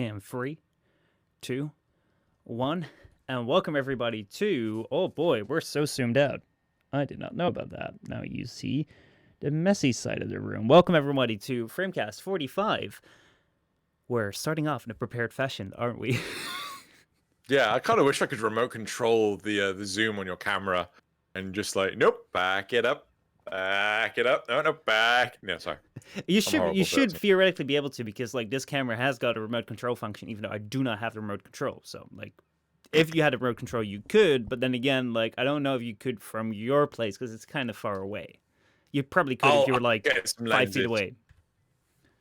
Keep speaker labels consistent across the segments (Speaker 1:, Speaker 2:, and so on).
Speaker 1: in 3, 2, 1, and welcome everybody to. Oh boy, we're so zoomed out. I did not know about that. Now you see the messy side of the room. Welcome everybody to FrameCast 45. We're starting off in a prepared fashion, aren't we?
Speaker 2: Yeah, I kind of wish I could remote control the zoom on your camera and just like, nope, back it up, no, back. No, sorry.
Speaker 1: You should theoretically be able to, because like this camera has got a remote control function, even though I do not have the remote control. So like, if you had a remote control, you could, but then again, like I don't know if you could from your place because it's kind of far away. You probably could if you were like 5 feet away.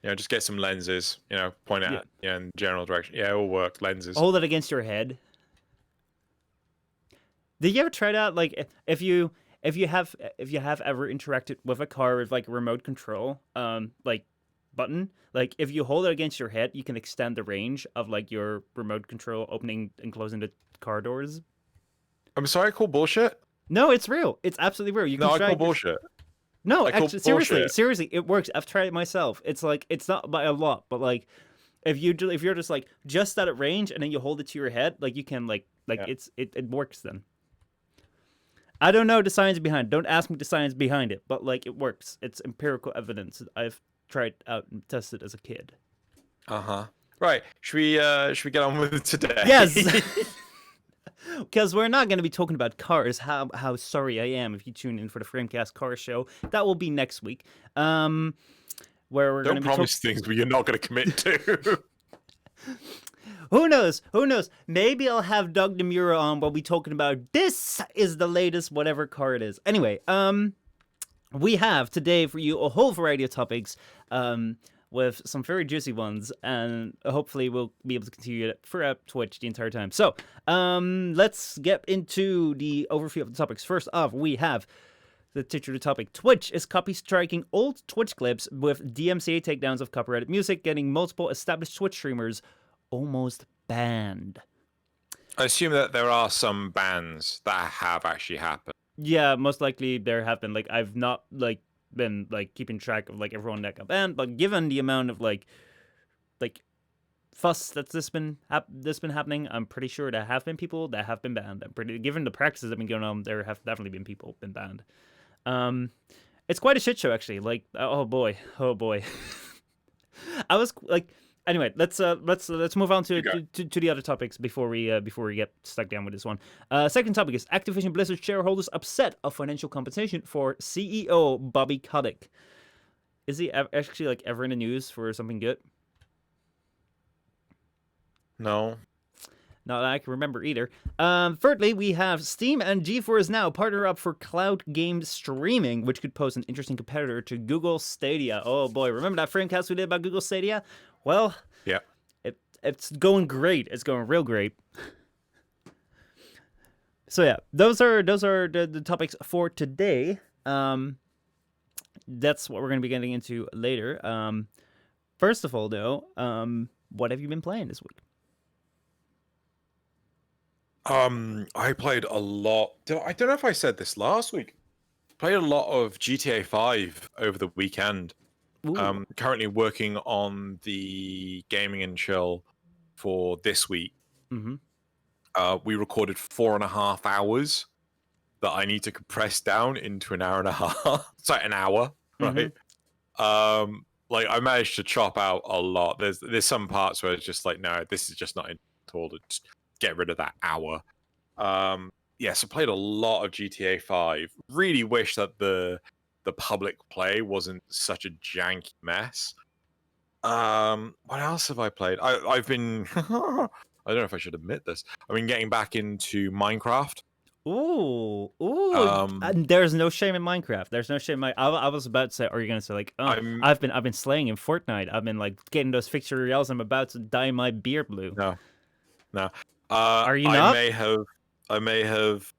Speaker 2: Yeah, just get some lenses, point out in general direction. Yeah, it will work. Lenses.
Speaker 1: Hold it against your head. Did you ever try that? Like, if you have ever interacted with a car with like a remote control, like button, like if you hold it against your head, you can extend the range of like your remote control opening and closing the car doors.
Speaker 2: I'm sorry, I call bullshit.
Speaker 1: No, it's real. It's absolutely real. You can
Speaker 2: I call bullshit.
Speaker 1: No, actually, seriously, it works. I've tried it myself. It's like, it's not by a lot, but like, if you're just like just out of range and then you hold it to your head, like you can it works then. I don't know the science behind it. Don't ask me the science behind it, but like it works. It's empirical evidence. I've tried out and tested as a kid.
Speaker 2: Right. Should we get on with it today?
Speaker 1: Yes. Because we're not going to be talking about cars. How sorry I am if you tune in for the FrameCast Car Show. That will be next week. Where we're going to be
Speaker 2: promise things where you're not going to commit to.
Speaker 1: Who knows? Maybe I'll have Doug Demura on. We'll be talking about this is the latest whatever car it is. Anyway, we have today for you a whole variety of topics. With some very juicy ones, and hopefully we'll be able to continue it throughout Twitch the entire time. So, let's get into the overview of the topics. First off, we have the titular topic. Twitch is copystriking old Twitch clips with DMCA takedowns of copyrighted music, getting multiple established Twitch streamers almost banned.
Speaker 2: I assume that there are some bans that have actually happened.
Speaker 1: Yeah, most likely there have been. Like, I've not, been keeping track of everyone that got banned, but given the amount of like fuss that's this been happening, I'm pretty sure there have been people that have been banned. Given the practices that have been going on, there have definitely been people been banned. It's quite a shit show actually. Like, oh boy. I was like, anyway, let's move on to the other topics before we get stuck down with this one. Second topic is Activision Blizzard shareholders upset of financial compensation for CEO Bobby Kottick. Is he actually ever in the news for something good?
Speaker 2: No.
Speaker 1: Not that I can remember either. Thirdly, we have Steam and Geforce NOW partner up for cloud game streaming, which could pose an interesting competitor to Google Stadia. Oh boy, remember that FrameCast we did about Google Stadia? Well,
Speaker 2: yeah,
Speaker 1: it's going great. It's going real great. So yeah, those are the topics for today. That's what we're going to be getting into later. First of all, though, what have you been playing this week?
Speaker 2: I played a lot. I don't know if I said this last week. Played a lot of GTA 5 over the weekend. Currently working on the gaming and chill for this week.
Speaker 1: Mm-hmm.
Speaker 2: We recorded 4.5 hours that I need to compress down into an hour and a half. Sorry, an hour, right? Mm-hmm. I managed to chop out a lot. There's some parts where it's just like, no, this is just not at all. Just get rid of that hour. So played a lot of GTA 5. Really wish that the public play wasn't such a janky mess. What else have I played? I've been I don't know if I should admit this. I've been getting back into Minecraft.
Speaker 1: Ooh. There's no shame in Minecraft. There's no shame. I was about to say, are you gonna say like, I've been slaying in Fortnite. I've been getting those fixture reals. I'm about to dye my beard blue.
Speaker 2: No.
Speaker 1: Are you not?
Speaker 2: I may have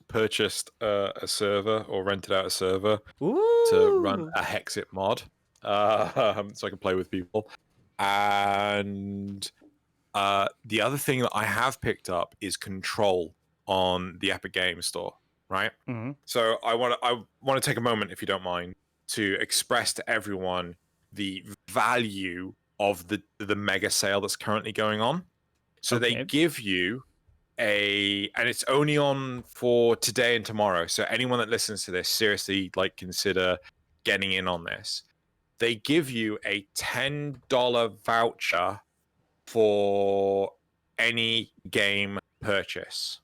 Speaker 2: purchased a server or rented out a server to run a Hexit mod, so I can play with people. And the other thing that I have picked up is Control on the Epic Games Store, right?
Speaker 1: Mm-hmm.
Speaker 2: So I want to take a moment, if you don't mind, to express to everyone the value of the mega sale that's currently going on. So they
Speaker 1: Okay.
Speaker 2: give you and it's only on for today and tomorrow. So anyone that listens to this, seriously, like consider getting in on this. They give you a $10 voucher for any game purchase,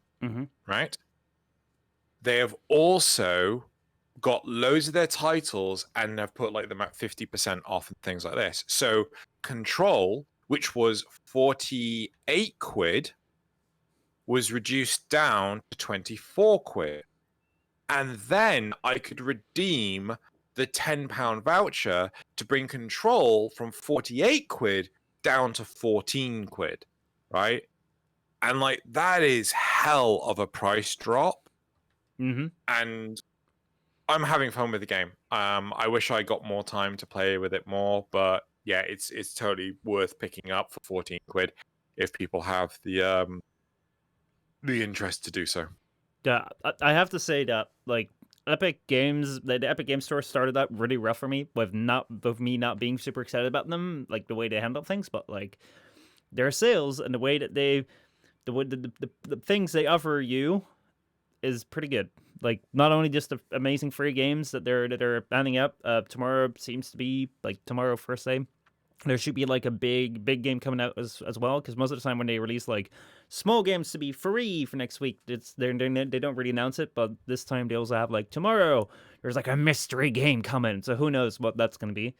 Speaker 2: right? They have also got loads of their titles and have put like them at 50% off and things like this. So Control, which was 48 quid, was reduced down to 24 quid. And then I could redeem the £10 voucher to bring Control from 48 quid down to 14 quid, right? And like that is hell of a price drop. And I'm having fun with the game. I wish I got more time to play with it more, but yeah, it's totally worth picking up for 14 quid if people have the interest to do so.
Speaker 1: Yeah, I have to say that like Epic Games, the Epic Games Store started out really rough for me with me not being super excited about them, like the way they handle things, but like their sales and the way that the things they offer you is pretty good. Like not only just the amazing free games that they're handing out. Tomorrow seems to be like tomorrow first day. There should be like a big game coming out as well, because most of the time when they release like small games to be free for next week, they don't really announce it. But this time they also have like tomorrow there's like a mystery game coming, so who knows what that's gonna be.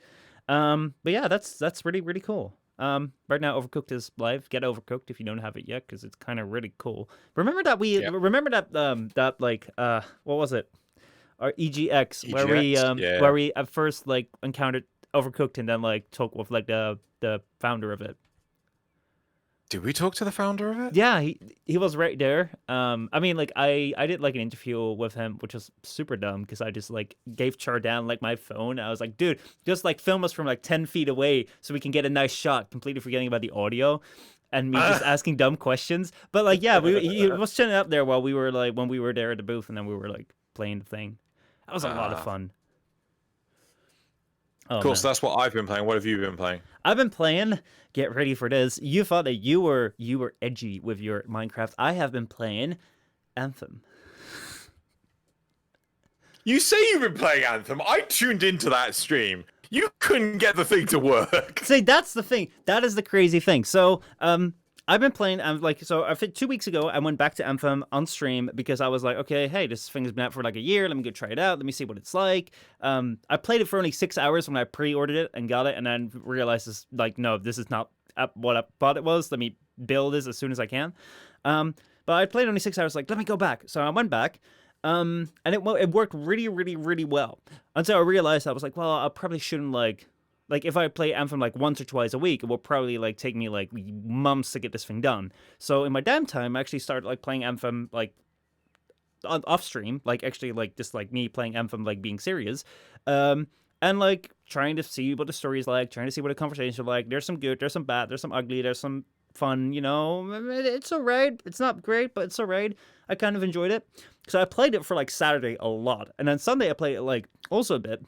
Speaker 1: But yeah, that's really cool. Right now Overcooked is live. Get Overcooked if you don't have it yet, because it's kind of really cool. Remember that that like what was it? Our EGX, where we at first like encountered Overcooked and then like talk with like the founder of it.
Speaker 2: Did we talk to the founder of it?
Speaker 1: Yeah, he was right there. I mean, like I did like an interview with him, which was super dumb because I just like gave Chardan like my phone. I was like, dude, just like film us from like 10 feet away so we can get a nice shot, completely forgetting about the audio and me just asking dumb questions. But like, yeah, he was chilling up there while we were like when we were there at the booth, and then we were like playing the thing. That was a lot of fun.
Speaker 2: Oh, cool. Man. So that's what I've been playing. What have you been playing?
Speaker 1: I've been playing. Get ready for this. You thought that you were edgy with your Minecraft. I have been playing Anthem.
Speaker 2: You say you've been playing Anthem. I tuned into that stream. You couldn't get the thing to work.
Speaker 1: See, that's the thing. That is the crazy thing. So, I've been playing, I think 2 weeks ago, I went back to Anthem on stream because I was like, okay, hey, this thing has been out for like a year. Let me go try it out. Let me see what it's like. I played it for only 6 hours when I pre-ordered it and got it, and then realized this, like, no, this is not what I thought it was. Let me build this as soon as I can. But I played only 6 hours, like, let me go back. So I went back. And it worked really well. Until I realized I was like, well, I probably shouldn't like if I play Anthem like once or twice a week, it will probably like take me like months to get this thing done. So in my downtime, I actually started like playing Anthem like off stream, like actually like just like me playing Anthem like being serious, and like trying to see what the story is like, trying to see what the conversations are like. There's some good, there's some bad, there's some ugly, there's some fun. You know, it's alright. It's not great, but it's alright. I kind of enjoyed it. So I played it for like Saturday a lot, and then Sunday I played it like also a bit.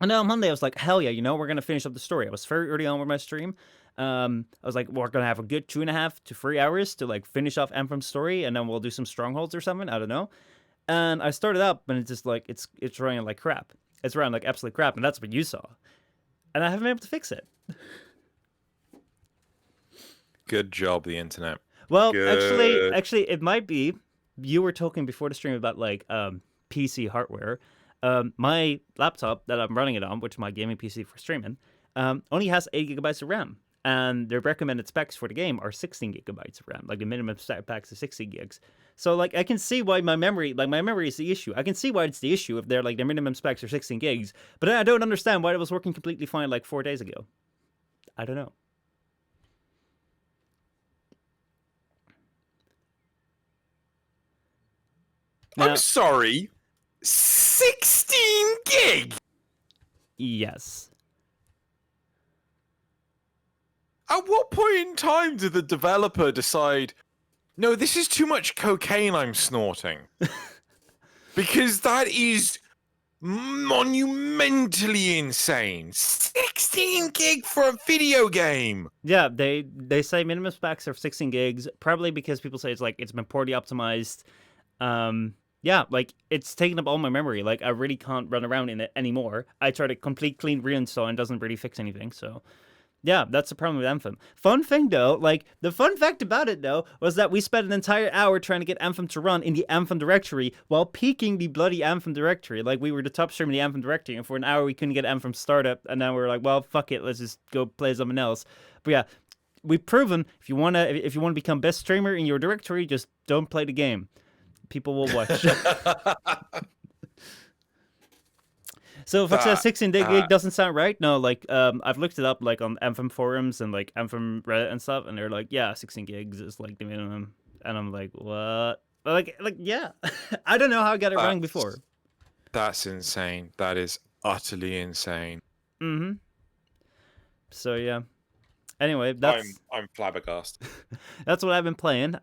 Speaker 1: And then on Monday, I was like, hell yeah, you know, we're going to finish up the story. I was very early on with my stream. I was like, we're going to have a good 2.5 to 3 hours to like finish off Anthem's story, and then we'll do some strongholds or something. I don't know. And I started up, and it's just like, it's running like crap. It's running like absolute crap, and that's what you saw. And I haven't been able to fix it.
Speaker 2: Good job, the internet.
Speaker 1: Well, actually, it might be. You were talking before the stream about like PC hardware. My laptop that I'm running it on, which is my gaming PC for streaming, only has 8 gigabytes of RAM. And the recommended specs for the game are 16 gigabytes of RAM. Like the minimum spec packs are 60 gigs. So like I can see why my memory is the issue. I can see why it's the issue if they're like their minimum specs are 16 gigs. But then I don't understand why it was working completely fine like 4 days ago. I don't know.
Speaker 2: I'm sorry. 16 gig?
Speaker 1: Yes.
Speaker 2: At what point in time did the developer decide, no, this is too much cocaine I'm snorting? Because that is monumentally insane. 16 gig for a video game.
Speaker 1: Yeah, they say minimum specs are 16 gigs, probably because people say it's been poorly optimized. Yeah, like it's taking up all my memory. Like I really can't run around in it anymore. I tried a complete clean reinstall and it doesn't really fix anything. So yeah, that's the problem with Anthem. Fun thing though, like the fun fact about it though was that we spent an entire hour trying to get Anthem to run in the Anthem directory while peeking the bloody Anthem directory. Like we were the top stream in the Anthem directory, and for an hour we couldn't get Anthem startup, and then we were like, well, fuck it, let's just go play something else. But yeah, we've proven if you wanna become best streamer in your directory, just don't play the game. People will watch. So if it says 16 gig doesn't sound right, no, like I've looked it up like on Anthem forums and like Anthem Reddit and stuff, and they're like, yeah, 16 gigs is like the minimum, and I'm like, what? Like yeah, I don't know how I got it wrong before.
Speaker 2: That's insane. That is utterly insane.
Speaker 1: Mm-hmm. So yeah. Anyway, that's
Speaker 2: I'm flabbergasted.
Speaker 1: That's what I've been playing.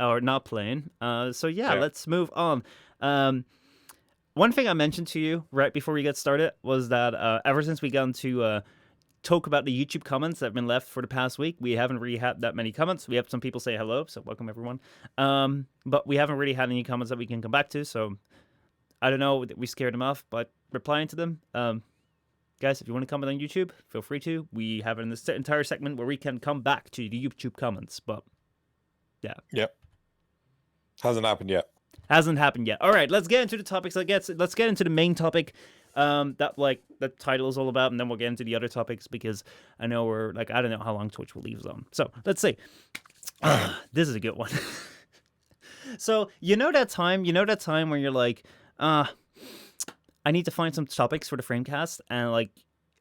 Speaker 1: Or not playing. So yeah, let's move on. One thing I mentioned to you right before we get started was that ever since we got to talk about the YouTube comments that have been left for the past week, we haven't really had that many comments. We have some people say hello, so welcome everyone. But we haven't really had any comments that we can come back to, so I don't know, we scared them off, but replying to them. Guys, if you want to comment on YouTube, feel free to. We have an entire segment where we can come back to the YouTube comments, but yeah.
Speaker 2: Yep. Hasn't happened yet.
Speaker 1: Hasn't happened yet. All right, let's get into the topics. Let's get into the main topic that like the title is all about, and then we'll get into the other topics because I know we're like, I don't know how long Twitch will leave us on. So let's see. This is a good one. So you know that time where you're like, I need to find some topics for the Framecast, and like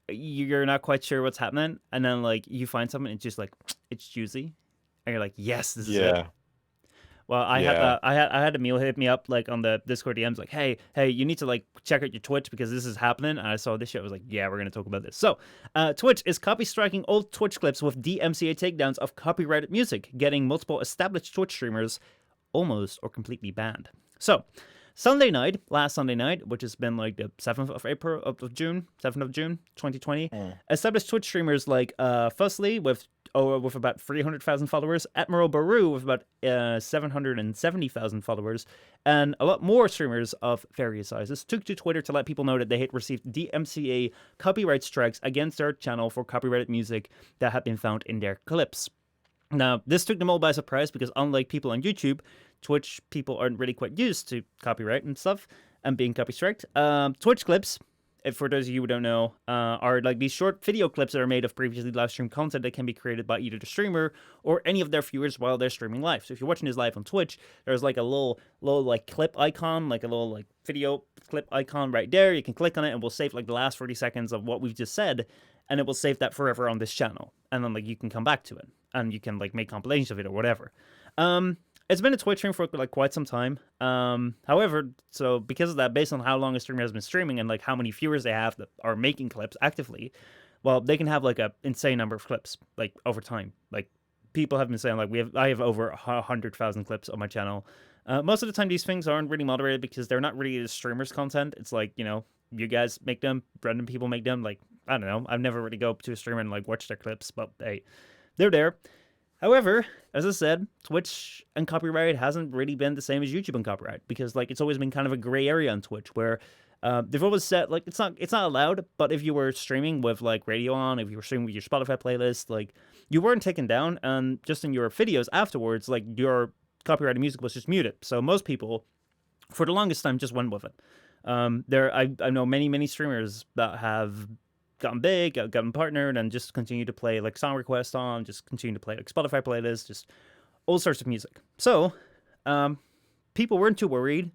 Speaker 1: you're not quite sure what's happening, and then like you find something, and it's just like it's juicy, and you're like, yes, this is it. Well, I had Emil hit me up like on the Discord DMs like, hey, you need to like check out your Twitch because this is happening. And I saw this shit. I was like, yeah, we're gonna talk about this. So, Twitch is copy-striking old Twitch clips with DMCA takedowns of copyrighted music, getting multiple established Twitch streamers almost or completely banned. So, last Sunday night, which has been like the 7th of June, 2020, established Twitch streamers like Fuzzly with about 300,000 followers, Admiral Baru with about 770,000 followers, and a lot more streamers of various sizes took to Twitter to let people know that they had received DMCA copyright strikes against their channel for copyrighted music that had been found in their clips. Now, this took them all by surprise because unlike people on YouTube, Twitch people aren't really quite used to copyright and stuff and being copy-striked. Twitch clips, for those of you who don't know, are like these short video clips that are made of previously live streamed content that can be created by either the streamer or any of their viewers while they're streaming live. So if you're watching this live on Twitch, there's like a little like clip icon, like a little like video clip icon right there. You can click on it and we'll save like the last 30 seconds of what we've just said, and it will save that forever on this channel. And then like you can come back to it and you can like make compilations of it or whatever. It's been a Twitch stream for like quite some time. However, so because of that, based on how long a streamer has been streaming and like how many viewers they have that are making clips actively, well, they can have like a insane number of clips like over time. Like people have been saying like I have over 100,000 clips on my channel. Most of the time, these things aren't really moderated because they're not really the streamers' content. It's like, you know, you guys make them, random people make them. Like I don't know, I've never really go up to a streamer and like watch their clips, but hey, they're there. However, as I said, Twitch and copyright hasn't really been the same as YouTube and copyright because like it's always been kind of a gray area on Twitch where they've always said like it's not allowed, but if you were streaming with like radio on, if you were streaming with your Spotify playlist, like you weren't taken down, and just in your videos afterwards, like your copyrighted music was just muted. So most people, for the longest time, just went with it. I know many streamers that have gotten big, gotten partnered, and just continue to play like song requests on, just continue to play like Spotify playlists, just all sorts of music. So, people weren't too worried,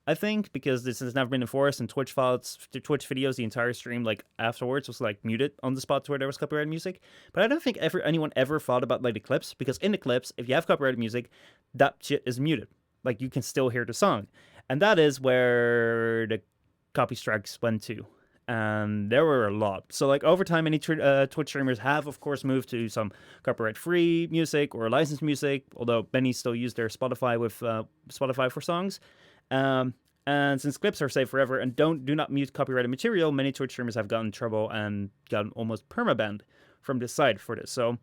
Speaker 1: I think, because this has never been enforced, and Twitch videos, the entire stream, like afterwards, was like muted on the spot where there was copyrighted music. But I don't think anyone ever thought about like the clips, because in the clips, if you have copyrighted music, that shit is muted. Like you can still hear the song, and that is where the Copystrikes went to. And there were a lot. So like over time, many Twitch streamers have of course moved to some copyright free music or licensed music, although many still use their Spotify with Spotify for songs. And since clips are saved forever and do not mute copyrighted material, many Twitch streamers have gotten in trouble and gotten almost permabanned from this site for this. So,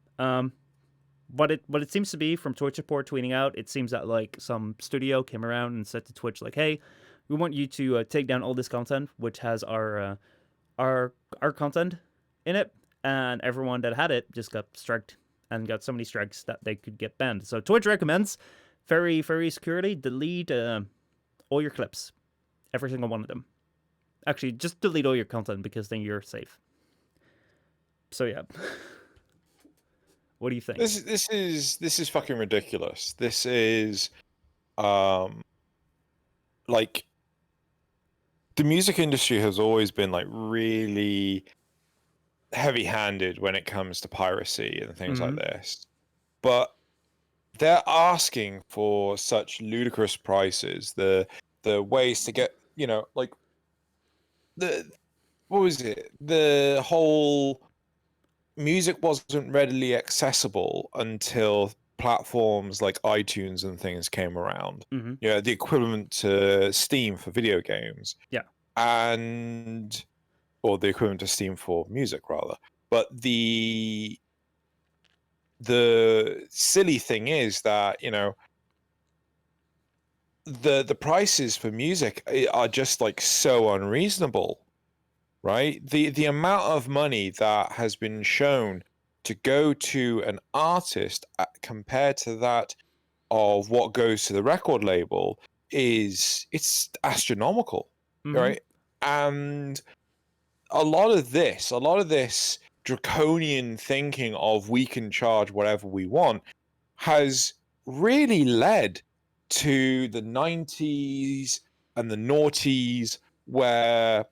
Speaker 1: what it seems to be from Twitch support tweeting out, it seems that like some studio came around and said to Twitch like, "Hey, we want you to take down all this content which has our content in it," and everyone that had it just got striked and got so many strikes that they could get banned. So Twitch recommends very securely delete all your clips, every single one of them. Actually, just delete all your content because then you're safe. So yeah. What do you think?
Speaker 2: This is fucking ridiculous. This is like the music industry has always been like really heavy-handed when it comes to piracy and things like this. But they're asking for such ludicrous prices. The ways to get, you know, like what was it? The whole music wasn't readily accessible until platforms like iTunes and things came around.
Speaker 1: Mm-hmm.
Speaker 2: You know, the equivalent to Steam for video games.
Speaker 1: Yeah.
Speaker 2: Or the equivalent to Steam for music, rather. But the silly thing is that, you know, the prices for music are just like so unreasonable, right? The amount of money that has been shown to go to an artist compared to that of what goes to the record label it's astronomical, right? And a lot of this draconian thinking of we can charge whatever we want has really led to the 90s and the noughties, where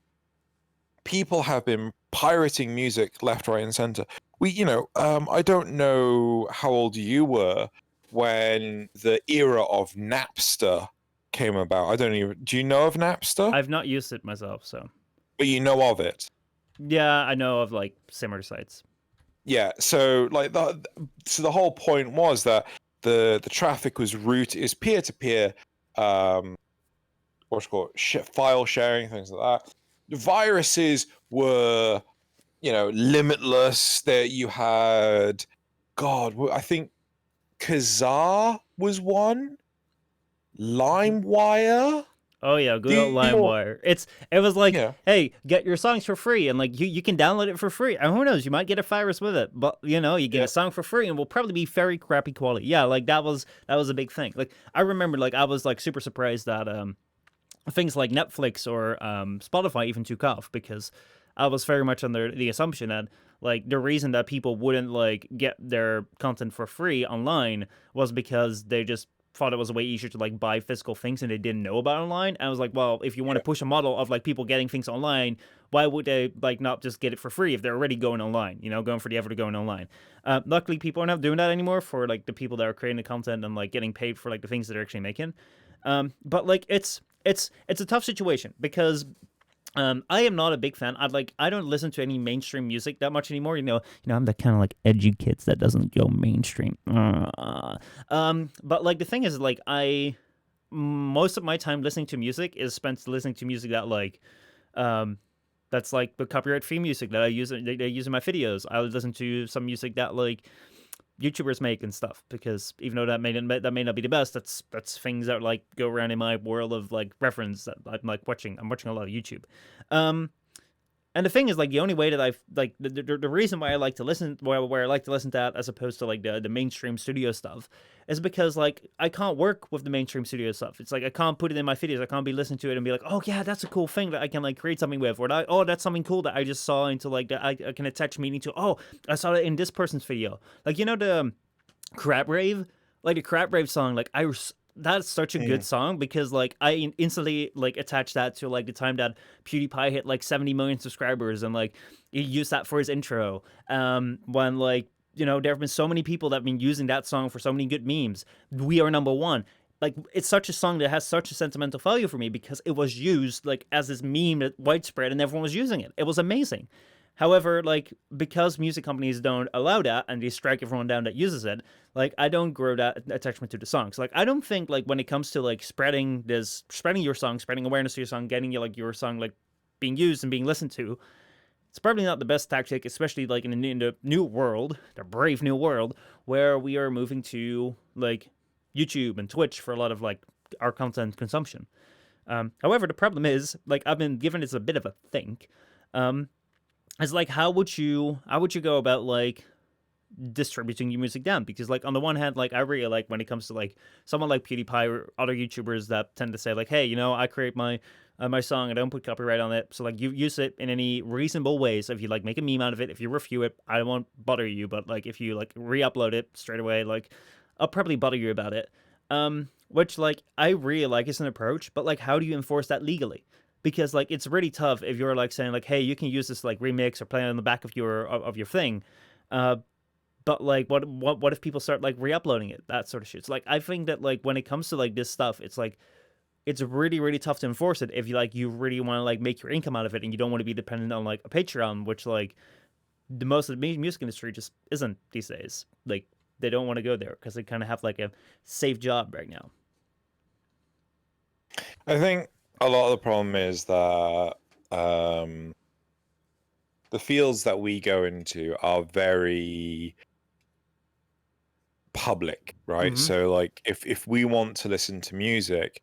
Speaker 2: people have been pirating music left, right, and center. I don't know how old you were when the era of Napster came about. Do you know of Napster?
Speaker 1: I've not used it myself, so.
Speaker 2: But you know of it.
Speaker 1: Yeah, I know of like similar sites.
Speaker 2: Yeah, so like the whole point was that the traffic was is peer-to-peer, file sharing, things like that. The viruses were, limitless. That you had, I think Kazaa was one. LimeWire.
Speaker 1: Oh yeah, good old LimeWire. It was like, hey, get your songs for free, and like you can download it for free. And who knows, you might get a virus with it, but you get a song for free, and will probably be very crappy quality. Yeah, like that was a big thing. Like I remember, like I was like super surprised that things like Netflix or Spotify even took off, because I was very much under the assumption that like the reason that people wouldn't like get their content for free online was because they just thought it was a way easier to like buy physical things and they didn't know about online. And I was like, well, if you want to push a model of like people getting things online, why would they like not just get it for free if they're already going online, going for the effort of going online? Luckily, people are not doing that anymore for like the people that are creating the content and like getting paid for like the things that they're actually making. But like it's a tough situation because I am not a big fan. I don't listen to any mainstream music that much anymore. I'm the kind of like edgy kids that doesn't go mainstream. But like the thing is, like most of my time listening to music is spent listening to music that like that's like the copyright free music that I use in my videos. I listen to some music that like YouTubers make and stuff, because even though that may not be the best, that's things that like go around in my world of like reference that I'm like watching. I'm watching a lot of YouTube. And the thing is, like, the only way that I've like the reason why I like to listen where I like to listen to that as opposed to like the mainstream studio stuff is because like I can't work with the mainstream studio stuff. It's like I can't put it in my videos. I can't be listening to it and be like, oh yeah, that's a cool thing that I can like create something with, or oh, that's something cool that I just saw into like that I can attach meaning to. Oh, I saw it in this person's video. Like the Crab Rave, like the Crab Rave song. Like that's such a good song because like I instantly like attached that to like the time that PewDiePie hit like 70 million subscribers, and like he used that for his intro. When like there have been so many people that have been using that song for so many good memes. We are number one. Like it's such a song that has such a sentimental value for me because it was used like as this meme that widespread and everyone was using it. It was amazing. However, like, because music companies don't allow that and they strike everyone down that uses it, like, I don't grow that attachment to the songs. Like, I don't think, like, when it comes to, like, spreading your song, spreading awareness to your song, getting your song, like, being used and being listened to, it's probably not the best tactic, especially, like, in the new world, the brave new world, where we are moving to, like, YouTube and Twitch for a lot of, like, our content consumption. However, the problem is, like, I've been given this a bit of a think. It's like, how would you go about, like, distributing your music down? Because, like, on the one hand, like, I really like when it comes to, like, someone like PewDiePie or other YouTubers that tend to say, like, hey, I create my my song, I don't put copyright on it, so, like, you use it in any reasonable ways. So if you, like, make a meme out of it, if you review it, I won't bother you, but, like, if you, like, re-upload it straight away, like, I'll probably bother you about it. Which, like, I really like as an approach, but, like, how do you enforce that legally? Because, like, it's really tough if you're, like, saying, like, hey, you can use this, like, remix or play it on the back of your thing, but, like, what if people start, like, re-uploading it, that sort of shit. So, like, I think that, like, when it comes to, like, this stuff, it's like, it's really, really tough to enforce it if you really want to, like, make your income out of it and you don't want to be dependent on, like, a Patreon, which, like, the most of the music industry just isn't these days. Like, they don't want to go there because they kind of have, like, a safe job right now.
Speaker 2: I think a lot of the problem is that the fields that we go into are very public, right?
Speaker 1: Mhm.
Speaker 2: So, like, if we want to listen to music,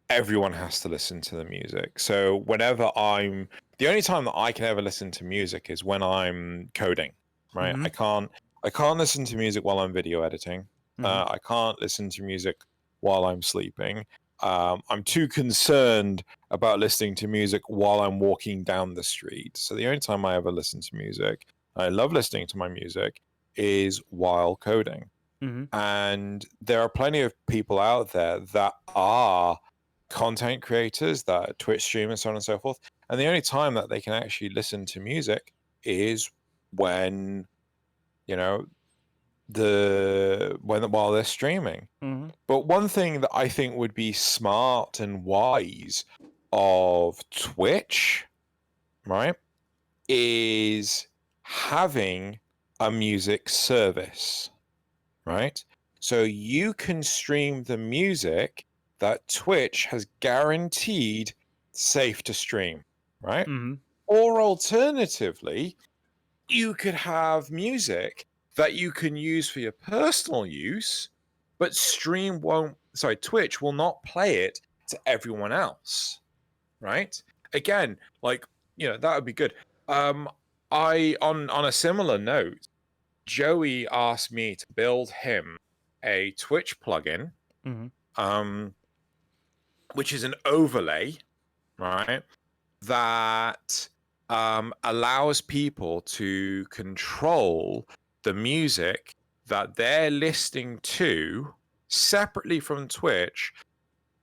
Speaker 2: everyone has to listen to the music. So whenever the only time that I can ever listen to music is when I'm coding, right?
Speaker 1: Mhm.
Speaker 2: I can't listen to music while I'm video editing.
Speaker 1: Mhm.
Speaker 2: I can't listen to music while I'm sleeping. I'm too concerned about listening to music while I'm walking down the street. So the only time I ever listen to music, I love listening to my music, is while coding.
Speaker 1: Mhm.
Speaker 2: And there are plenty of people out there that are content creators, that are Twitch streamers, so on and so forth. And the only time that they can actually listen to music is when, while they're streaming.
Speaker 1: Mhm.
Speaker 2: But one thing that I think would be smart and wise of Twitch, right, is having a music service, right? So you can stream the music that Twitch has guaranteed safe to stream, right?
Speaker 1: Mhm.
Speaker 2: Or alternatively, you could have music that you can use for your personal use, but Twitch will not play it to everyone else, right? Again, like, that would be good. I on a similar note, Joey asked me to build him a Twitch plugin,
Speaker 1: Mhm.
Speaker 2: which is an overlay, right, that allows people to control the music that they're listening to separately from Twitch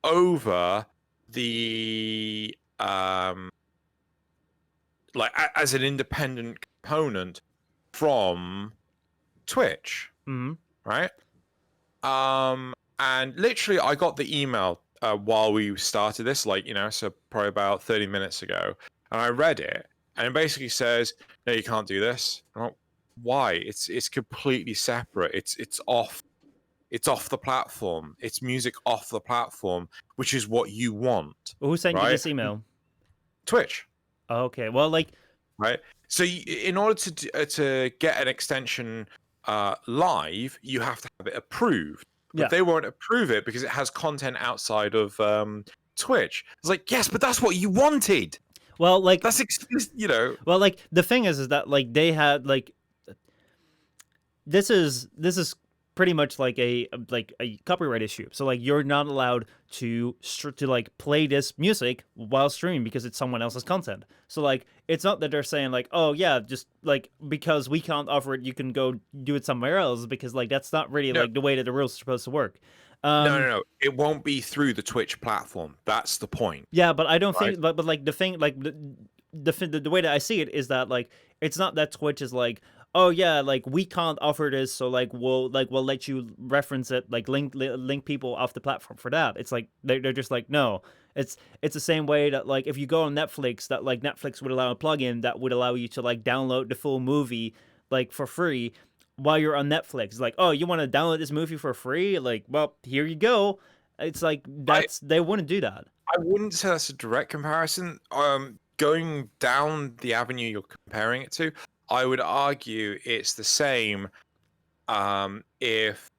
Speaker 2: over the as an independent component from Twitch,
Speaker 1: Mhm.
Speaker 2: right? And literally, I got the email while we started this, so probably about 30 minutes ago, and I read it, and it basically says, "No, you can't do this." I'm like, why? It's completely separate. It's off. It's off the platform. It's music off the platform, which is what you want,
Speaker 1: Who sent you
Speaker 2: right?
Speaker 1: this email?
Speaker 2: Twitch,
Speaker 1: Okay. Well, like,
Speaker 2: right? So in order to get an extension live, you have to have it approved. But
Speaker 1: yeah.
Speaker 2: they won't approve it because it has content outside of Twitch. It's like, yes, but that's what you wanted.
Speaker 1: Well, like,
Speaker 2: That's
Speaker 1: the thing is that, like, they had, like, this is pretty much like a copyright issue. So, like, you're not allowed to like play this music while streaming because it's someone else's content. So, like, it's not that they're saying, like, oh yeah, just, like, because we can't offer it, you can go do it somewhere else, because, like, that's not really,
Speaker 2: no,
Speaker 1: like, the way that the rules are supposed to work.
Speaker 2: no. It won't be through the Twitch platform. That's the point,
Speaker 1: Yeah, but I don't
Speaker 2: right?
Speaker 1: think. But like, the thing, like, the way that I see it is that, like, it's not that Twitch is like, oh yeah, like, we can't offer this, so, like, we'll let you reference it, like, link people off the platform for that. It's like they're just like, no, It's the same way that like if you go on Netflix, that like Netflix would allow a plugin that would allow you to like download the full movie like for free while you're on Netflix. Like, oh, you want to download this movie for free? Like, well, here you go. It's like they wouldn't do that.
Speaker 2: I wouldn't say that's a direct comparison. Going down the avenue you're comparing it to, I would argue it's the same. If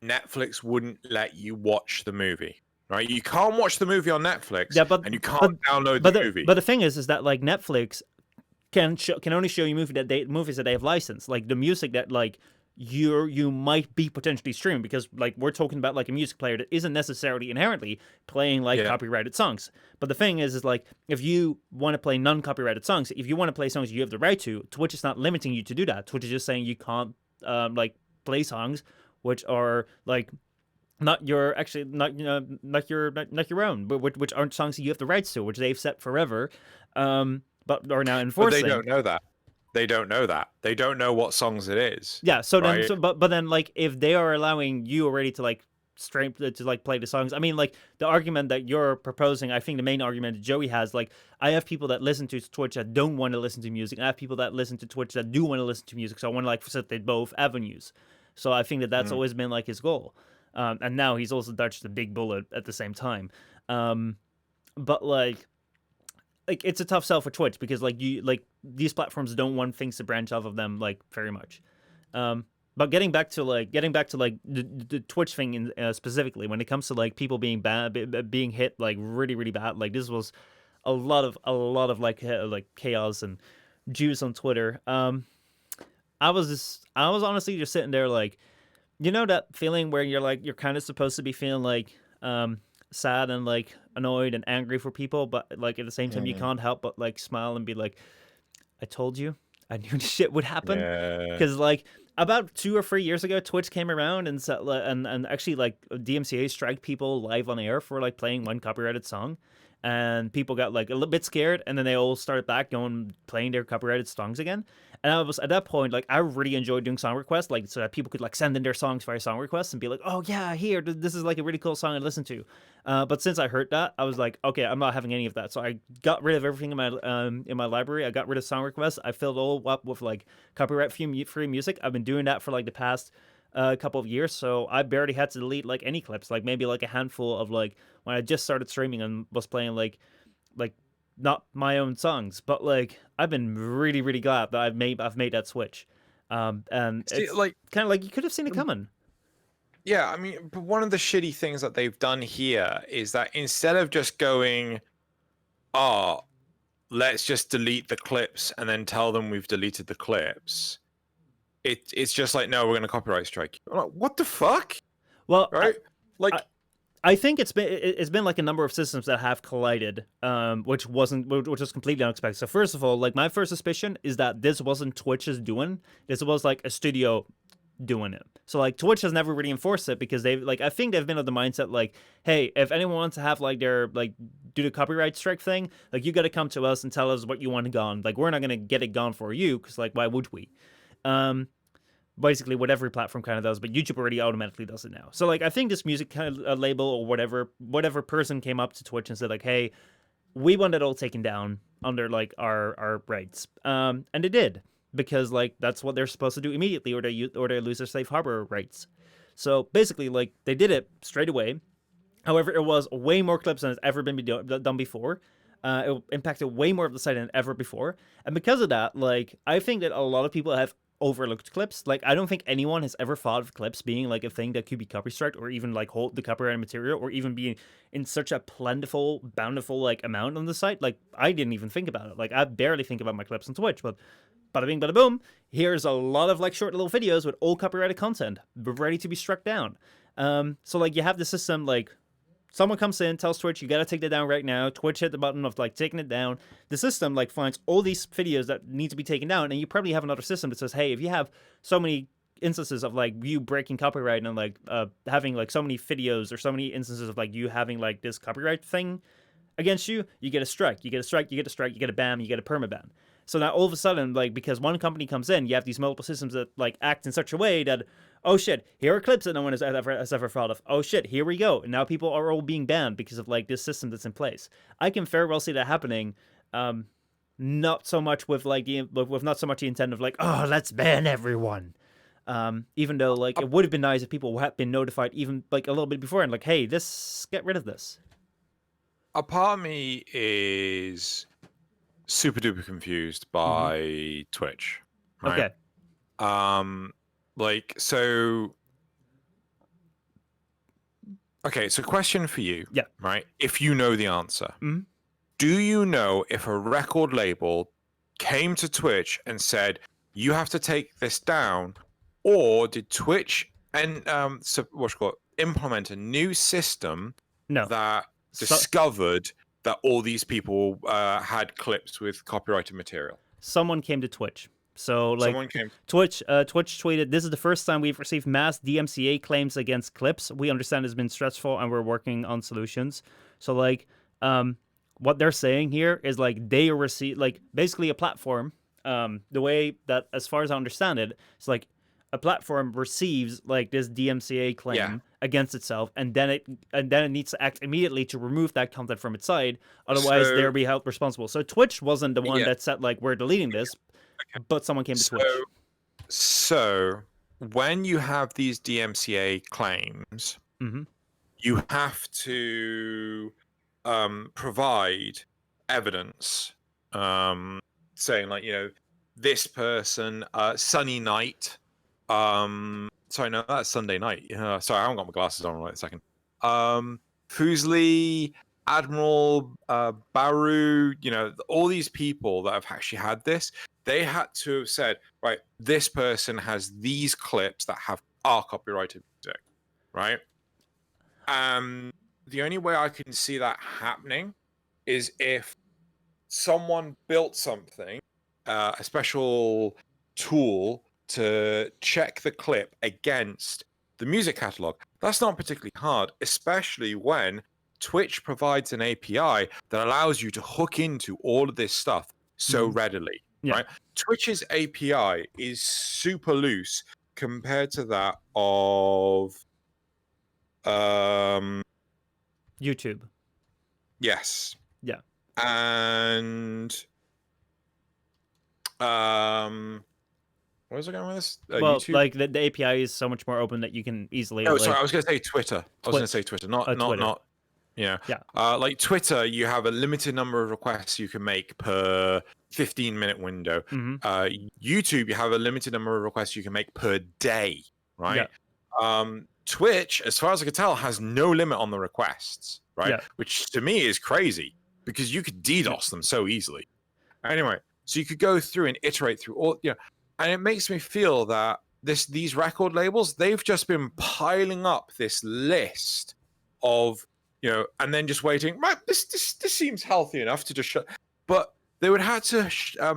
Speaker 2: Netflix wouldn't let you watch the movie, right? You can't watch the movie on Netflix, and you can't download the movie.
Speaker 1: But the thing is that like Netflix can only show you movies that they have licensed, like the music that like you might be potentially streaming, because like we're talking about like a music player that isn't necessarily inherently playing like copyrighted songs. But the thing is like if you want to play non-copyrighted songs, if you want to play songs you have the right to, Twitch is not limiting you to do that. Twitch is just saying you can't like play songs which are like not your own, but which aren't songs that you have the rights to, which they've set forever, but are now enforcing.
Speaker 2: But they don't know that. They don't know that. They don't know what songs it is.
Speaker 1: Yeah. So
Speaker 2: right?
Speaker 1: then, but then, like, if they are allowing you already to like stream to like play the songs, I mean, like the argument that you're proposing, I think the main argument that Joey has, like, I have people that listen to Twitch that don't want to listen to music, and I have people that listen to Twitch that do want to listen to music. So I want to like facilitate both avenues. So I think that that's always been like his goal, and now he's also dodged a big bullet at the same time. But like it's a tough sell for Twitch because like these platforms don't want things to branch off of them like very much. But getting back to the Twitch thing in, specifically when it comes to like people being being hit like really bad, like this was a lot of like chaos and juice on Twitter. I was honestly just sitting there like, you know, that feeling where you're kind of supposed to be feeling like sad and like annoyed and angry for people, but like at the same time you can't help but like smile and be like, I told you, I knew this shit would happen. Because like about 2 or 3 years ago, Twitch came around and actually like DMCA strike people live on air for like playing one copyrighted song, and people got like a little bit scared, and then they all started back playing their copyrighted songs again. And I was at that point like I really enjoyed doing song requests, like so that people could like send in their songs via song requests and be like, oh yeah, here, this is like a really cool song to listen to. But since I heard that, I was like, okay, I'm not having any of that. So I got rid of everything in my library. I got rid of song requests. I filled it all up with like copyright free music. I've been doing that for like the past couple of years, so I barely had to delete like any clips, like maybe like a handful of like when I just started streaming and was playing like not my own songs, but like I've been really glad that I've made that switch. And it's like kind of like you could have seen it coming.
Speaker 2: Yeah, I mean, but one of the shitty things that they've done here is that instead of just going, oh, let's just delete the clips and then tell them we've deleted the clips, it's just like, no, we're going to copyright strike you. I'm like, what the fuck?
Speaker 1: Well,
Speaker 2: right?
Speaker 1: I think it's been like a number of systems that have collided, which was completely unexpected. So first of all, like my first suspicion is that this wasn't Twitch's doing. This was like a studio doing it. So like Twitch has never really enforced it because I think they've been of the mindset like, hey, if anyone wants to have like their like do the copyright strike thing, like you got to come to us and tell us what you want gone. Like we're not gonna get it gone for you because like why would we? Basically what every platform kind of does, but YouTube already automatically does it now. So like I think this music kind of label or whatever person came up to Twitch and said like, hey, we want it all taken down under like our rights, and they did, because like that's what they're supposed to do immediately, or they lose their safe harbor rights. So basically like they did it straight away. However, it was way more clips than has ever been done before. It impacted way more of the site than ever before, and because of that, like I think that a lot of people have overlooked clips. Like I don't think anyone has ever thought of clips being like a thing that could be copystriked or even like hold the copyrighted material or even be in such a bountiful like amount on the site. Like I didn't even think about it. Like I barely think about my clips on Twitch, but bada bing bada boom, here's a lot of like short little videos with all copyrighted content ready to be struck down. So like you have the system like someone comes in, tells Twitch, you gotta take that down right now. Twitch hit the button of like taking it down. The system like finds all these videos that need to be taken down, and you probably have another system that says, hey, if you have so many instances of like you breaking copyright and like having like so many videos or so many instances of like you having like this copyright thing against you, you get a strike, you get a ban, you get a permaban. So now all of a sudden, like, because one company comes in, you have these multiple systems that like act in such a way that, oh shit, here are clips that no one has ever thought of. Oh shit, here we go. And now people are all being banned because of like this system that's in place. I can very well see that happening. Not so much with like with not so much the intent of like, oh, let's ban everyone. Even though like it would have been nice if people had been notified even like a little bit before and like, hey, get rid of this.
Speaker 2: A part of me is super duper confused by Twitch, right?
Speaker 1: Okay.
Speaker 2: Like, so okay, so question for you.
Speaker 1: Yeah.
Speaker 2: Right? If you know the answer.
Speaker 1: Mhm.
Speaker 2: Do you know if a record label came to Twitch and said, you have to take this down, or did Twitch and implement a new system
Speaker 1: No.
Speaker 2: that discovered that all these people had clips with copyrighted material?
Speaker 1: Someone came to Twitch. So like
Speaker 2: Someone came.
Speaker 1: Twitch tweeted, "This is the first time we've received mass DMCA claims against clips. We understand it's been stressful and we're working on solutions." So like what they're saying here is like they receive like basically a platform. The way that, as far as I understand it, it's like a platform receives like this DMCA claim against itself, and then it needs to act immediately to remove that content from its side. Otherwise, they'll be held responsible. So Twitch wasn't the one that said like we're deleting this, but someone came to Twitch.
Speaker 2: So when you have these DMCA claims, you have to provide evidence saying like, you know, this person, sunny night, sorry, no, that's Sunday night. Sorry, I haven't got my glasses on right a second. Fuseli, Admiral, Baru, you know, all these people that have actually had this, they had to have said, right, this person has these clips that are copyrighted music, right? The only way I can see that happening is if someone built something, a special tool to check the clip against the music catalog. That's not particularly hard, especially when Twitch provides an API that allows you to hook into all of this stuff so readily, right? Twitch's API is super loose compared to that of
Speaker 1: YouTube.
Speaker 2: Yes.
Speaker 1: Yeah.
Speaker 2: And where was I going with this?
Speaker 1: Well,
Speaker 2: YouTube?
Speaker 1: like the API is so much more open that you can easily.
Speaker 2: Oh, sorry, I was going to say Twitter. Not
Speaker 1: Twitter.
Speaker 2: Yeah.
Speaker 1: Yeah.
Speaker 2: Like Twitter, you have a limited number of requests you can make per 15-minute window. YouTube, you have a limited number of requests you can make per day, right?
Speaker 1: Yeah.
Speaker 2: Twitch, as far as I can tell, has no limit on the requests, right?
Speaker 1: Yeah.
Speaker 2: Which to me is crazy because you could DDoS them so easily. Anyway, so you could go through and iterate through all, you know, and it makes me feel that these record labels, they've just been piling up this list of, you know, and then just waiting. Right, this seems healthy enough to just shut. But they would have to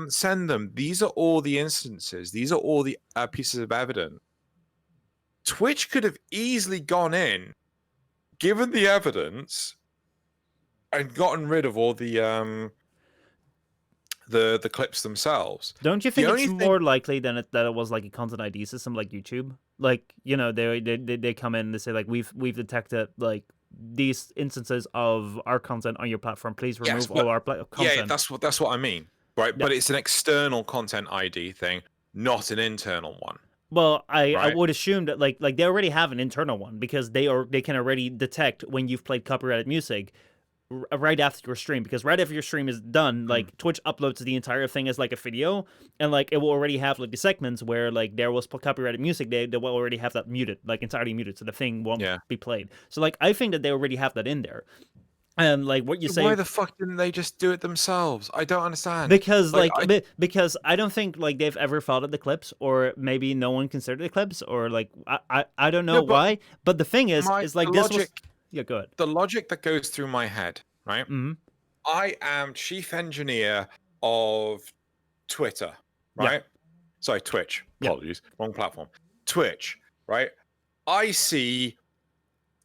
Speaker 2: send them. These are all the instances. These are all the pieces of evidence. Twitch could have easily gone in, given the evidence, and gotten rid of all the clips themselves.
Speaker 1: Don't you think it's more likely than that it was like a content ID system like YouTube? Like, you know, they come in and they say like we've detected like these instances of our content on your platform. Please remove all our content.
Speaker 2: Yeah, that's what I mean, right? Yeah. But it's an external content ID thing, not an internal one.
Speaker 1: Well, I would assume that like they already have an internal one because they can already detect when you've played copyrighted music right after your stream, because right after your stream is done, like Twitch uploads the entire thing as like a video, and like it will already have like the segments where like there was copyrighted music, they will already have that muted, like entirely muted, so the thing won't be played. So like I think that they already have that in there. And like what you say,
Speaker 2: why the fuck didn't they just do it themselves? I don't understand.
Speaker 1: Because because I don't think like they've ever thought of the clips, or maybe no one considered the clips, or like I don't know why. But the thing is like this logic, yeah, go ahead.
Speaker 2: The logic that goes through my head, right? I am chief engineer of Twitter, right? Sorry, Twitch. Apologies, wrong platform. Twitch, right? I see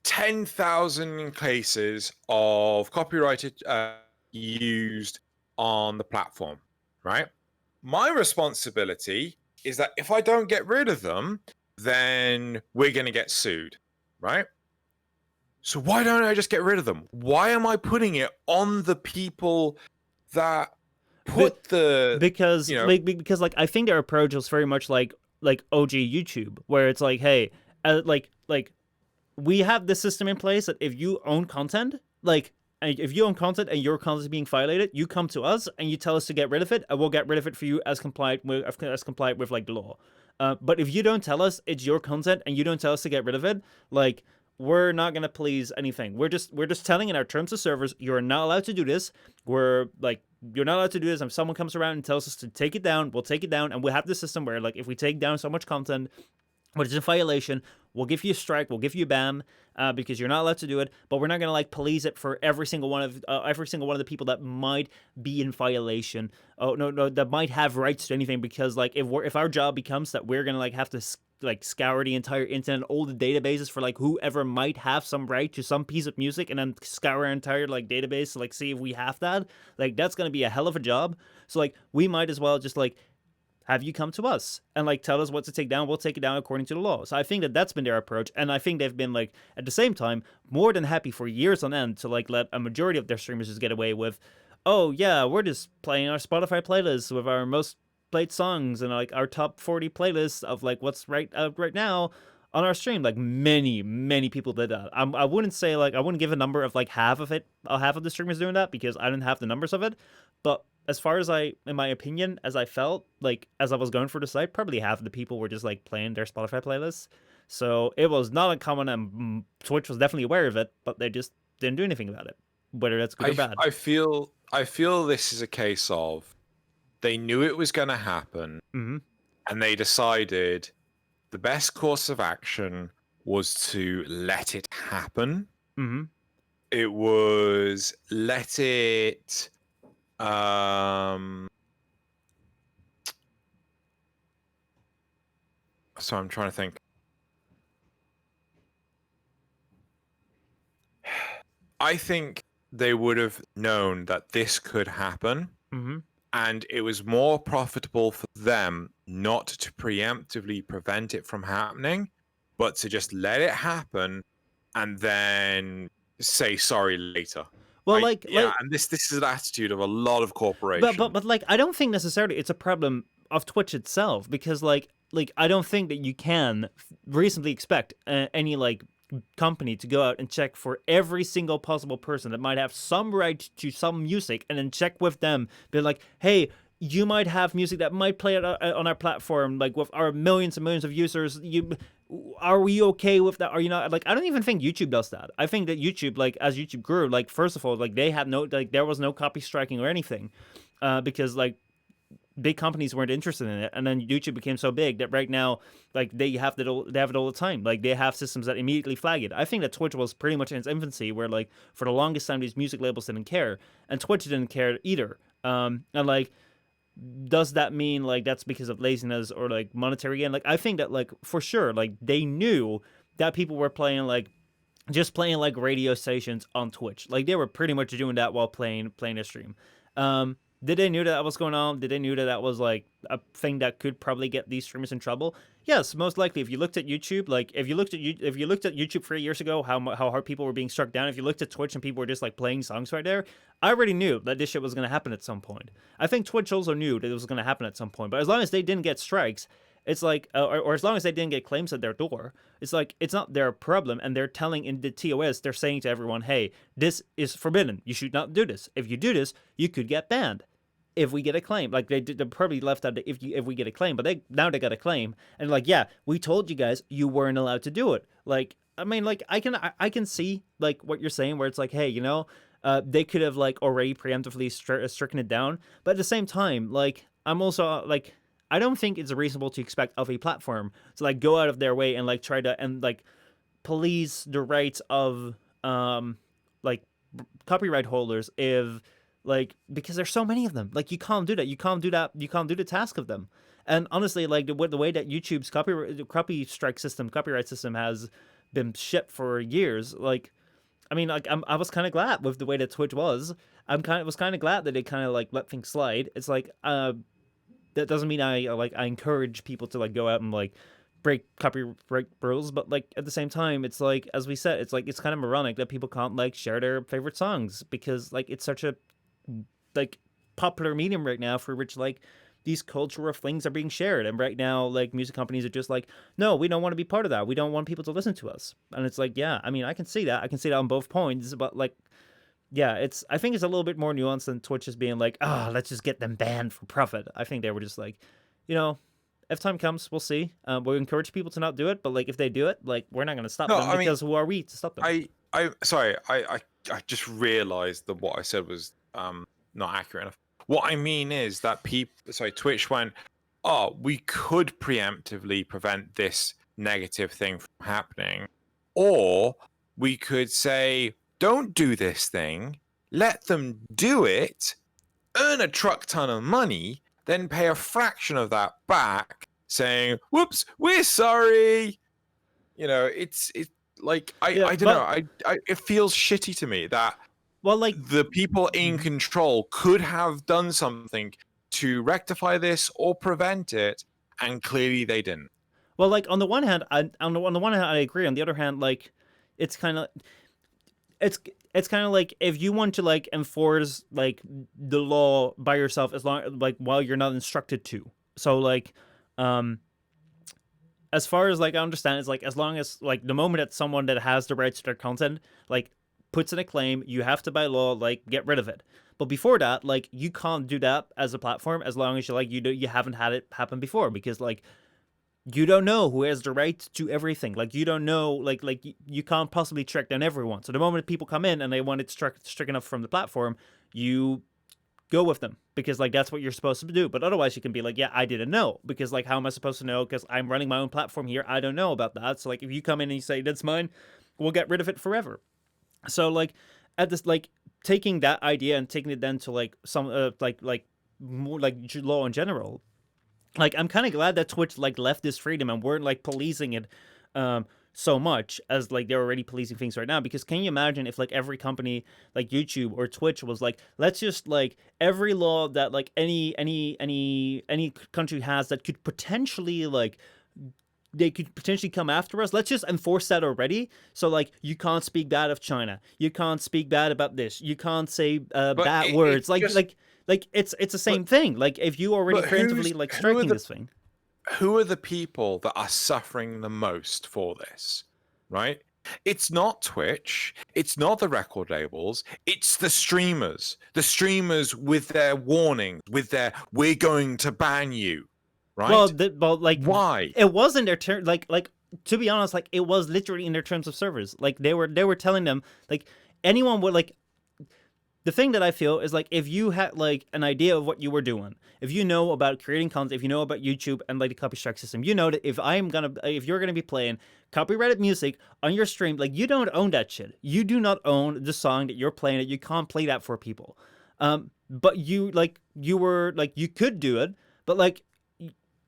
Speaker 2: 10,000 cases of copyrighted used on the platform, right? My responsibility is that if I don't get rid of them, then we're going to get sued, right? So why don't I just get rid of them? Why am I putting it on the people that put the,
Speaker 1: because
Speaker 2: you know,
Speaker 1: because like I think their approach was very much like OG YouTube, where it's like, hey, like we have this system in place that if you own content, like if you own content and your content is being violated, you come to us and you tell us to get rid of it, and we'll get rid of it for you as compliant with like the law. But if you don't tell us it's your content and you don't tell us to get rid of it, like we're not gonna police anything. We're just telling in our terms of service you're not allowed to do this. We're like you're not allowed to do this. If someone comes around and tells us to take it down, we'll take it down, and we'll have this system where like if we take down so much content, which is a violation, we'll give you a strike, we'll give you a ban, because you're not allowed to do it. But we're not gonna like police it for every single one of the people that might be in violation. Oh no, that might have rights to anything. Because like if our job becomes that we're gonna like have to like scour the entire internet, all the databases for like whoever might have some right to some piece of music, and then scour our entire like database to like see if we have that. Like that's gonna be a hell of a job. So like we might as well just like have you come to us and like tell us what to take down. We'll take it down according to the law. So I think that that's been their approach, and I think they've been like at the same time more than happy for years on end to like let a majority of their streamers just get away with, oh yeah, we're just playing our Spotify playlists with our most played songs and like our top 40 playlists of like what's right out right now on our stream. Like many people did that. I wouldn't say like I wouldn't give a number of like half of the streamers doing that because I didn't have the numbers of it, but as far as in my opinion, as I felt, like, as I was going through the site, probably half of the people were just, like, playing their Spotify playlists. So it was not uncommon, and Twitch was definitely aware of it, but they just didn't do anything about it, whether that's good or bad.
Speaker 2: I feel this is a case of they knew it was going to happen, and they decided the best course of action was to let it happen. It was let it... so I'm trying to think. I think they would have known that this could happen, and it was more profitable for them not to preemptively prevent it from happening, but to just let it happen and then say sorry later.
Speaker 1: Well,
Speaker 2: and this is an attitude of a lot of corporations.
Speaker 1: But like, I don't think necessarily it's a problem of Twitch itself, because like I don't think that you can reasonably expect any like company to go out and check for every single possible person that might have some right to some music, and then check with them, be like, hey, you might have music that might play on our platform, like with our millions and millions of users. Are we okay with that? Are you not? Like, I don't even think YouTube does that. I think that YouTube, like, as YouTube grew, like, first of all, like, they had no, like, there was no copy striking or anything, because like big companies weren't interested in it, and then YouTube became so big that right now, like, they have it all the time. Like, they have systems that immediately flag it. I think that Twitch was pretty much in its infancy, where like for the longest time these music labels didn't care, and Twitch didn't care either. And like, does that mean like that's because of laziness or like monetary gain? Like, I think that like for sure, like they knew that people were playing like just playing like radio stations on Twitch. Like they were pretty much doing that while playing a stream. Did they knew that was going on? Did they knew that that was like a thing that could probably get these streamers in trouble? Yes, most likely. If you looked at YouTube, like if you looked at YouTube 3 years ago, how hard people were being struck down. If you looked at Twitch and people were just like playing songs right there, I already knew that this shit was going to happen at some point. I think Twitch also knew that it was going to happen at some point. But as long as they didn't get strikes, it's like, or as long as they didn't get claims at their door, it's like it's not their problem. And they're telling in the TOS, they're saying to everyone, hey, this is forbidden. You should not do this. If you do this, you could get banned. If we get a claim, like they probably left out the if we get a claim, but they got a claim, and like, yeah, we told you guys you weren't allowed to do it. Like, I mean, like I can see like what you're saying, where it's like, hey, you know, they could have like already preemptively stricken it down, but at the same time, like I'm also like, I don't think it's reasonable to expect of a platform to like go out of their way and like try to and like police the rights of like copyright holders if. Like, because there's so many of them. Like, you can't do that. You can't do the task of them. And honestly, like the way that YouTube's copyright system has been shit for years. Like, I mean, like I was kind of glad with the way that Twitch was. Was kind of glad that they kind of like let things slide. It's like that doesn't mean I encourage people to like go out and like break copyright rules, but like at the same time, it's like, as we said, it's like it's kind of moronic that people can't like share their favorite songs because like it's such a like popular medium right now for which like these cultural things are being shared. And right now, like music companies are just like, no, we don't want to be part of that. We don't want people to listen to us. And it's like, yeah, I mean, I can see that. I can see that on both points, but like, yeah, I think it's a little bit more nuanced than Twitch just being like, let's just get them banned for profit. I think they were just like, you know, if time comes, we'll see. We encourage people to not do it, but like if they do it, like we're not going to stop them because who are we to stop them?
Speaker 2: I just realized that what I said was not accurate enough. What I mean is that Twitch went, we could preemptively prevent this negative thing from happening, or we could say, don't do this thing, let them do it, earn a truck ton of money, then pay a fraction of that back, saying, whoops, we're sorry. You know, it's like, I don't know. It feels shitty to me that the people in control could have done something to rectify this or prevent it, and clearly they didn't.
Speaker 1: Well, like on the one hand, I agree. On the other hand, like it's kind of like if you want to like enforce like the law by yourself as long like while you're not instructed to. So like as far as like I understand, it's like as long as like the moment that someone that has the rights to their content like puts in a claim, you have to by law like get rid of it. But before that, like you can't do that as a platform as long as you haven't had it happen before, because like you don't know who has the right to everything. Like you don't know, like you can't possibly track down everyone. So the moment people come in and they want it stricken off from the platform, you go with them because like that's what you're supposed to do. But otherwise, you can be like, yeah, I didn't know, because like how am I supposed to know? Because I'm running my own platform here. I don't know about that. So like if you come in and you say that's mine, we'll get rid of it forever. So like at this like taking that idea and taking it then to like some like more like law in general. Like I'm kind of glad that Twitch like left this freedom and weren't like policing it so much as like they're already policing things right now. Because can you imagine if like every company like YouTube or Twitch was like, let's just like every law that like any country has that could potentially like they could potentially come after us, let's just enforce that already. So like you can't speak bad of China, you can't speak bad about this, you can't say bad words, like it's the same thing. Like if you already preemptively like striking this thing,
Speaker 2: who are the people that are suffering the most for this, right? It's not Twitch, it's not the record labels, it's the streamers with their warnings, with their we're going to ban you, right?
Speaker 1: Well, like
Speaker 2: why?
Speaker 1: It wasn't their turn. Like to be honest, like it was literally in their terms of service. Like they were telling them like anyone would like. The thing that I feel is like if you had like an idea of what you were doing, if you know about creating content, if you know about YouTube and like the Copystrike system, you know that if you're gonna be playing copyrighted music on your stream, like you don't own that shit. You do not own the song that you're playing. That you can't play that for people. But you could do it, but like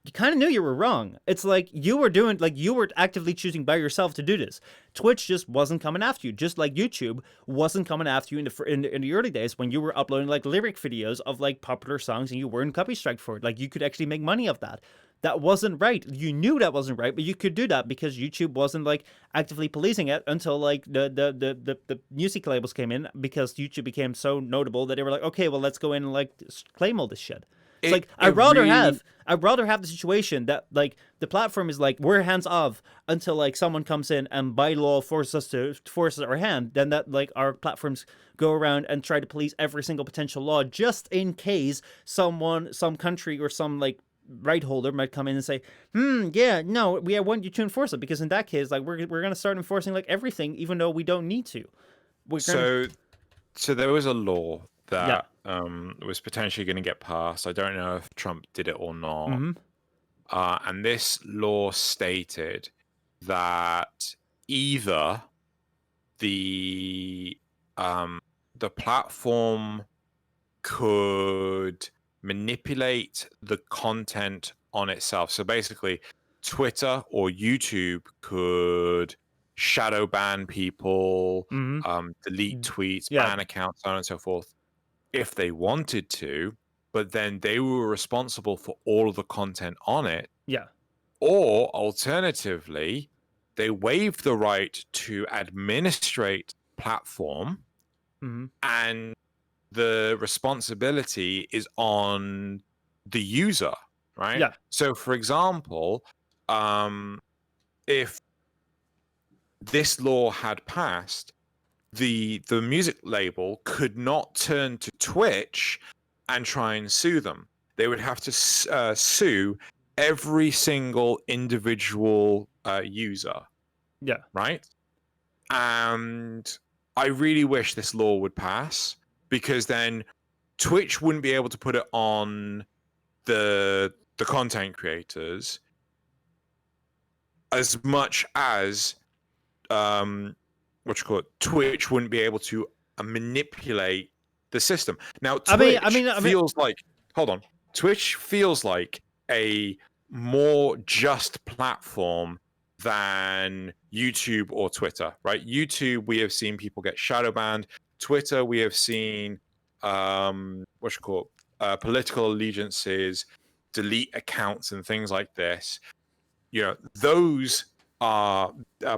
Speaker 1: you kind of knew you were wrong. It's like you were actively choosing by yourself to do this. Twitch just wasn't coming after you, just like YouTube wasn't coming after you in the early days when you were uploading like lyric videos of like popular songs and you weren't copystriked for it. Like you could actually make money off that. That wasn't right. You knew that wasn't right, but you could do that because YouTube wasn't like actively policing it until like the music labels came in, because YouTube became so notable that they were like, okay, well let's go in and like claim all this shit. It's like I'd rather have the situation that like the platform is like we're hands off until like someone comes in and by law forces our hand, than that like our platforms go around and try to police every single potential law just in case some country or some like right holder might come in and say, yeah, no, we want you to enforce it, because in that case like we're gonna start enforcing like everything even though we don't need to.
Speaker 2: So there was a law that was potentially going to get passed. I don't know if Trump did it or not.
Speaker 1: Mm-hmm.
Speaker 2: And this law stated that either the platform could manipulate the content on itself. So basically, Twitter or YouTube could shadow ban people, delete tweets, ban accounts, so on and so forth, if they wanted to, but then they were responsible for all of the content on it.
Speaker 1: Yeah.
Speaker 2: Or alternatively, they waived the right to administrate platform,
Speaker 1: Mm-hmm.
Speaker 2: and the responsibility is on the user, right?
Speaker 1: Yeah.
Speaker 2: So, for example, if this law had passed, the music label could not turn to Twitch and try and sue them. They would have to sue every single individual user,
Speaker 1: Yeah.
Speaker 2: right? And I really wish this law would pass, because then Twitch wouldn't be able to put it on the content creators as much as Twitch wouldn't be able to manipulate the system. Now, Twitch feels like, hold on, Twitch feels like a more just platform than YouTube or Twitter, right? YouTube, we have seen people get shadow banned. Twitter, we have seen political allegiances, delete accounts, and things like this. You know, those are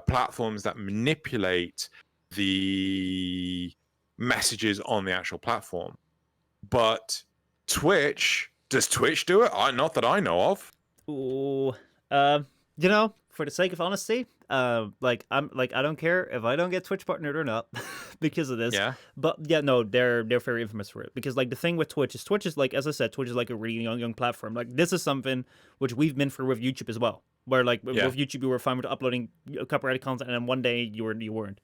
Speaker 2: platforms that manipulate the messages on the actual platform. But Twitch, does Twitch do it? Not that I know of.
Speaker 1: Ooh, you know, for the sake of honesty, I don't care if I don't get Twitch partnered or not because of this.
Speaker 2: Yeah.
Speaker 1: But yeah, no, they're very infamous for it, because like the thing with Twitch is like, as I said, Twitch is like a really young platform. Like this is something which we've been through with YouTube as well, where like with YouTube you were fine with uploading copyrighted content, and then one day you weren't.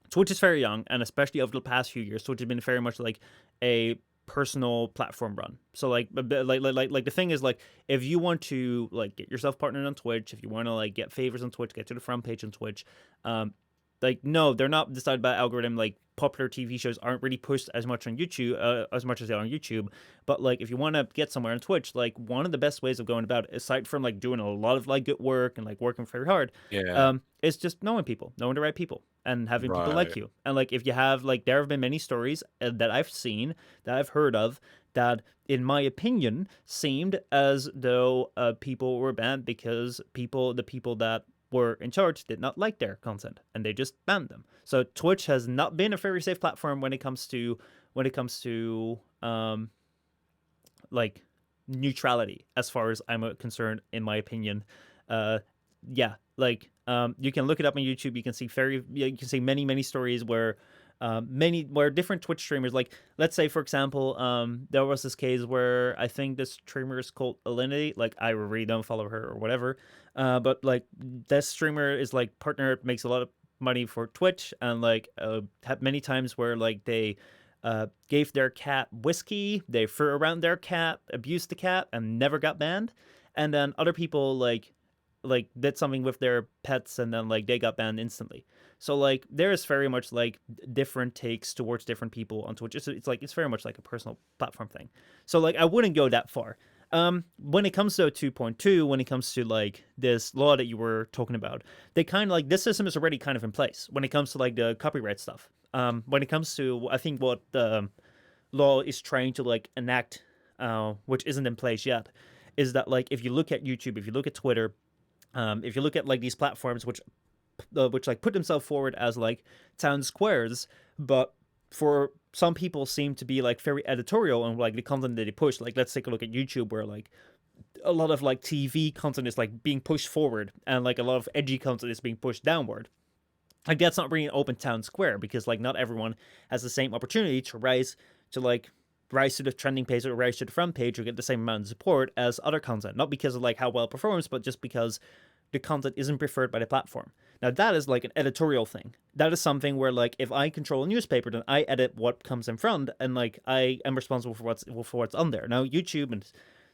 Speaker 1: Twitch is very young, and especially over the past few years, Twitch has been very much like a personal platform run. So like the thing is, like, if you want to like get yourself partnered on Twitch, if you want to like get favors on Twitch, get to the front page on Twitch, like, no, they're not decided by algorithm. Like popular TV shows aren't really pushed as much on YouTube as much as they are on YouTube. But like if you want to get somewhere on Twitch, like one of the best ways of going about it, aside from like doing a lot of like good work and like working very hard, is just knowing the right people, and having people like you. And like if you have, like, there have been many stories that I've seen, that I've heard of, that in my opinion seemed as though people were banned because the people that were in charge did not like their content, and they just banned them. So Twitch has not been a very safe platform when it comes to like neutrality, as far as I'm concerned, in my opinion. You can look it up on YouTube. You can see many stories where different Twitch streamers, like, let's say for example, there was this case where I think this streamer is called Alinity. Like, I really don't follow her or whatever, but like this streamer is like partner, makes a lot of money for Twitch, and like had many times where like they gave their cat whiskey, they threw around their cat, abused the cat, and never got banned. And then other people like did something with their pets, and then like they got banned instantly. So like there is very much like different takes towards different people on Twitch. It's very much like a personal platform thing. So like I wouldn't go that far. When it comes to 2.2, when it comes to like this law that you were talking about, they kind of like, this system is already kind of in place when it comes to like the copyright stuff. When it comes to, I think what the law is trying to like enact, which isn't in place yet, is that like if you look at YouTube, if you look at Twitter, if you look at like these platforms which like put themselves forward as like town squares, but for some people seem to be like very editorial on like the content that they push. Like, let's take a look at YouTube, where like a lot of like TV content is like being pushed forward, and like a lot of edgy content is being pushed downward. Like, that's not really an open town square, because like not everyone has the same opportunity to rise to the trending page or rise to the front page or get the same amount of support as other content. Not because of like how well it performs, but just because the content isn't preferred by the platform. Now, that is like an editorial thing. That is something where like if I control a newspaper, then I edit what comes in front, and like I am responsible for what's on there. Now, YouTube and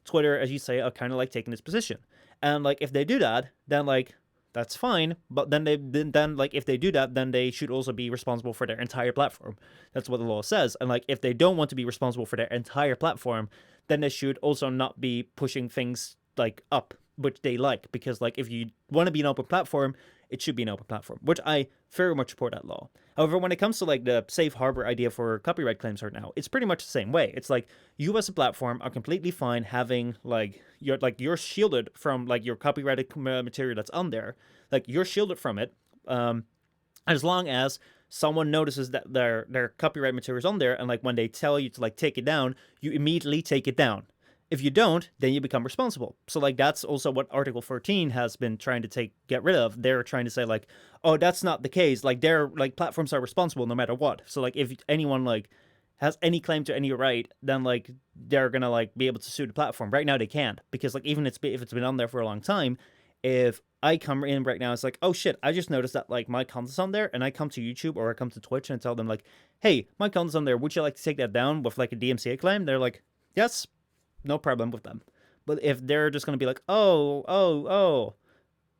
Speaker 1: Twitter, as you say, are kind of like taking this position. And like if they do that, then like that's fine. But then if they do that, then they should also be responsible for their entire platform. That's what the law says. And like if they don't want to be responsible for their entire platform, then they should also not be pushing things like up which they like, because like if you want to be an open platform, it should be an open platform, which I very much support that law. However, when it comes to like the safe harbor idea for copyright claims right now, it's pretty much the same way. It's like you as a platform are completely fine having you're shielded from like your copyrighted material that's on there, like you're shielded from it, as long as someone notices that their copyright material is on there, and like when they tell you to like take it down, you immediately take it down. If you don't, then you become responsible. So like that's also what Article 14 has been trying to get rid of. They're trying to say like, oh, that's not the case. Like they're like platforms are responsible no matter what. So like if anyone like has any claim to any right, then like they're gonna like be able to sue the platform. Right now they can't, because like even if it's been on there for a long time, if I come in right now, it's like, oh shit, I just noticed that like my content's on there, and I come to YouTube or I come to Twitch and tell them like, hey, my content's on there. Would you like to take that down with like a DMCA claim? They're like, yes, no problem with them. But if they're just gonna be like, oh,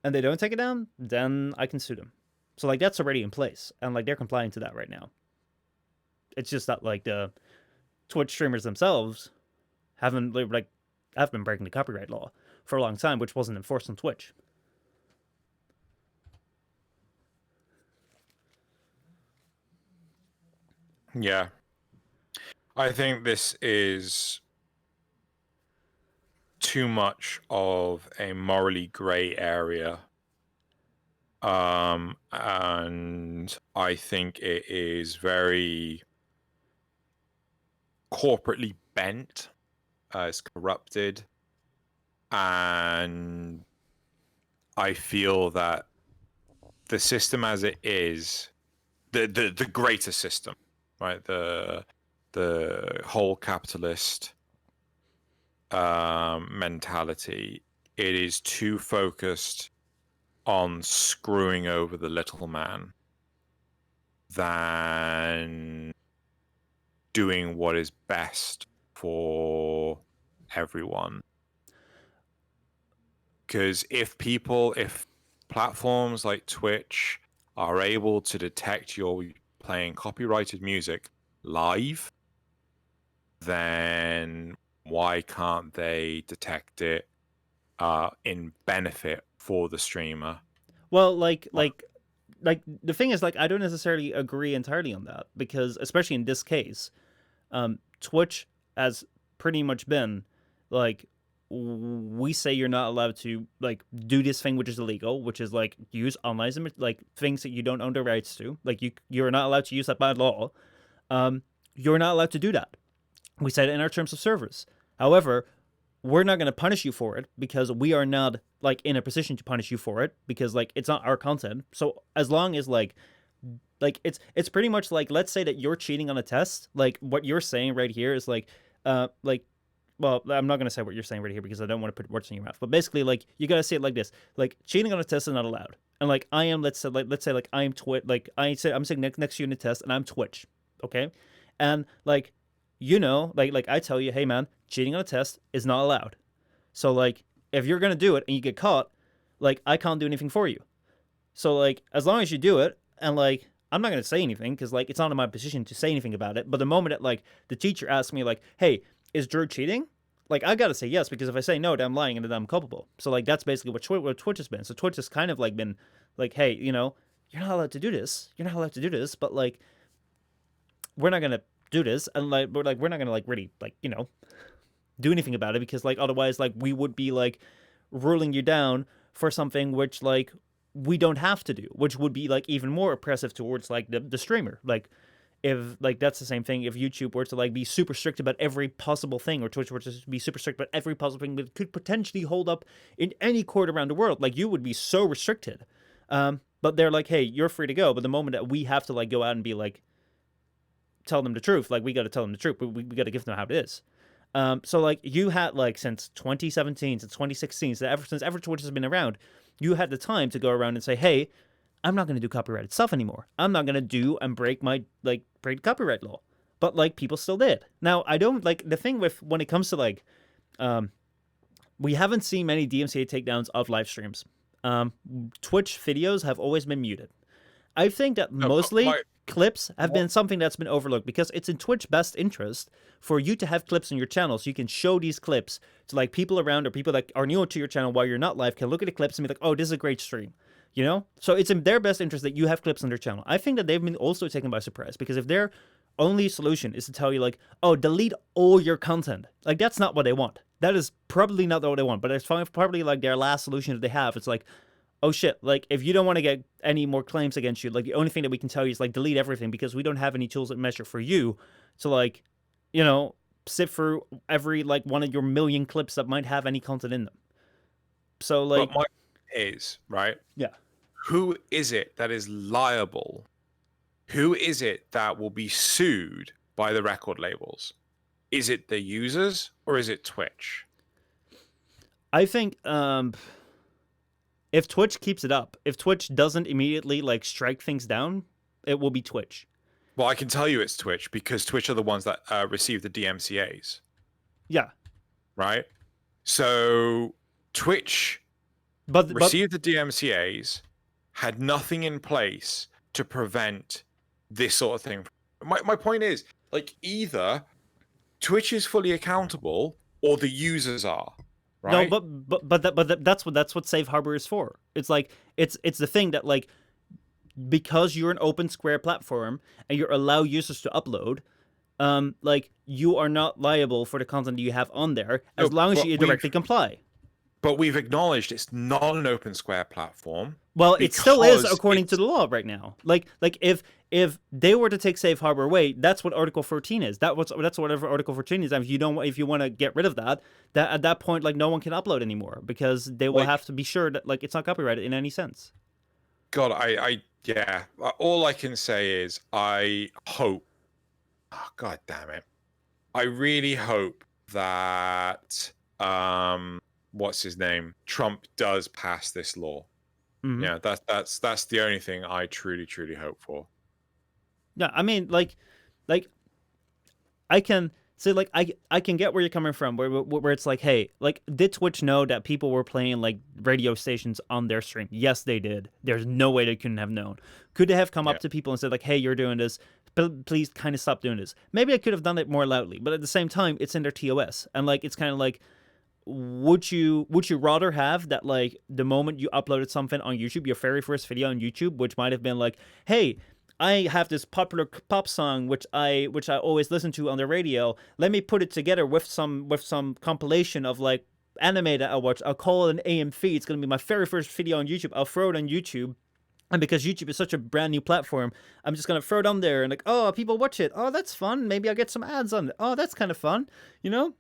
Speaker 1: and they don't take it down, then I can sue them. So like that's already in place, and like they're complying to that right now. It's just that like the Twitch streamers themselves have been breaking the copyright law for a long time, which wasn't enforced on Twitch.
Speaker 2: Yeah. I think this is too much of a morally gray area. And I think it is very corporately bent. It's corrupted. And I feel that the system as it is, the greater system, right? The whole capitalist mentality, it is too focused on screwing over the little man than doing what is best for everyone. Because if platforms like Twitch are able to detect you're playing copyrighted music live, then why can't they detect it in benefit for the streamer?
Speaker 1: Well, like the thing is, like, I don't necessarily agree entirely on that, because especially in this case, Twitch has pretty much been like, we say you're not allowed to like do this thing which is illegal, which is like use online like things that you don't own the rights to. Like you're not allowed to use that by law. You're not allowed to do that. We said it in our terms of service. However, we're not going to punish you for it, because we are not like in a position to punish you for it, because like it's not our content. So as long as like it's pretty much like, let's say that you're cheating on a test, like what you're saying right here is like well, I'm not going to say what you're saying right here because I don't want to put words in your mouth. But basically, like, you got to say it like this. Like, cheating on a test is not allowed. And, like, I am, let's say, like, I am Twitch. Like, I'm sitting next to you in a test, and I'm Twitch. Okay? And, like, you know, like I tell you, hey, man, cheating on a test is not allowed. So, like, if you're going to do it and you get caught, like, I can't do anything for you. So, like, as long as you do it, and, like, I'm not going to say anything because, like, it's not in my position to say anything about it. But the moment that, like, the teacher asks me, like, hey, is Drew cheating? Like, I gotta say yes, because if I say no, then I'm lying and then I'm culpable. So, like, that's basically what Twitch has been. So Twitch has kind of, like, been, like, hey, you know, you're not allowed to do this. You're not allowed to do this, but, like, we're not gonna do this. And, like, we're not gonna, like, really, like, you know, do anything about it, because, like, otherwise, like, we would be, like, ruling you down for something which, like, we don't have to do, which would be, like, even more oppressive towards, like, the streamer. Like, if, like, that's the same thing if YouTube were to, like, be super strict about every possible thing, or Twitch were to be super strict about every possible thing that could potentially hold up in any court around the world. Like, you would be so restricted. But they're like, hey, you're free to go. But the moment that we have to, like, go out and be, like, tell them the truth, like, we got to tell them the truth. We got to give them how it is. So, like, you had, like, since 2017, since 2016, since ever Twitch has been around, you had the time to go around and say, hey, I'm not going to do copyrighted stuff anymore. I'm not going to do and break copyright law. But, like, people still did. Now, I don't, like, the thing with, when it comes to, like, we haven't seen many DMCA takedowns of live streams. Twitch videos have always been muted. I think that mostly clips have been something that's been overlooked because it's in Twitch's best interest for you to have clips on your channel so you can show these clips to like people around or people that are new to your channel while you're not live can look at the clips and be like, oh, this is a great stream. You know? So it's in their best interest that you have clips on their channel. I think that they've been also taken by surprise because if their only solution is to tell you like, oh, delete all your content, like that's not what they want. That is probably not what they want, but it's probably like their last solution that they have. It's like, oh shit, like if you don't want to get any more claims against you, like the only thing that we can tell you is like delete everything because we don't have any tools that measure for you to like, you know, sift through every like one of your million clips that might have any content in them. So like,
Speaker 2: but my is right.
Speaker 1: Yeah.
Speaker 2: Who is it that is liable? Who is it that will be sued by the record labels? Is it the users or is it Twitch?
Speaker 1: I think if Twitch keeps it up, if Twitch doesn't immediately like strike things down, it will be Twitch.
Speaker 2: Well, I can tell you it's Twitch because Twitch are the ones that receive the DMCAs.
Speaker 1: Yeah.
Speaker 2: Right? So Twitch received the DMCAs, had nothing in place to prevent this sort of thing. My point is, like, either Twitch is fully accountable or the users are. Right?
Speaker 1: No, but that's what Safe Harbor is for. It's like it's the thing that like because you're an open square platform and you allow users to upload, like you are not liable for the content you have on there as long as you directly comply.
Speaker 2: But we've acknowledged it's not an open square platform.
Speaker 1: Well, it still is according to the law right now. Like if they were to take Safe Harbor away, that's what Article 14 is. That's whatever Article 14 is. And if you want to get rid of that at that point, like no one can upload anymore because they will have to be sure that like it's not copyrighted in any sense.
Speaker 2: God, yeah. All I can say is I hope. Oh, God damn it! I really hope that what's his name? Trump does pass this law. Mm-hmm. Yeah, that's the only thing I truly hope for.
Speaker 1: Yeah, I mean, like I can say like I can get where you're coming from, where it's like, hey, like did Twitch know that people were playing like radio stations on their stream? Yes, they did. There's no way they couldn't have known. Could they have come up to people and said like, hey, you're doing this, but please kind of stop doing this? Maybe I could have done it more loudly, but at the same time, it's in their TOS, and like it's kind of like. Would you rather have that like the moment you uploaded something on YouTube, your very first video on YouTube, which might have been like, hey, I have this popular pop song which I always listen to on the radio. Let me put it together with some compilation of like anime that I watch. I'll call it an AMV. It's gonna be my very first video on YouTube. I'll throw it on YouTube. And because YouTube is such a brand new platform, I'm just gonna throw it on there and like, oh, people watch it. Oh, that's fun. Maybe I'll get some ads on it. Oh, that's kind of fun, you know?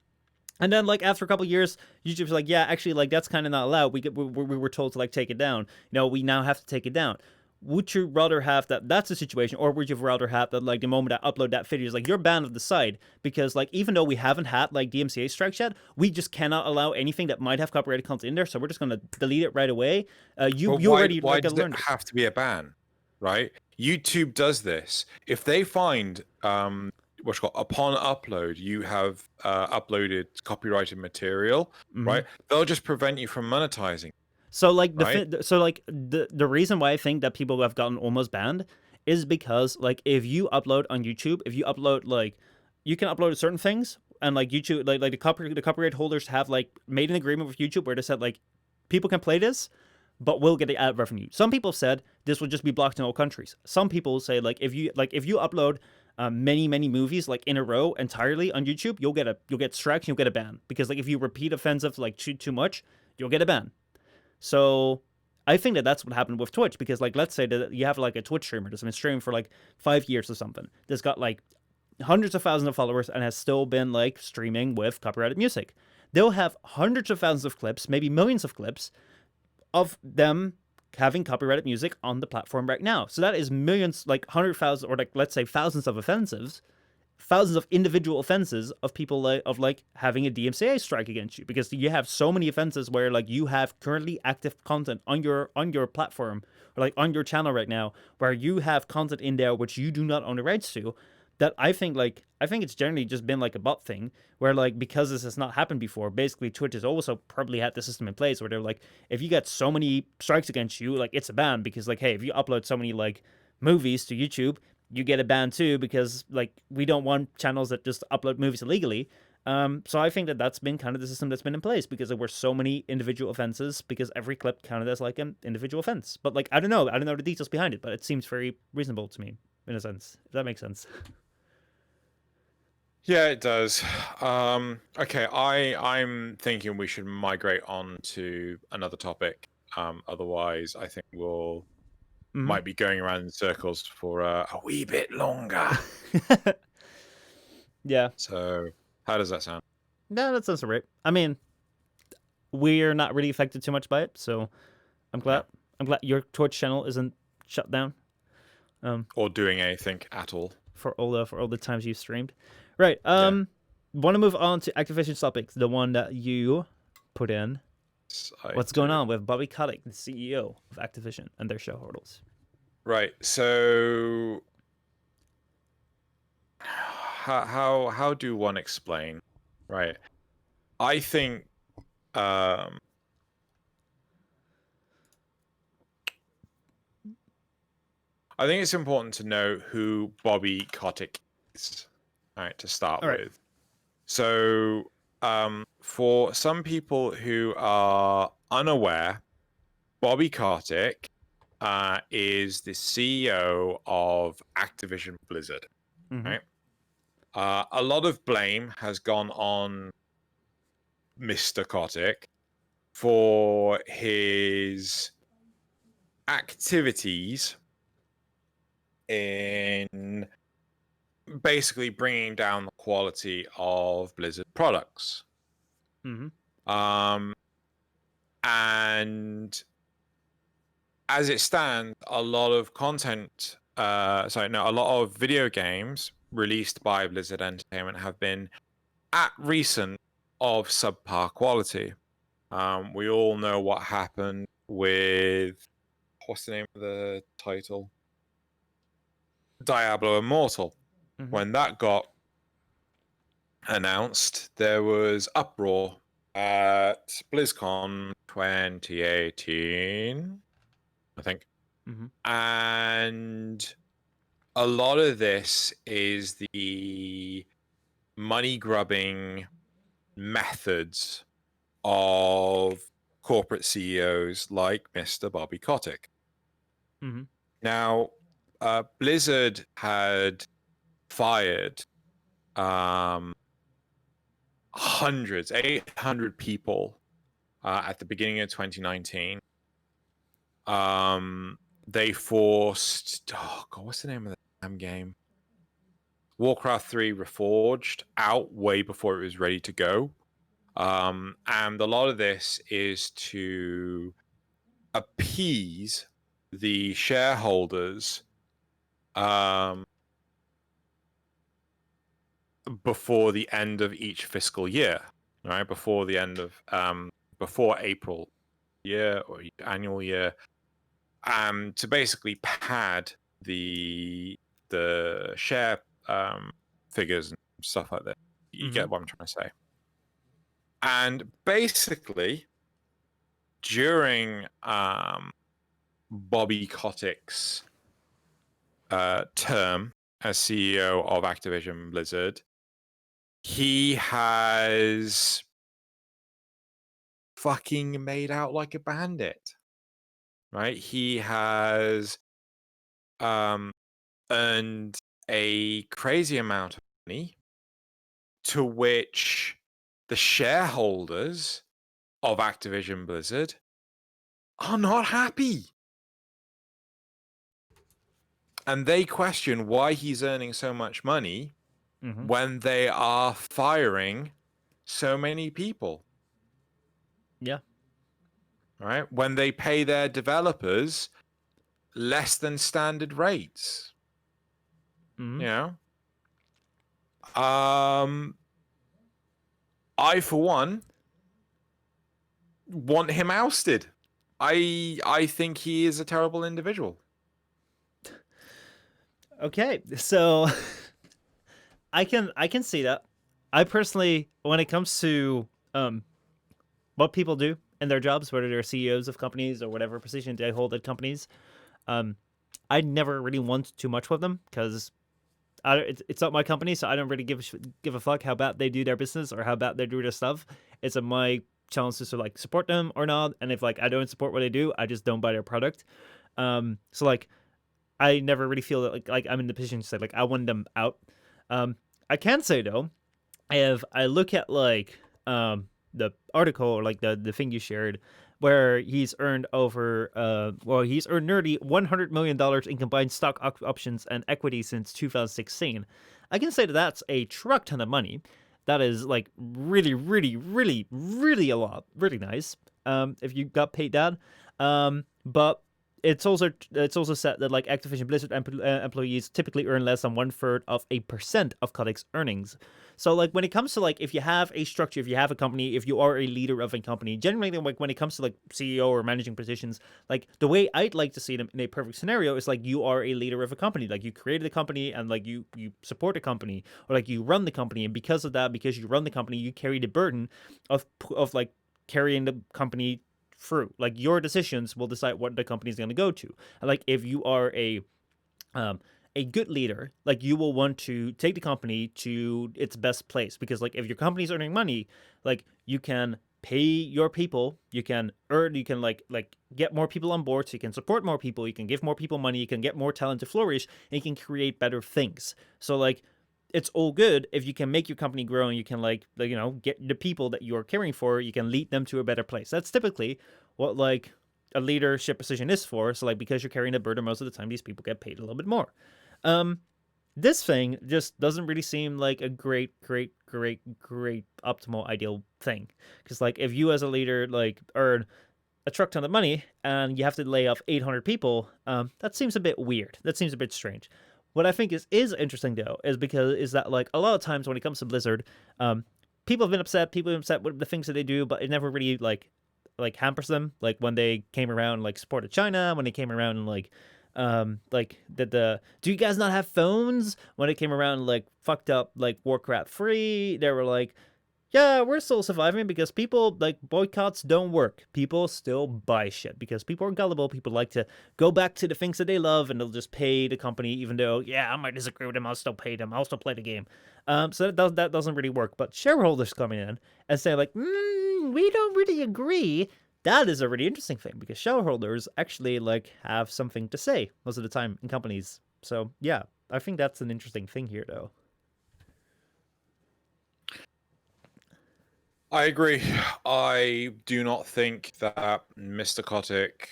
Speaker 1: And then, like, after a couple of years, YouTube's like, yeah, actually, like, that's kind of not allowed. We were told to, like, take it down. You know, we now have to take it down. Would you rather have that's the situation, or would you rather have that, like, the moment I upload that video is, like, you're banned of the site? Because, like, even though we haven't had, like, DMCA strikes yet, we just cannot allow anything that might have copyrighted content in there, so we're just going to delete it right away.
Speaker 2: Why does it have to be a ban, right? YouTube does this. If they find... what's called upon upload, you have uploaded copyrighted material, right? They'll just prevent you from monetizing.
Speaker 1: So like the reason why I think that people have gotten almost banned is because like if you upload on YouTube, if you upload like you can upload certain things and like YouTube like the copyright holders have like made an agreement with YouTube where they said like people can play this, but we'll get the ad revenue. Some people said this will just be blocked in all countries. Some people say like if you upload many movies like in a row entirely on YouTube, you'll get strikes, you'll get a ban because like if you repeat offensive like too much, you'll get a ban. So I think that that's what happened with Twitch because like let's say that you have like a Twitch streamer that's been streaming for like 5 years or something, that's got like hundreds of thousands of followers and has still been like streaming with copyrighted music. They'll have hundreds of thousands of clips, maybe millions of clips of them having copyrighted music on the platform right now. So that is millions, like 100,000 or like let's say thousands of offenses, thousands of individual offenses of people like having a DMCA strike against you because you have so many offenses where like you have currently active content on your platform or like on your channel right now where you have content in there which you do not own the rights to. That I think it's generally just been like a bot thing where like because this has not happened before, basically Twitch has also probably had the system in place where they're like, if you get so many strikes against you, like it's a ban because like, hey, if you upload so many like movies to YouTube, you get a ban too, because like we don't want channels that just upload movies illegally. So I think that that's been kind of the system that's been in place, because there were so many individual offenses, because every clip counted as like an individual offense. But like I don't know the details behind it, but it seems very reasonable to me in a sense, if that makes sense.
Speaker 2: Yeah, it does. Okay, I'm thinking we should migrate on to another topic. Otherwise, I think we'll might be going around in circles for a wee bit longer.
Speaker 1: Yeah.
Speaker 2: So, how does that sound?
Speaker 1: No, that sounds right. I mean, we're not really affected too much by it, so I'm glad.
Speaker 2: Yeah.
Speaker 1: I'm glad your Twitch channel isn't shut down.
Speaker 2: Or doing anything at all.
Speaker 1: For all the times you've streamed. Right.
Speaker 2: Yeah.
Speaker 1: Want to move on to Activision topics, the one that you put in. What's going on with Bobby Kottick, the CEO of Activision, and their shareholders?
Speaker 2: Right. So, how do one explain? Right. I think it's important to know who Bobby Kottick is, right, to start with. So, for some people who are unaware, Bobby Kottick is the CEO of Activision Blizzard, right? A lot of blame has gone on Mr. Kottick for his activities in basically bringing down the quality of Blizzard products. And as it stands, a lot of content, a lot of video games released by Blizzard Entertainment have been at recent of subpar quality. We all know what happened with, what's the name of the title? Diablo Immortal. When that got announced, there was uproar at BlizzCon 2018, I think. And a lot of this is the money grubbing methods of corporate CEOs like Mr. Bobby Kottick. Now, Blizzard had fired 800 people at the beginning of 2019. They forced, what's the name of the damn game? Warcraft 3 Reforged out way before it was ready to go. And a lot of this is to appease the shareholders before the end of each fiscal year, right? Before the end of before April year or annual year, to basically pad the share figures and stuff like that. You get what I'm trying to say. And basically, during Bobby Kottick's term as CEO of Activision Blizzard, he has fucking made out like a bandit, right? He has earned a crazy amount of money, to which the shareholders of Activision Blizzard are not happy. And they question why he's earning so much money when they are firing so many people.
Speaker 1: Yeah.
Speaker 2: Right? When they pay their developers less than standard rates. You know? I, for one, want him ousted. I think he is a terrible individual.
Speaker 1: Okay, so I can see that. I personally, when it comes to what people do in their jobs, whether they're CEOs of companies or whatever position they hold at companies, I never really want too much with them because it's not my company, so I don't really give a fuck how bad they do their business or how bad they do their stuff. It's my chance to like support them or not. And if like I don't support what they do, I just don't buy their product. So like I never really feel that like I'm in the position to say like I want them out. I can say though, if I look at like the article or like the thing you shared where he's earned he's earned nearly $100 million in combined stock options and equity since 2016. I can say that that's a truck ton of money. That is like really, really, really, really a lot. Really nice. If you got paid that. But it's also said that like Activision Blizzard employees typically earn less than 1/3% of Kottick's earnings. So like when it comes to like if you have a structure, if you have a company, if you are a leader of a company, generally like when it comes to like CEO or managing positions, like the way I'd like to see them in a perfect scenario is like you are a leader of a company, like you created a company and like you support a company or like you run the company, and because of that, because you run the company, you carry the burden of like carrying the company through. Like your decisions will decide what the company is going to go to. And like if you are a good leader, like you will want to take the company to its best place, because like if your company is earning money, like you can pay your people, you can like get more people on board, so you can support more people, you can give more people money, you can get more talent to flourish, and you can create better things. So like it's all good if you can make your company grow and you can like you know get the people that you're caring for, you can lead them to a better place. That's typically what like a leadership position is for. So like because you're carrying the burden most of the time, these people get paid a little bit more. This thing just doesn't really seem like a great optimal ideal thing, because like if you as a leader like earn a truck ton of money and you have to lay off 800 people, that seems a bit weird. That seems a bit strange. What I think is interesting though is that like a lot of times when it comes to Blizzard, people have been upset. People have been upset with the things that they do, but it never really like hampers them. Like when they came around and, like supported China, when they came around and like the do you guys not have phones? When it came around and, like fucked up like Warcraft 3, they were like, yeah, we're still surviving because people like boycotts don't work. People still buy shit because people are gullible. People like to go back to the things that they love, and they'll just pay the company, even though, yeah, I might disagree with them. I'll still pay them. I'll still play the game. So that doesn't really work. But shareholders coming in and saying like, we don't really agree. That is a really interesting thing because shareholders actually like have something to say most of the time in companies. So yeah, I think that's an interesting thing here, though.
Speaker 2: I agree. I do not think that Mr. Kottick.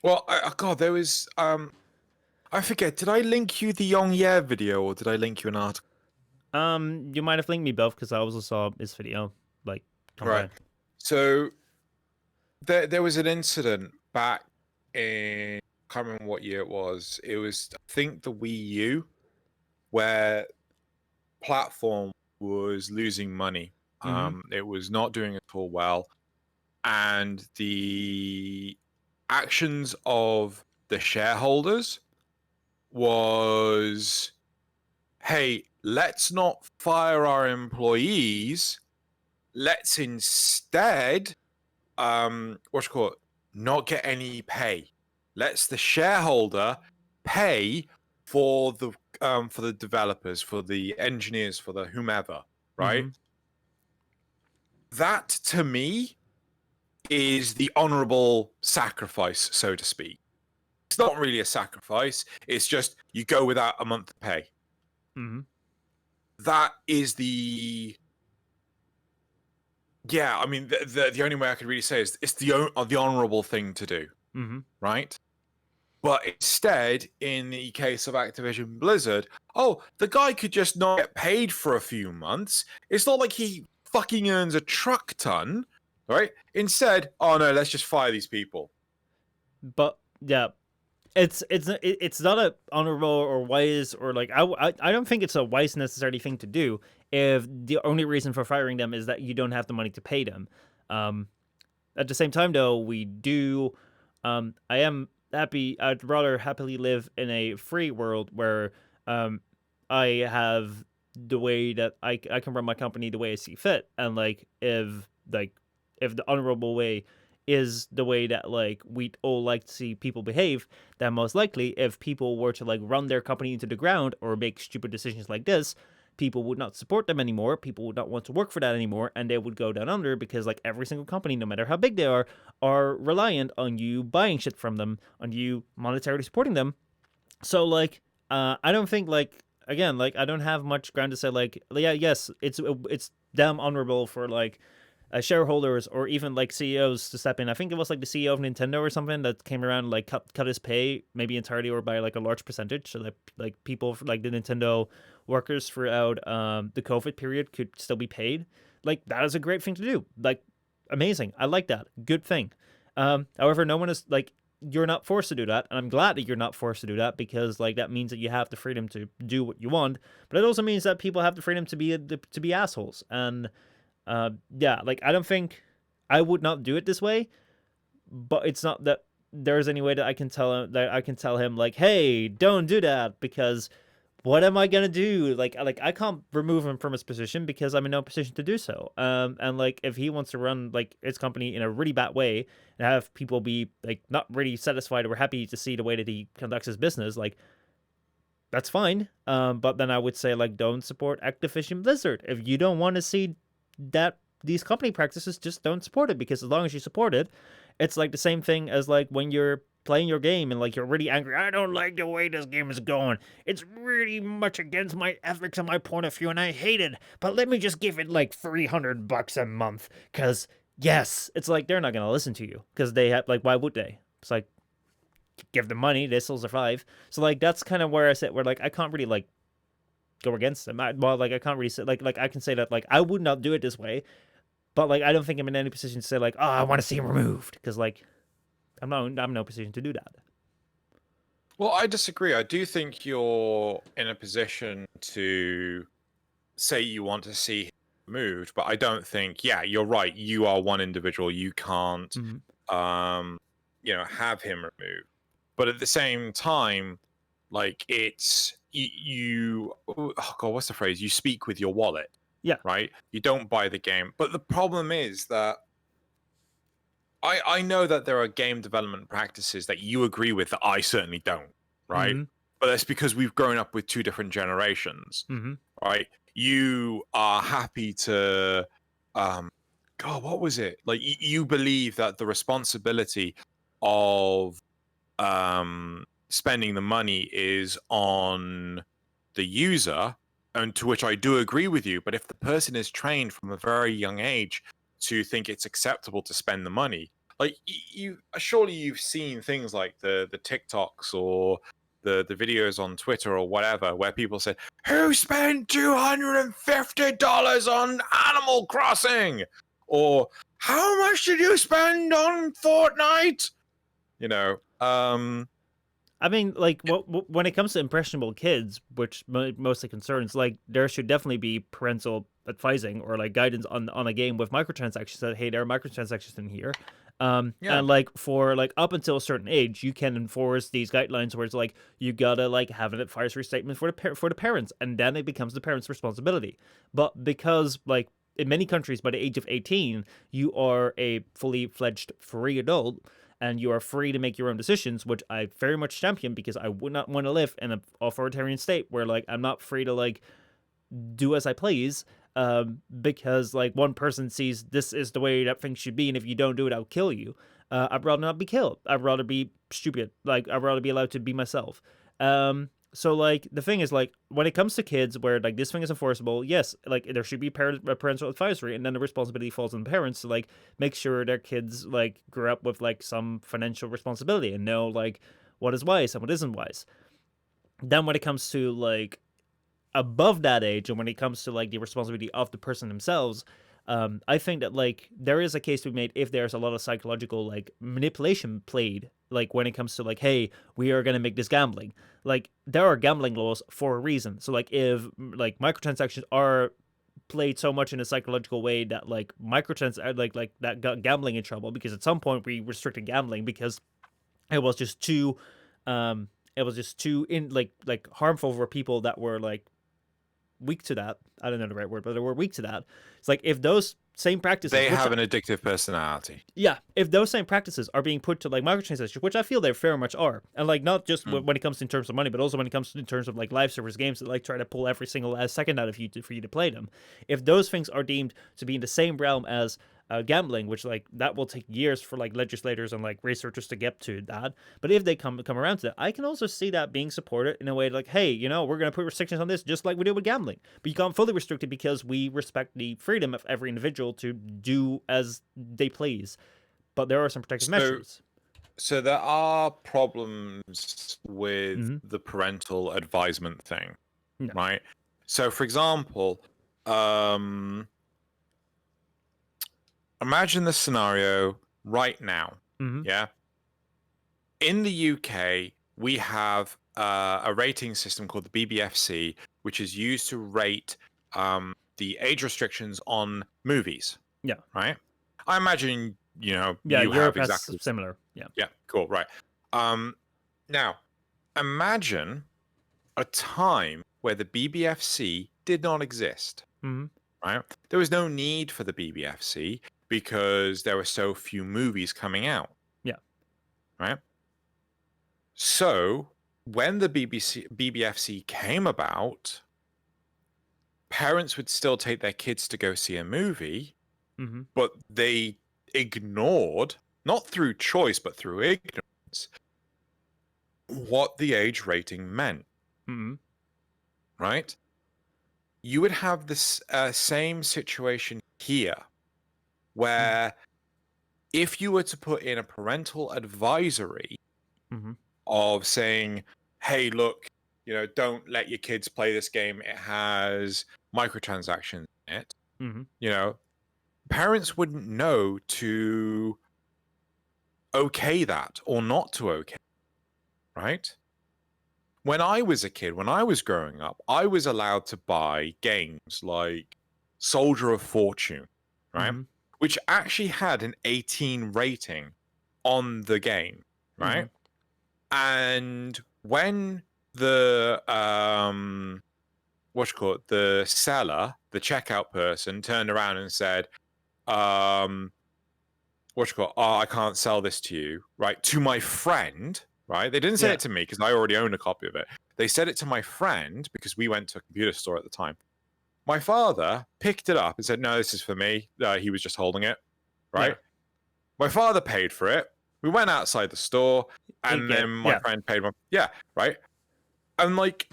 Speaker 2: Well, God, there was I forget. Did I link you the Yong Ye video, or did I link you an article?
Speaker 1: You might have linked me both because I also saw this video. Like,
Speaker 2: right. So there was an incident back in, I can't remember what year it was. It was, I think, the Wii U, where platform was losing money. It was not doing at all well, and the actions of the shareholders was, hey, let's not fire our employees. Let's instead, not get any pay. Let's the shareholder pay for the developers, for the engineers, for the whomever, right? That to me is the honorable sacrifice, so to speak. It's not really a sacrifice. It's just you go without a month of pay. That is the I mean, the only way I could really say is it's the honorable thing to do, right? But instead, in the case of Activision Blizzard, the guy could just not get paid for a few months. It's not like he fucking earns a truck ton, right? Instead, oh no, let's just fire these people.
Speaker 1: But yeah, it's not a honorable or wise, or like I don't think it's a wise necessary thing to do if the only reason for firing them is that you don't have the money to pay them. At the same time, though, we do. I am happy. I'd rather happily live in a free world where I have the way that I can run my company the way I see fit, and like if the honorable way is the way that like we'd all like to see people behave, then most likely if people were to like run their company into the ground or make stupid decisions like this, people would not support them anymore, people would not want to work for that anymore, and they would go down under because like every single company, no matter how big they are reliant on you buying shit from them, on you monetarily supporting them. So like I don't think like, again, like I don't have much ground to say like, yeah, yes, it's damn honorable for like shareholders or even like CEOs to step in. I think it was like the CEO of Nintendo or something that came around and, like cut his pay maybe entirely or by like a large percentage, so that like people like the Nintendo workers throughout the COVID period could still be paid. Like that is a great thing to do. Like amazing. I like that. Good thing. However, no one is like, you're not forced to do that, and I'm glad that you're not forced to do that, because like that means that you have the freedom to do what you want, but it also means that people have the freedom to be assholes. And yeah, like I don't think I would not do it this way, but it's not that there's any way that I can tell him like, hey, don't do that, because what am I gonna do? Like I can't remove him from his position because I'm in no position to do so. And like if he wants to run like his company in a really bad way and have people be like not really satisfied or happy to see the way that he conducts his business, like that's fine. But then I would say like, don't support Activision Blizzard. If you don't want to see that these company practices, just don't support it, because as long as you support it, it's like the same thing as like when you're playing your game and like you're really angry. I don't like the way this game is going. It's really much against my ethics and my point of view, and I hate it. But let me just give it like $300 a month, because yes, it's like they're not gonna listen to you because they have like, why would they? It's like, give them money, they still survive. So like that's kind of where I sit, where like I can't really like go against them. Well, like I can't really say like I can say that like I would not do it this way, but like I don't think I'm in any position to say like, oh, I want to see him removed, because like I'm in no position to do that.
Speaker 2: Well, I disagree. I do think you're in a position to say you want to see him removed, but I don't think, yeah, you're right. You are one individual. You can't, have him removed. But at the same time, like it's oh God, what's the phrase? You speak with your wallet.
Speaker 1: Yeah.
Speaker 2: Right. You don't buy the game. But the problem is that I know that there are game development practices that you agree with that I certainly don't, right? But that's because we've grown up with two different generations, right? You are happy to, God, what was it? Like you believe that the responsibility of spending the money is on the user, and to which I do agree with you. But if the person is trained from a very young age to think it's acceptable to spend the money, like you surely you've seen things like the TikToks or the videos on Twitter or whatever, where people say, who spent $250 on Animal Crossing, or how much did you spend on Fortnite?
Speaker 1: I mean, like, when it comes to impressionable kids, which mostly concerns, like, there should definitely be parental advising or like guidance on a game with microtransactions that, hey, there are microtransactions in here. And like for like up until a certain age, you can enforce these guidelines where it's like you gotta like have an advisory statement for the parents, and then it becomes the parents' responsibility. But because like in many countries, by the age of 18, you are a fully fledged free adult, and you are free to make your own decisions, which I very much champion, because I would not want to live in an authoritarian state where like I'm not free to like do as I please, because like one person sees this is the way that things should be, and if you don't do it, I'll kill you. I'd rather not be killed. I'd rather be stupid. Like I'd rather be allowed to be myself. So like the thing is like when it comes to kids where like this thing is enforceable, yes, like there should be parental advisory, and then the responsibility falls on the parents to like make sure their kids like grow up with like some financial responsibility and know like what is wise and what isn't wise. Then when it comes to like above that age, and when it comes to like the responsibility of the person themselves, I think that like there is a case to be made if there's a lot of psychological like manipulation played, like when it comes to like, hey, we are gonna make this gambling. Like there are gambling laws for a reason. So like if like microtransactions are played so much in a psychological way that like like that got gambling in trouble, because at some point we restricted gambling because it was just too in like harmful for people that were like weak to that. I don't know the right word, but they were weak to that. It's like if those same practices,
Speaker 2: They have an addictive personality.
Speaker 1: Yeah, if those same practices are being put to like microtransactions, which I feel they very much are, and like not just when it comes in terms of money, but also when it comes in terms of like live service games that like try to pull every single last second out of you for you to play them. If those things are deemed to be in the same realm as gambling, which like that will take years for like legislators and like researchers to get to that, but if they come around to that, I can also see that being supported in a way like, hey, you know, we're gonna put restrictions on this just like we do with gambling, but you can't fully restrict it because we respect the freedom of every individual to do as they please. But there are some protective measures.
Speaker 2: So there are problems with the parental advisement thing, right? So, for example, imagine the scenario right now. Yeah. In the UK, we have a rating system called the BBFC, which is used to rate the age restrictions on movies.
Speaker 1: Yeah.
Speaker 2: Right. I imagine, you know,
Speaker 1: yeah,
Speaker 2: you
Speaker 1: Europe
Speaker 2: have
Speaker 1: has
Speaker 2: exactly
Speaker 1: similar. Yeah.
Speaker 2: Yeah. Cool. Right. Now, imagine a time where the BBFC did not exist. Right. There was no need for the BBFC because there were so few movies coming out.
Speaker 1: Yeah.
Speaker 2: Right. So when the BBFC came about, parents would still take their kids to go see a movie, but they ignored, not through choice, but through ignorance, what the age rating meant. Right? You would have this same situation here, where if you were to put in a parental advisory of saying, hey, look, you know, don't let your kids play this game. It has microtransactions in it. You know, parents wouldn't know to okay that or not to okay, right? When I was a kid, when I was growing up, I was allowed to buy games like Soldier of Fortune, right? Which actually had an 18 rating on the game, right? And when the the seller, the checkout person, turned around and said, oh, I can't sell this to you, right? To my friend, right? They didn't say it to me because I already own a copy of it. They said it to my friend because we went to a computer store at the time. My father picked it up and said, no, this is for me. He was just holding it, right? My father paid for it. We went outside the store, and then my friend paid one. Yeah, right? And like,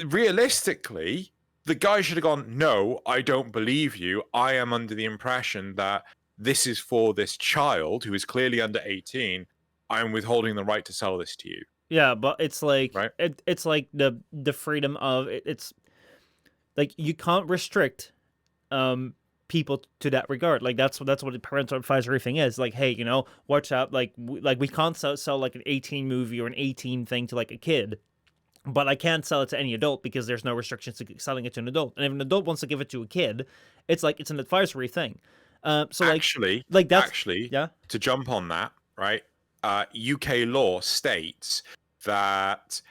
Speaker 2: realistically, the guy should have gone, no, I don't believe you. I am under the impression that this is for this child who is clearly under 18. I am withholding the right to sell this to you.
Speaker 1: Yeah, but it's like,
Speaker 2: right?
Speaker 1: It's like the freedom of, it's like, you can't restrict people to that regard. Like that's what the parental advisory thing is. Like, hey, you know, watch out. Like we can't sell like an 18 movie or an 18 thing to like a kid, but I can't sell it to any adult because there's no restrictions to selling it to an adult. And if an adult wants to give it to a kid, it's like it's an advisory thing. So
Speaker 2: actually, to jump on that, right? UK law states that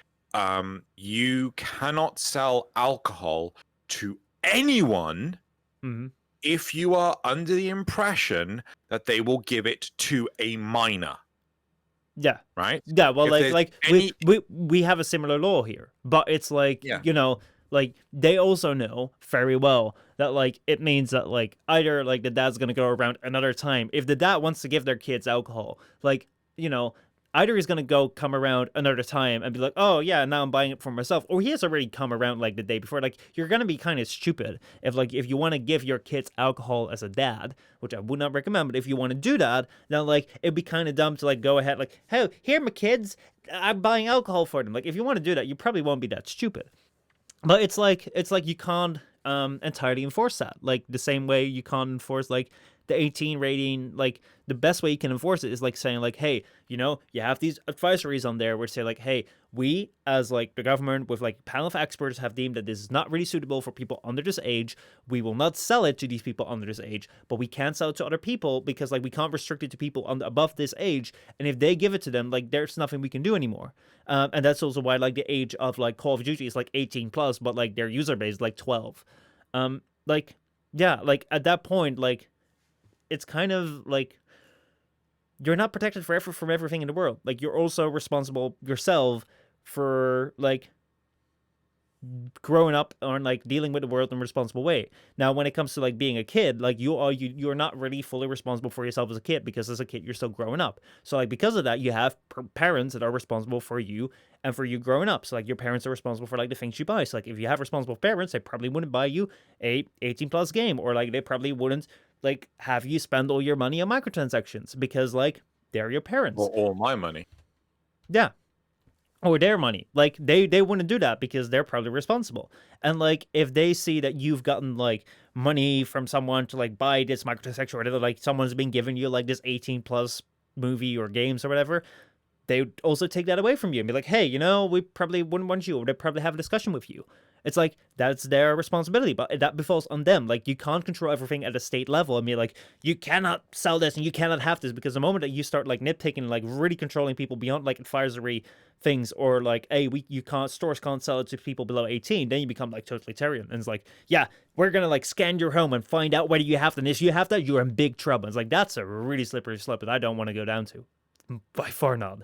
Speaker 2: you cannot sell alcohol to anyone if you are under the impression that they will give it to a minor.
Speaker 1: Yeah.
Speaker 2: Right?
Speaker 1: Yeah, well, we have a similar law here, but it's like, you know, like they also know very well that like it means that like either like the dad's gonna go around another time. If the dad wants to give their kids alcohol, like, you know, either he's gonna come around another time and be like, oh yeah, now I'm buying it for myself, or he has already come around like the day before. Like, you're gonna be kind of stupid if you want to give your kids alcohol as a dad, which I would not recommend, but if you want to do that, then like it'd be kind of dumb to like go ahead like, hey, here my kids, I'm buying alcohol for them. Like, if you want to do that, you probably won't be that stupid. But it's like you can't entirely enforce that, like the same way you can't enforce like the 18 rating. Like, the best way you can enforce it is like saying like, hey, you know, you have these advisories on there which say like, hey, we as like the government with like a panel of experts have deemed that this is not really suitable for people under this age. We will not sell it to these people under this age, but we can sell it to other people because like we can't restrict it to people above this age. And if they give it to them, like there's nothing we can do anymore. And that's also why like the age of like Call of Duty is like 18 plus, but like their user base is like 12. Like, yeah, like at that point, like it's kind of like you're not protected forever from everything in the world. Like you're also responsible yourself for like growing up or like dealing with the world in a responsible way. Now, when it comes to like being a kid, like you're not really fully responsible for yourself as a kid, because as a kid you're still growing up. So like because of that, you have parents that are responsible for you and for you growing up. So like your parents are responsible for like the things you buy. So like if you have responsible parents, they probably wouldn't buy you a 18 plus game, or like they probably wouldn't like have you spend all your money on microtransactions, because like they're your parents.
Speaker 2: Or all my money.
Speaker 1: Yeah, or their money. Like they wouldn't do that because they're probably responsible. And like if they see that you've gotten like money from someone to like buy this microtransaction, or whatever, like someone's been giving you like this 18 plus movie or games or whatever, they would also take that away from you and be like, hey, you know, we probably wouldn't want you, or they'd probably have a discussion with you. It's like that's their responsibility, but that befalls on them. Like you can't control everything at a state level and be like, you cannot sell this and you cannot have this, because the moment that you start like nitpicking, like really controlling people beyond like advisory things, or like, hey, stores can't sell it to people below 18, then you become like totalitarian. And it's like, yeah, we're gonna like scan your home and find out whether you have that. And if you have that, you're in big trouble. It's like that's a really slippery slope that I don't want to go down to. By far not.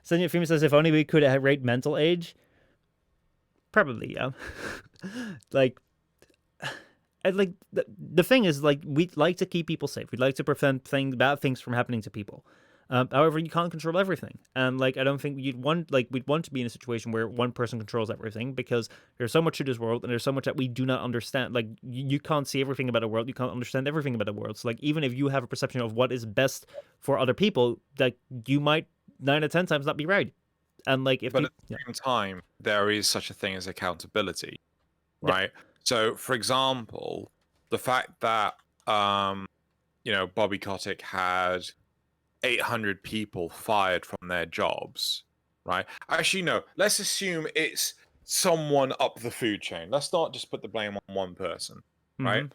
Speaker 1: Senya Fumi says, if only we could rate mental age. Probably, yeah. Like, and like the thing is, like, we'd like to keep people safe. We'd like to prevent bad things from happening to people. However, you can't control everything, and like I don't think we'd want to be in a situation where one person controls everything, because there's so much to this world and there's so much that we do not understand. Like you can't see everything about the world, you can't understand everything about the world. So like even if you have a perception of what is best for other people, like you might 9 out of 10 times not be right. And like if
Speaker 2: But at the same time, there is such a thing as accountability, right? Yeah. So, for example, the fact that Bobby Kottick had 800 people fired from their jobs, right? Actually, no. Let's assume it's someone up the food chain. Let's not just put the blame on one person, right?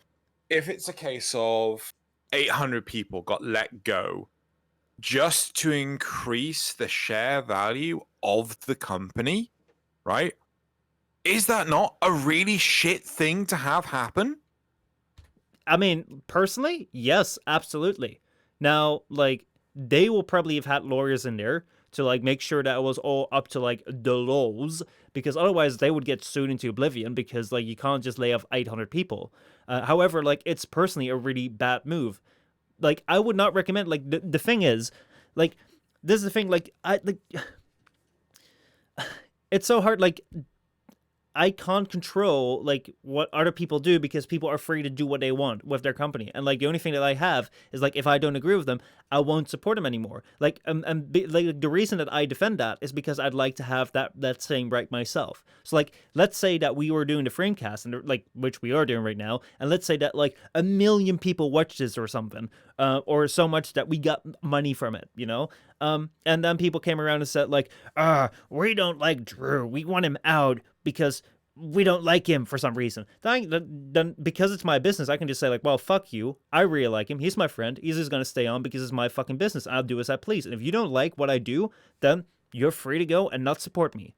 Speaker 2: If it's a case of 800 people got let go just to increase the share value of the company, right? Is that not a really shit thing to have happen?
Speaker 1: I mean, personally, yes, absolutely. Now, like, they will probably have had lawyers in there to, like, make sure that it was all up to, like, the laws, because otherwise they would get sued into oblivion, because, like, you can't just lay off 800 people. However, like, it's personally a really bad move. Like, I would not recommend, like, the thing is, like, this is the thing, like, it's so hard, like, I can't control like what other people do, because people are free to do what they want with their company, and like the only thing that I have is like if I don't agree with them, I won't support them anymore. Like like the reason that I defend that is because I'd like to have that same right myself. So like let's say that we were doing the Framecast, and like which we are doing right now, and let's say that like 1 million people watched this or something, or so much that we got money from it, you know. And then people came around and said like, we don't like Drew, we want him out because we don't like him for some reason. Then because it's my business, I can just say like, well, fuck you. I really like him. He's my friend. He's just going to stay on because it's my fucking business. I'll do as I please. And if you don't like what I do, then you're free to go and not support me.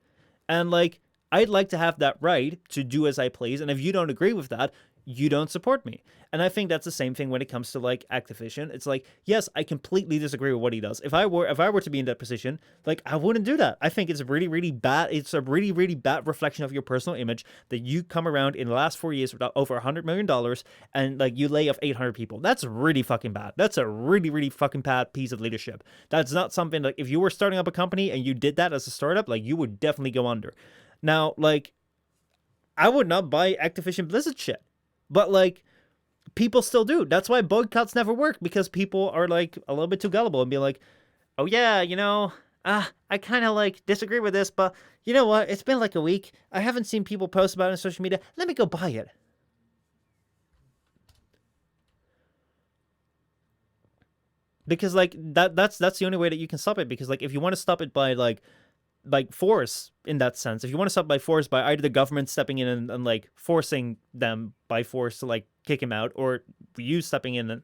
Speaker 1: And like, I'd like to have that right to do as I please. And if you don't agree with that, you don't support me. And I think that's the same thing when it comes to like Activision. It's like, yes, I completely disagree with what he does. If I were to be in that position, like I wouldn't do that. I think it's really, really bad. It's a really, really bad reflection of your personal image that you come around in the last 4 years with over $100 million and like you lay off 800 people. That's really fucking bad. That's a really, really fucking bad piece of leadership. That's not something like if you were starting up a company and you did that as a startup, like you would definitely go under. Now, like I would not buy Activision Blizzard shit. But, like, people still do. That's why boycotts never work, because people are, like, a little bit too gullible and be like, oh, yeah, you know, I kind of, like, disagree with this, but you know what? It's been, like, a week. I haven't seen people post about it on social media. Let me go buy it. Because, like, that's the only way that you can stop it. Because, like, if you want to stop it by, like force in that sense, if you want to stop by force by either the government stepping in and like forcing them by force to like kick him out, or you stepping in and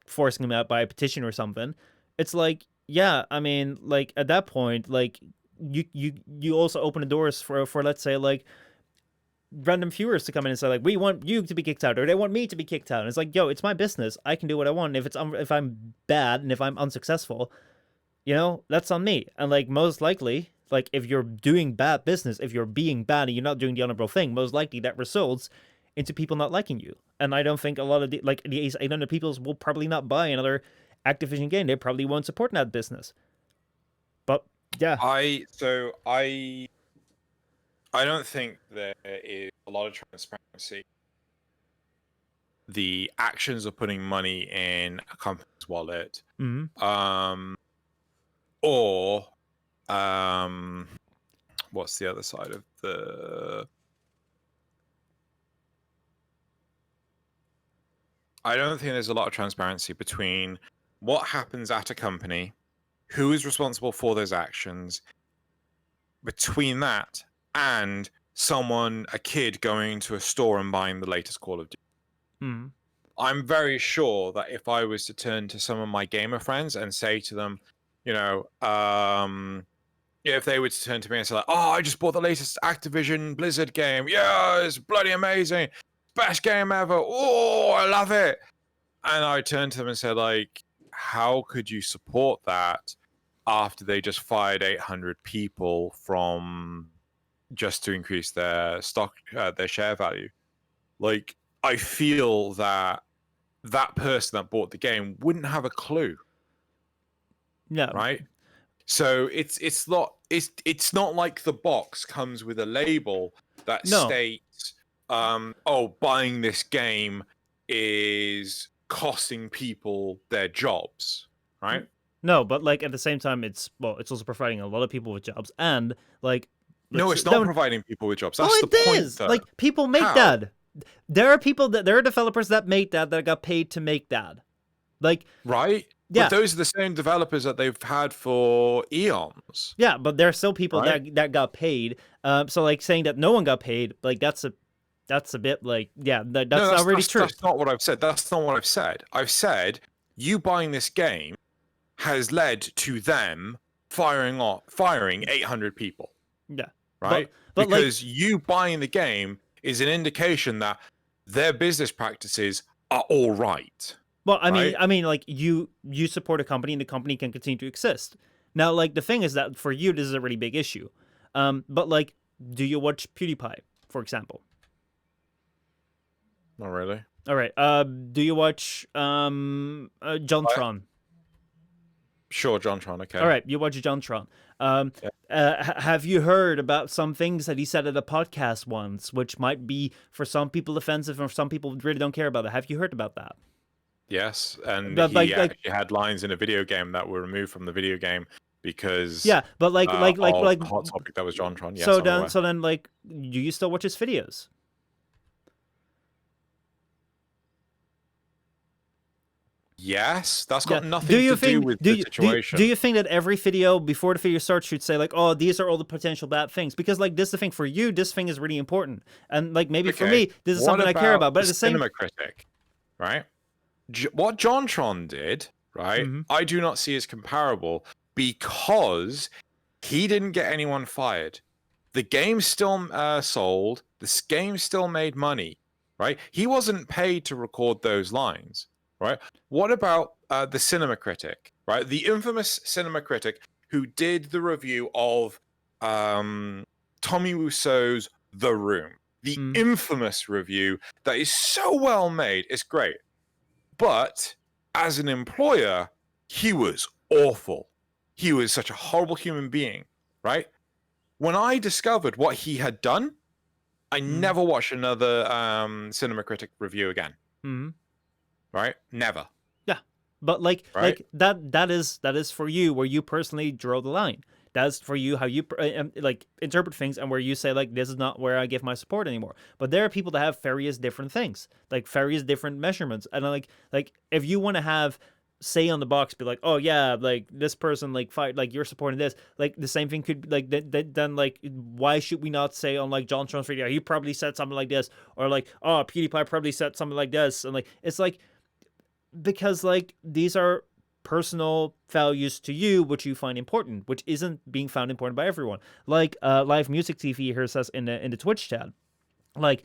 Speaker 1: forcing him out by a petition or something, it's like yeah, I mean, like at that point, like you also open the doors for let's say like random viewers to come in and say like, we want you to be kicked out, or they want me to be kicked out. And it's like, yo, it's my business. I can do what I want. If if I'm bad and if I'm unsuccessful, that's on me. And like most likely, like if you're doing bad business, if you're being bad and you're not doing the honorable thing, most likely that results into people not liking you. And I don't think a lot of the 800 people will probably not buy another Activision game. They probably won't support that business. But yeah.
Speaker 2: I don't think there is a lot of transparency. The actions of putting money in a company's wallet, or what's the other side of the? I don't think there's a lot of transparency between what happens at a company, who is responsible for those actions, between that and a kid going to a store and buying the latest Call of Duty. I'm very sure that if I was to turn to some of my gamer friends and say to them, if they were to turn to me and say like, oh, I just bought the latest Activision Blizzard game. Yeah, it's bloody amazing. Best game ever. Oh, I love it. And I turn to them and say like, how could you support that after they just fired 800 people from just to increase their stock, their share value? Like, I feel that person that bought the game wouldn't have a clue.
Speaker 1: Yeah.
Speaker 2: Right. So it's not like the box comes with a label that states, buying this game is costing people their jobs, right?
Speaker 1: No, but like at the same time, it's also providing a lot of people with jobs, and like
Speaker 2: no, it's not providing people with jobs. That's the point. Though.
Speaker 1: Like people make that. There are developers that make that got paid to make that. Like
Speaker 2: right.
Speaker 1: Yeah.
Speaker 2: But those are the same developers that they've had for eons.
Speaker 1: Yeah, but there are still people that got paid. So like saying that no one got paid, like that's a bit like, yeah, that's not really true.
Speaker 2: That's not what I've said. That's not what I've said. I've said you buying this game has led to them firing 800 people.
Speaker 1: Yeah.
Speaker 2: Right? But because you buying the game is an indication that their business practices are all right.
Speaker 1: Well, I mean, like you support a company and the company can continue to exist. Now, like the thing is that for you, this is a really big issue. But like, do you watch PewDiePie, for example?
Speaker 2: Not really.
Speaker 1: All right. Do you watch JonTron?
Speaker 2: Sure, JonTron. Okay.
Speaker 1: All right, you watch JonTron. Have you heard about some things that he said at a podcast once, which might be for some people offensive and for some people really don't care about it? Have you heard about that?
Speaker 2: Yes, and he actually had lines in a video game that were removed from the video game because
Speaker 1: but like
Speaker 2: hot topic that was JonTron. Yes,
Speaker 1: so then like, do you still watch his videos?
Speaker 2: Yes, that's got nothing to do with the situation.
Speaker 1: Do you think that every video before the video starts should say like, oh, these are all the potential bad things? Because like this is the thing for you, this thing is really important, and like maybe for me, this is something I care about. But at the same,
Speaker 2: cinema critic, right? What JonTron did, right? I do not see as comparable because he didn't get anyone fired. The game still sold. The game still made money, right? He wasn't paid to record those lines, right? What about the cinema critic, right? The infamous cinema critic who did the review of Tommy Wiseau's The Room. The infamous review that is so well made. It's great. But as an employer, he was awful. He was such a horrible human being, right? When I discovered what he had done, I never watched another cinema critic review again. Right? Never.
Speaker 1: Yeah. But like that is for you where you personally draw the line. That's for you how you like interpret things and where you say like, this is not where I give my support anymore. But there are people that have various different things, like various different measurements. And like if you want to have say on the box, be like, oh yeah, like this person like fight, like you're supporting this, like the same thing could like then like why should we not say on like JonTron's video, he probably said something like this, or like, oh, PewDiePie probably said something like this, and like it's like, because like these are personal values to you, which you find important, which isn't being found important by everyone. Like Live Music TV here says in the Twitch chat, like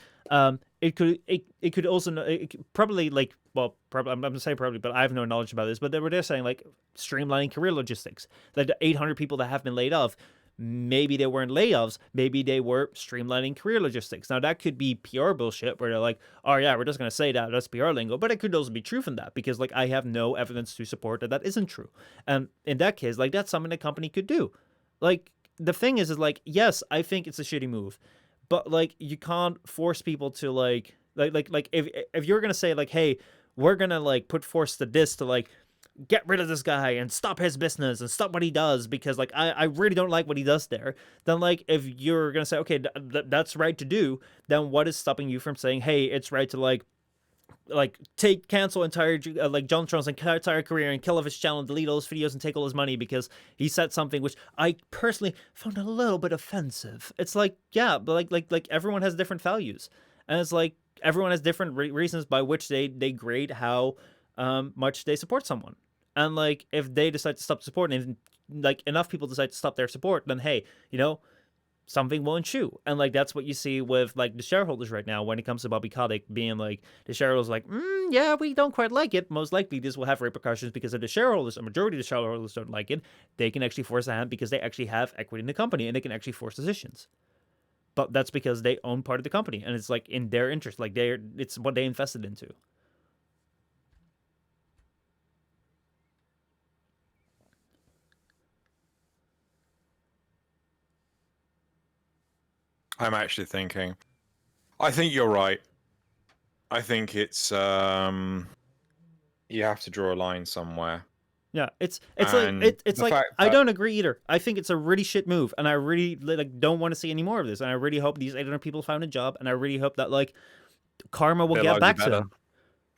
Speaker 1: it could also probably like, well, probably I'm gonna say probably, but I have no knowledge about this, but they were saying like streamlining career logistics, like the 800 people that have been laid off. Maybe they weren't layoffs. Maybe they were streamlining career logistics. Now, that could be PR bullshit where they're like, oh, yeah, we're just going to say that. That's PR lingo. But it could also be true from that because, like, I have no evidence to support that isn't true. And in that case, like, that's something the company could do. Like, the thing is like, yes, I think it's a shitty move. But, like, you can't force people to, like if you're going to say, like, hey, we're going to, like, put force to this to, like, get rid of this guy and stop his business and stop what he does because, like, I really don't like what he does there, then, like, if you're gonna say, okay, that's right to do, then what is stopping you from saying, hey, it's right to, like cancel entire, like, John Tron's entire career and kill off his channel and delete all his videos and take all his money because he said something which I personally found a little bit offensive. It's like, yeah, but like everyone has different values, and it's like everyone has different reasons by which they grade how much they support someone. And, like, if they decide to stop supporting, if, like, enough people decide to stop their support, then, hey, you know, something will ensue. And, like, that's what you see with, like, the shareholders right now when it comes to Bobby Kottick being, like, the shareholders like, yeah, we don't quite like it. Most likely this will have repercussions because if the shareholders, a majority of the shareholders don't like it, they can actually force a hand because they actually have equity in the company and they can actually force decisions. But that's because they own part of the company and it's, like, in their interest. Like, it's what they invested into.
Speaker 2: I'm actually thinking. I think you're right. I think it's you have to draw a line somewhere.
Speaker 1: Yeah, it's like I don't agree either. I think it's a really shit move, and I really, like, don't want to see any more of this. And I really hope these 800 people found a job, and I really hope that, like, karma will get back to them.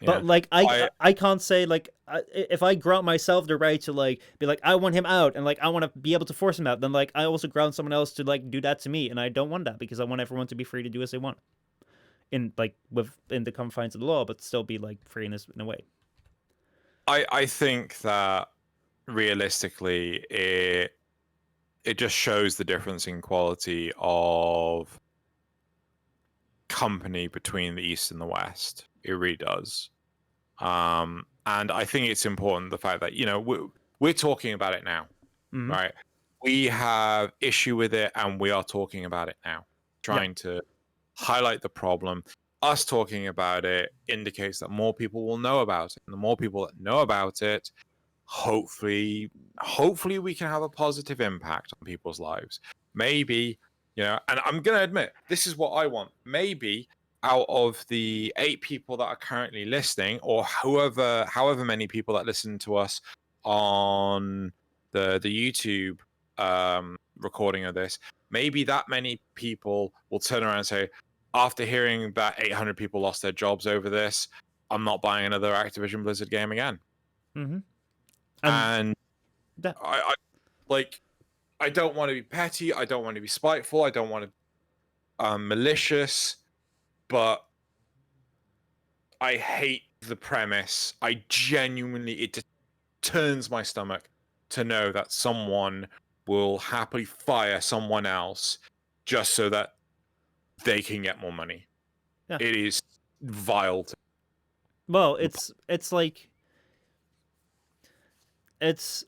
Speaker 1: But, yeah. Like, I can't say, like, if I grant myself the right to, like, be like, I want him out, and, like, I want to be able to force him out, then, like, I also grant someone else to, like, do that to me, and I don't want that, because I want everyone to be free to do as they want. In, like, within the confines of the law, but still be, like, free in a way.
Speaker 2: I think that, realistically, it just shows the difference in quality of company between the East and the West. It really does. And I think it's important, the fact that, you know, we're talking about it now, right? We have issue with it and we are talking about it now, trying to highlight the problem. Us talking about it indicates that more people will know about it. And the more people that know about it, hopefully we can have a positive impact on people's lives. Maybe, you know, and I'm going to admit, this is what I want. Maybe out of the 8 people that are currently listening, or however many people that listen to us on the YouTube recording of this, maybe that many people will turn around and say, after hearing that 800 people lost their jobs over this, I'm not buying another Activision Blizzard game again. And I don't want to be petty, I don't want to be spiteful, I don't want to malicious, but I hate the premise. I genuinely, it just turns my stomach to know that someone will happily fire someone else just so that they can get more money. Yeah. It is vile.
Speaker 1: Well, it's like, it's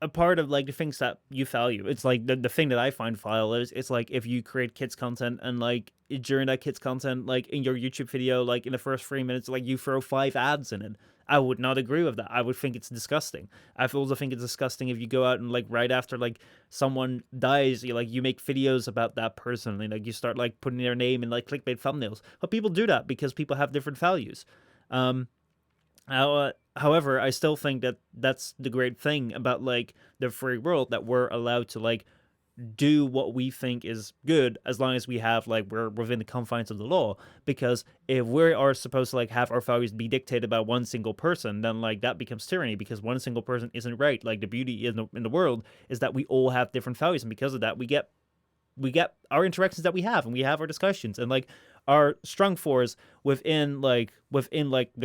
Speaker 1: a part of, like, the things that you value. It's like the thing that I find vile is, it's like, if you create kids content and, like, during that kids content, like, in your YouTube video, like, in the first 3 minutes, like, you throw 5 ads in it. I would not agree with that. I would think it's disgusting. I also think it's disgusting if you go out and, like, right after, like, someone dies, you make videos about that person, and, like, you start, like, putting their name in, like, clickbait thumbnails. But people do that because people have different values. However, I still think that that's the great thing about, like, the free world, that we're allowed to, like, do what we think is good, as long as we have, like, we're within the confines of the law. Because if we are supposed to, like, have our values be dictated by one single person, then, like, that becomes tyranny, because one single person isn't right. Like, the beauty in the world is that we all have different values, and because of that, we get our interactions that we have, and we have our discussions, and, like, our strong force within the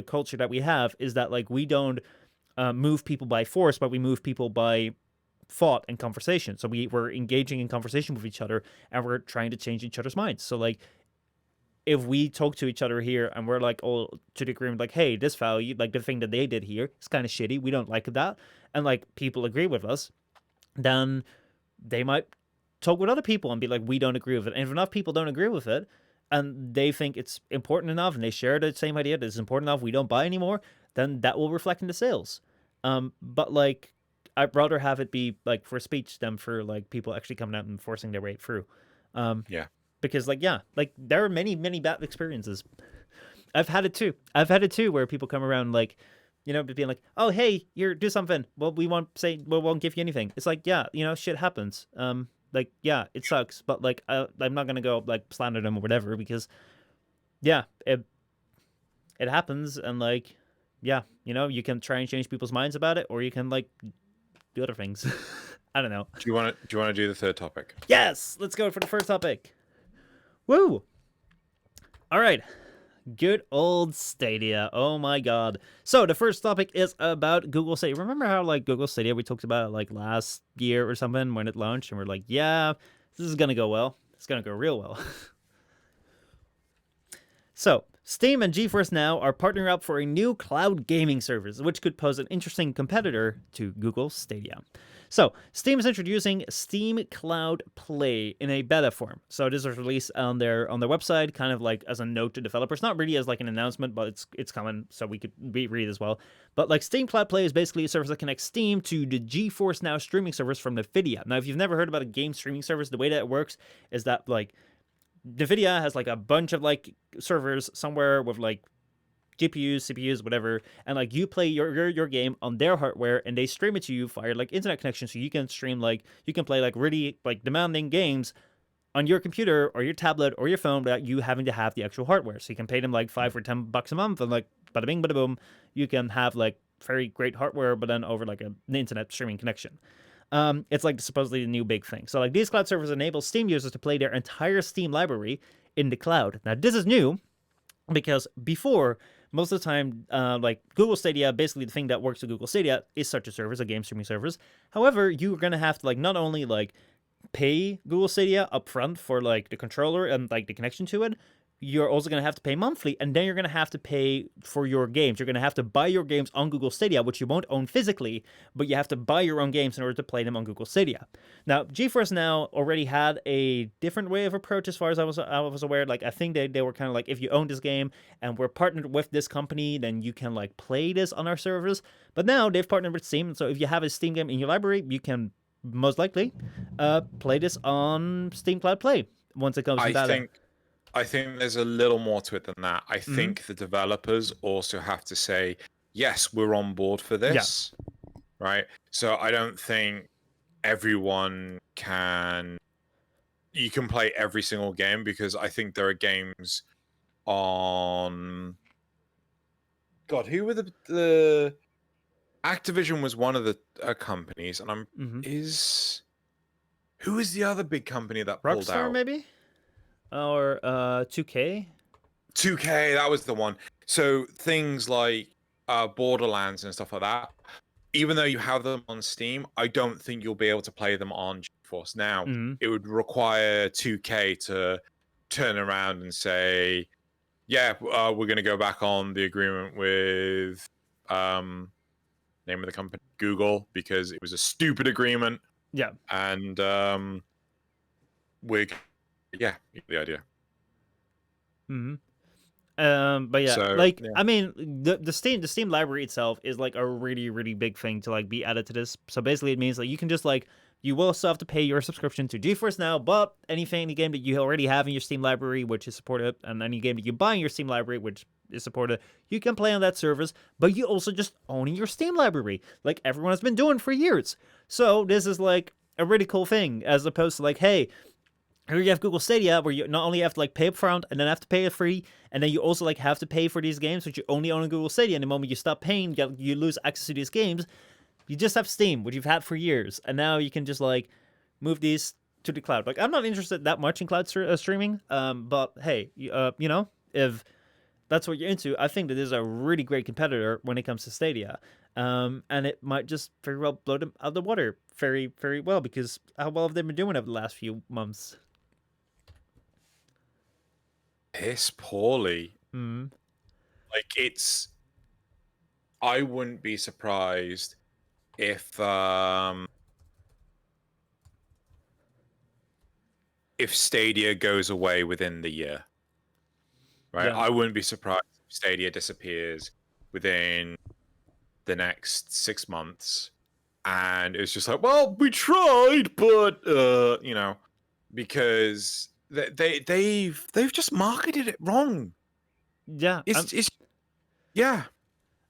Speaker 1: culture that we have is that, like, we don't move people by force, but we move people by thought and conversation. So we're engaging in conversation with each other, and we're trying to change each other's minds. So like, if we talk to each other here and we're like all to the agreement, like, hey, this value, like the thing that they did here is kind of shitty, we don't like that, and like people agree with us, then they might talk with other people and be like, we don't agree with it. And if enough people don't agree with it and they think it's important enough and they share the same idea that it's important enough, we don't buy anymore, then that will reflect in the sales. But like, I'd rather have it be like for speech than for like people actually coming out and forcing their way through.
Speaker 2: Yeah.
Speaker 1: Because like, yeah, like there are many bad experiences. I've had it too where people come around like, you know, being like, oh, hey, here, do something. Well, we won't give you anything. It's like, yeah, you know, shit happens. Like, yeah, it sucks, but like, I'm not gonna go like slander them or whatever, because yeah, it happens. And like, yeah, you know, you can try and change people's minds about it, or you can like do other things. I don't know.
Speaker 2: Do you want to do the third topic?
Speaker 1: Yes, let's go for the first topic. Woo! All right. Good old Stadia. Oh my god. So the first topic is about Google Stadia. Remember how like Google Stadia, we talked about it like last year or something when it launched, and we're like, yeah, this is gonna go well. It's gonna go real well. So Steam and GeForce Now are partnering up for a new cloud gaming service, which could pose an interesting competitor to Google Stadia. So Steam is introducing Steam Cloud Play in a beta form. So this was released on their website, kind of like as a note to developers, not really as like an announcement, but it's coming, so we could read as well. But like, Steam Cloud Play is basically a service that connects Steam to the GeForce Now streaming service from Nvidia. Now, if you've never heard about a game streaming service, the way that it works is that like Nvidia has like a bunch of like servers somewhere with like GPUs, CPUs, whatever, and like you play your game on their hardware, and they stream it to you via like internet connection, so you can stream like, you can play like really like demanding games on your computer or your tablet or your phone without you having to have the actual hardware. So you can pay them like $5 or $10 a month, and like bada bing bada boom, you can have like very great hardware, but then over like an internet streaming connection. It's like supposedly the new big thing. So like, these cloud servers enable Steam users to play their entire Steam library in the cloud. Now this is new because before, most of the time, like Google Stadia, basically the thing that works with Google Stadia is such a service, a game streaming service. However, you're going to have to like not only like pay Google Stadia upfront for like the controller and like the connection to it, you're also going to have to pay monthly, and then you're going to have to pay for your games. You're going to have to buy your games on Google Stadia, which you won't own physically, but you have to buy your own games in order to play them on Google Stadia. Now, GeForce Now already had a different way of approach as far as I was aware. Like, I think they were kind of like, if you own this game and we're partnered with this company, then you can like play this on our servers. But now they've partnered with Steam, so if you have a Steam game in your library, you can most likely play this on Steam Cloud Play once it comes to that.
Speaker 2: I think there's a little more to it than that. I think the developers also have to say, yes, we're on board for this, right? So I don't think everyone you can play every single game, because I think there are games on, God, who were the Activision was one of the companies, and who is the other big company that pulled
Speaker 1: Rockstar,
Speaker 2: out?
Speaker 1: maybe? Or 2K?
Speaker 2: 2K, that was the one. So things like Borderlands and stuff like that, even though you have them on Steam, I don't think you'll be able to play them on GeForce Now. It would require 2K to turn around and say, yeah, we're going to go back on the agreement with name of the company, Google, because it was a stupid agreement.
Speaker 1: Yeah.
Speaker 2: And yeah, the idea.
Speaker 1: But yeah,
Speaker 2: So,
Speaker 1: like,
Speaker 2: yeah.
Speaker 1: I mean, the Steam library itself is like a really, really big thing to like be added to this. So basically, it means like you can just like, you will still have to pay your subscription to GeForce Now, but any game that you already have in your Steam library, which is supported, and any game that you buy in your Steam library, which is supported, you can play on that service, but you also just own your Steam library, like everyone has been doing for years. So this is like a really cool thing, as opposed to like, hey, here you have Google Stadia, where you not only have to like pay up front and then have to pay it free, and then you also like have to pay for these games, which you only own on Google Stadia. And the moment you stop paying, you lose access to these games. You just have Steam, which you've had for years, and now you can just like move these to the cloud. Like, I'm not interested that much in cloud streaming, but hey, you know, if that's what you're into, I think that this is a really great competitor when it comes to Stadia. And it might just very well blow them out of the water very, very well, because how well have they been doing over the last few months?
Speaker 2: Piss poorly.
Speaker 1: Mm.
Speaker 2: Like, I wouldn't be surprised if Stadia goes away within the year. Right?
Speaker 1: Yeah.
Speaker 2: I wouldn't be surprised if Stadia disappears within the next 6 months. And it's just like, well, we tried, but because they've just marketed it wrong.
Speaker 1: Yeah.
Speaker 2: It's yeah.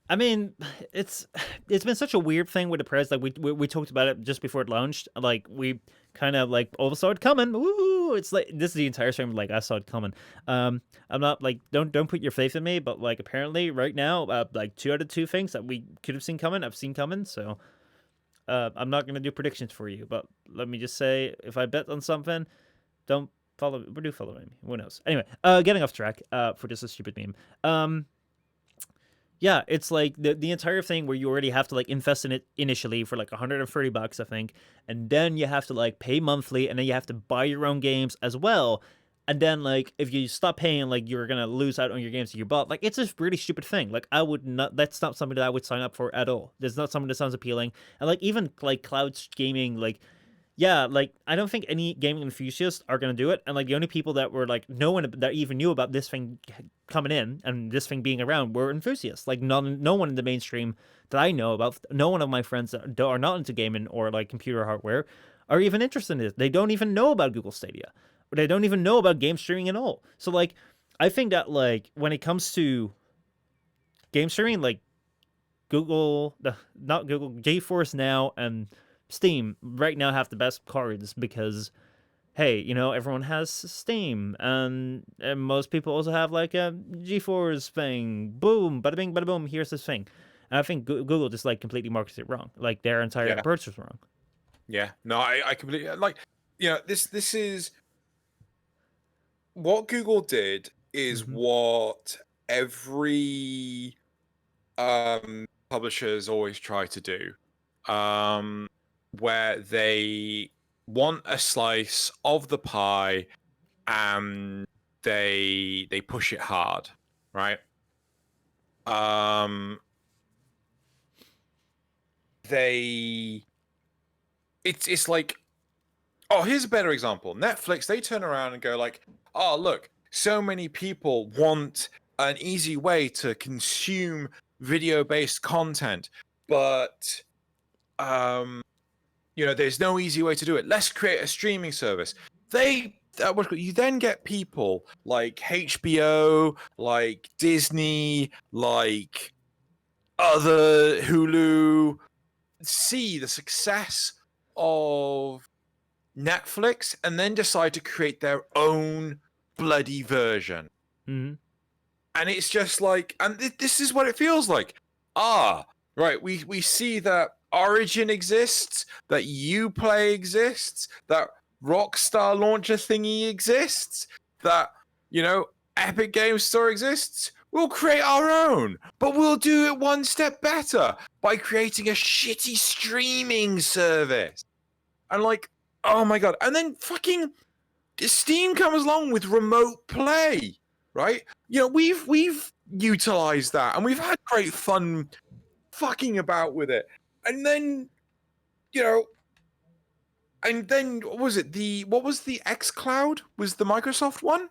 Speaker 1: I mean, it's been such a weird thing with the press. Like we talked about it just before it launched. Like we kind of like all saw it coming. Woo! It's like this is the entire stream. Like I saw it coming. I'm not like don't put your faith in me, but like apparently right now, like 2 out of 2 things that we could have seen coming, I've seen coming. So I'm not gonna do predictions for you, but let me just say, if I bet on something, don't follow. Do follow me. Who knows? Anyway, getting off track. For just a stupid meme. Yeah, it's like the entire thing where you already have to like invest in it initially for like $130, I think, and then you have to like pay monthly, and then you have to buy your own games as well. And then like if you stop paying, like you're gonna lose out on your games that you bought. Like it's a really stupid thing. Like I would not. That's not something that I would sign up for at all. There's not something that sounds appealing. And like even like cloud gaming, like yeah, like I don't think any gaming enthusiasts are gonna do it, and like the only people that were like no one that even knew about this thing coming in and this thing being around were enthusiasts. Like no one in the mainstream that I know about, no one of my friends that are not into gaming or like computer hardware are even interested in it. They don't even know about Google Stadia, or they don't even know about game streaming at all. So like, I think that like when it comes to game streaming, like not Google, Geforce Now and Steam right now have the best cards because, hey, everyone has Steam, and most people also have like a GeForce thing. Boom, bada bing, bada boom. Here's this thing, and I think Google just like completely markets it wrong. Like their entire approach was wrong.
Speaker 2: Yeah, no, I completely like. This is what Google did is what every publishers always try to do. Where they want a slice of the pie and they push it hard, right? It's like, oh, here's a better example. Netflix, they turn around and go like, oh, look, so many people want an easy way to consume video-based content, but there's no easy way to do it. Let's create a streaming service. You then get people like HBO, like Disney, like other Hulu, see the success of Netflix and then decide to create their own bloody version. And it's just like, and this is what it feels like. Right, we see that Origin exists, that Uplay exists, that Rockstar Launcher thingy exists, that, Epic Games Store exists. We'll create our own, but we'll do it one step better by creating a shitty streaming service. And like, oh my god. And then fucking Steam comes along with remote play, right? We've utilized that and we've had great fun fucking about with it. And then, what was it? What was the xCloud? Was the Microsoft one?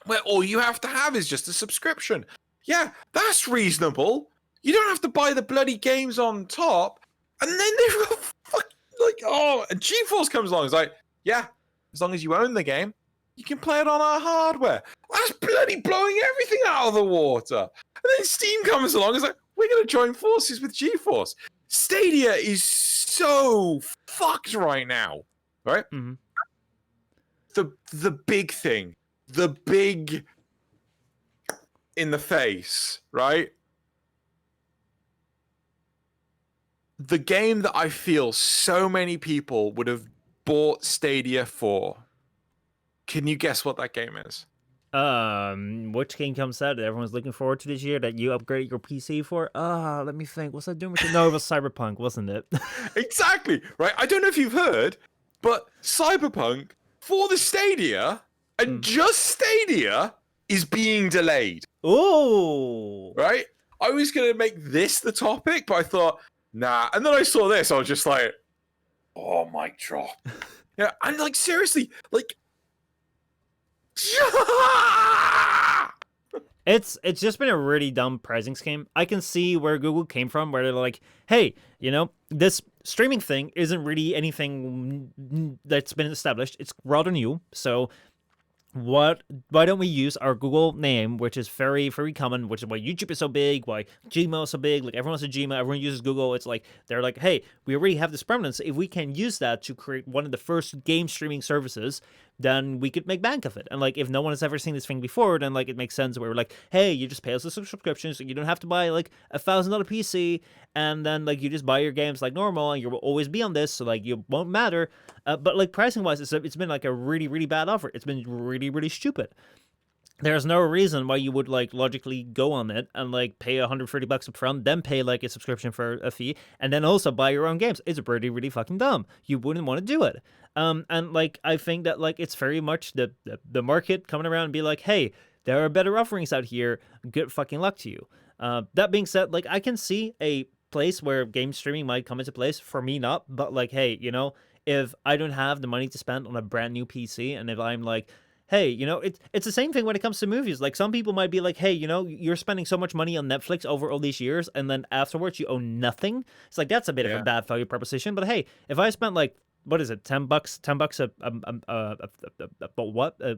Speaker 2: Where all you have to have is just a subscription. Yeah, that's reasonable. You don't have to buy the bloody games on top. And then they've got and GeForce comes along. It's like, yeah, as long as you own the game, you can play it on our hardware. That's bloody blowing everything out of the water. And then Steam comes along. It's like, we're going to join forces with GeForce. Stadia is so fucked right now, right? The big thing, the big in the face, right? The game that I feel so many people would have bought Stadia for. Can you guess what that game is?
Speaker 1: Which game comes out that everyone's looking forward to this year that you upgrade your PC for? Let me think. What's that doing with you? No, it was Cyberpunk, wasn't it?
Speaker 2: Exactly, right? I don't know if you've heard, but Cyberpunk for the Stadia and just Stadia is being delayed.
Speaker 1: Oh,
Speaker 2: Right? I was going to make this the topic, but I thought, nah. And then I saw this, I was just like, oh, mic drop. Yeah, and like, seriously, like,
Speaker 1: it's just been a really dumb pricing scheme. I can see where Google came from, where they're like, hey, this streaming thing isn't really anything that's been established. It's rather new, so why don't we use our Google name, which is very, very common, which is why YouTube is so big, why Gmail is so big, like everyone's a Gmail, everyone uses Google. It's like, they're like, hey, we already have this prominence. If we can use that to create one of the first game streaming services, then we could make bank of it. And like, if no one has ever seen this thing before, then like, it makes sense where we're like, hey, you just pay us a subscription, so you don't have to buy like $1,000 PC, and then like, you just buy your games like normal, and you will always be on this, so like, you won't matter. But like, pricing wise, it's been like a really, really bad offer. It's been really, really stupid. There's no reason why you would like logically go on it and like pay $130 up front, then pay like a subscription for a fee, and then also buy your own games. It's really, really fucking dumb. You wouldn't want to do it. And like, I think that like, it's very much the market coming around and be like, hey, there are better offerings out here. Good fucking luck to you. That being said, like, I can see a place where game streaming might come into place. For me, not. But like, hey, if I don't have the money to spend on a brand new PC, and if I'm like, hey, it's the same thing when it comes to movies. Like, some people might be like, hey, you're spending so much money on Netflix over all these years, and then afterwards you own nothing. It's like, that's a bit of a bad value proposition. But hey, if I spent like, what is it, $10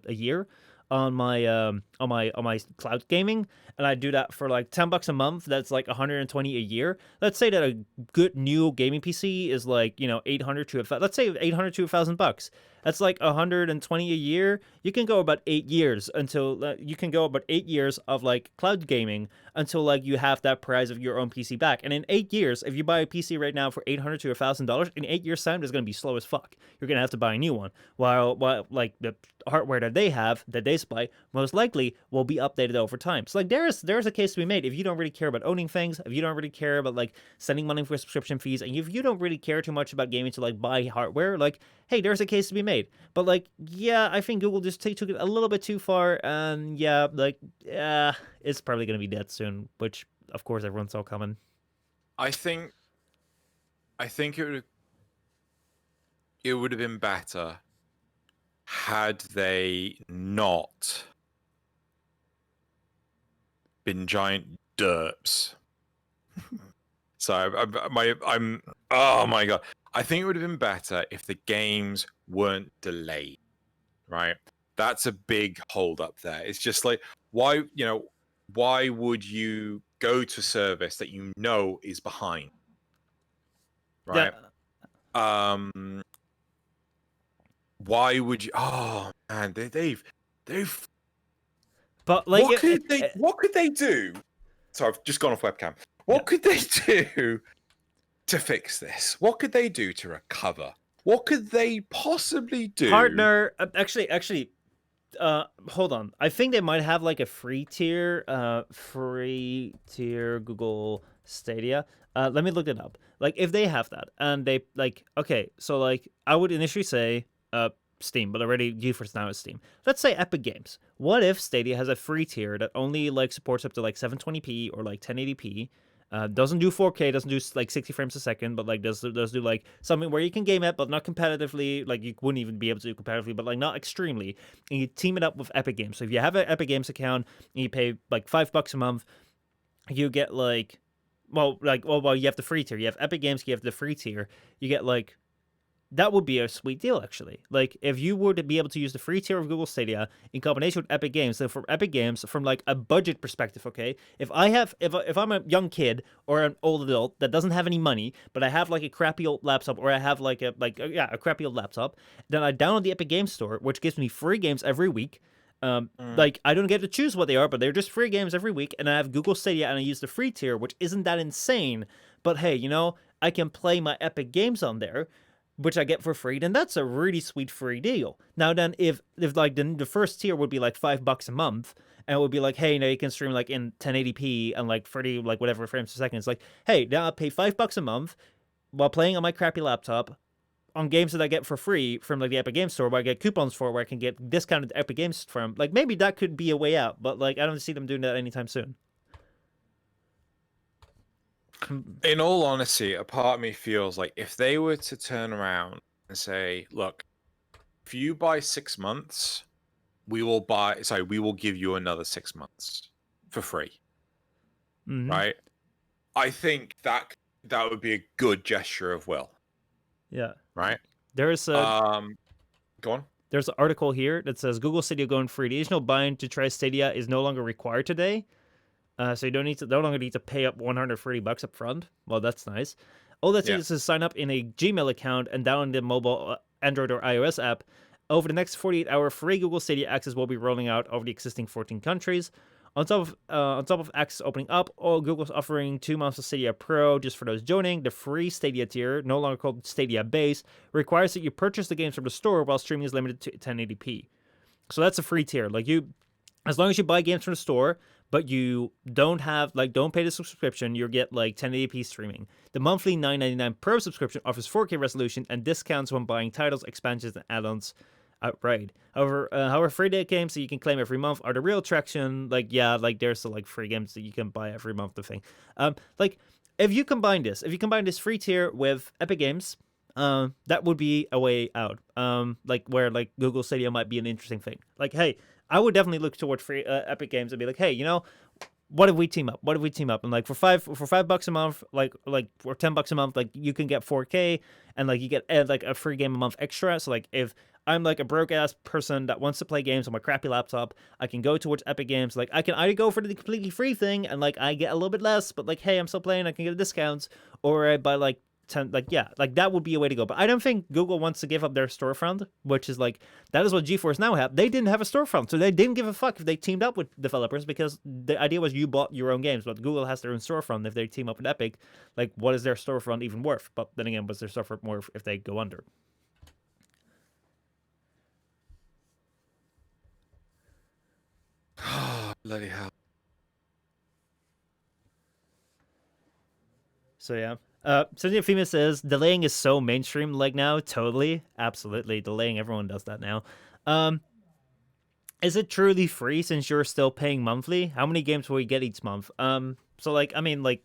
Speaker 1: a year on my cloud gaming, and I do that for like $10 a month, that's like 120 a year. Let's say that a good new gaming PC is like, 800 to let's say 800 to $1,000. That's like 120 a year. You can go about 8 years until you can go about 8 years of like cloud gaming until like you have that price of your own PC back. And in 8 years, if you buy a PC right now for $800 to $1,000, in 8 years' time, it's going to be slow as fuck. You're going to have to buy a new one. While like the hardware that they have, that they supply, most likely will be updated over time. So like, there's a case to be made. If you don't really care about owning things, if you don't really care about like sending money for subscription fees, and if you don't really care too much about gaming to like buy hardware, like, hey, there's a case to be made. But like, yeah, I think Google just took it a little bit too far, and yeah, like, it's probably gonna be dead soon, which of course everyone saw coming.
Speaker 2: I think it would have been better had they not been giant derps. So I'm oh my god. I think it would have been better if the games weren't delayed, right? That's a big hold up there. It's just like, why would you go to a service that you know is behind, right?
Speaker 1: Yeah.
Speaker 2: Why would you? Oh man, they've.
Speaker 1: But like,
Speaker 2: what could they do? Sorry, I've just gone off webcam. What could they do to fix this? What could they do to recover? What could they possibly do?
Speaker 1: Partner, actually, hold on. I think they might have like a free tier Google Stadia. Let me look it up. Like, if they have that, and they like, okay, so like, I would initially say Steam, but already Geforce Now is Steam. Let's say Epic Games. What if Stadia has a free tier that only like supports up to like 720p or like 1080p? Doesn't do 4K, doesn't do like 60 frames a second, but like does do like something where you can game it, but not competitively. Like, you wouldn't even be able to do competitively, but like not extremely. And you team it up with Epic Games. So if you have an Epic Games account and you pay like $5 a month, you get like, well, you have the free tier. You have Epic Games, you have the free tier. You get like, that would be a sweet deal, actually. Like, if you were to be able to use the free tier of Google Stadia in combination with Epic Games, so from Epic Games, from like a budget perspective, okay, if I'm a young kid or an old adult that doesn't have any money, but I have like a crappy old laptop, or I have like a crappy old laptop, then I download the Epic Games Store, which gives me free games every week. Like, I don't get to choose what they are, but they're just free games every week, and I have Google Stadia, and I use the free tier, which isn't that insane, but hey, I can play my Epic Games on there. which I get for free, then that's a really sweet free deal. Now then, if like the first tier would be like $5 a month, and it would be like, hey, now you can stream like in 1080p and like 30 like whatever frames per second. It's like, hey, now I'll pay $5 a month while playing on my crappy laptop on games that I get for free from like the Epic Games Store, where I get coupons for, where I can get discounted Epic Games from. Like maybe that could be a way out, but like I don't see them doing that anytime soon.
Speaker 2: In all honesty, a part of me feels like if they were to turn around and say, look, if you buy 6 months, we will give you another 6 months for free.
Speaker 1: Mm-hmm.
Speaker 2: Right? I think that would be a good gesture of will.
Speaker 1: Yeah.
Speaker 2: Right?
Speaker 1: There's a
Speaker 2: go on.
Speaker 1: There's an article here that says Google Stadia going free. The additional buy-in to try Stadia is no longer required today. So you no longer need to pay up $130 up front. Well, that's nice. All that's needed is to sign up in a Gmail account and download the mobile Android or iOS app. Over the next 48-hour free Google Stadia access will be rolling out over the existing 14 countries. On top of access opening up, Google's offering 2 months of Stadia Pro just for those joining. The free Stadia tier, no longer called Stadia Base, requires that you purchase the games from the store while streaming is limited to 1080p. So that's a free tier. Like as long as you buy games from the store, but you don't pay the subscription, you get like 1080p streaming. The monthly $9.99 Pro subscription offers 4K resolution and discounts when buying titles, expansions, and add-ons outright. However, free day games that you can claim every month are the real attraction. There's still like free games that you can buy every month. The thing, if you combine this free tier with Epic Games, that would be a way out. Where Google Stadia might be an interesting thing. Like, hey, I would definitely look towards free Epic Games and be like, hey, what if we team up? And like for $5 a month, or $10 a month, like you can get 4K and like you get like a free game a month extra. So like if I'm like a broke ass person that wants to play games on my crappy laptop, I can go towards Epic Games. Like I can either go for the completely free thing and like I get a little bit less, but like hey, I'm still playing, I can get discounts, or I buy like 10, that would be a way to go. But I don't think Google wants to give up their storefront, which is like that is what GeForce Now have. They didn't have a storefront, so they didn't give a fuck if they teamed up with developers, because the idea was you bought your own games. But Google has their own storefront. If they team up with Epic, like what is their storefront even worth? But then again, what's their storefront worth if they go under?
Speaker 2: Bloody hell.
Speaker 1: So yeah. Cynthia Fema says, delaying is so mainstream like now. Totally. Absolutely. Delaying, everyone does that now. Is it truly free since you're still paying monthly? How many games will you get each month? So like, I mean, like,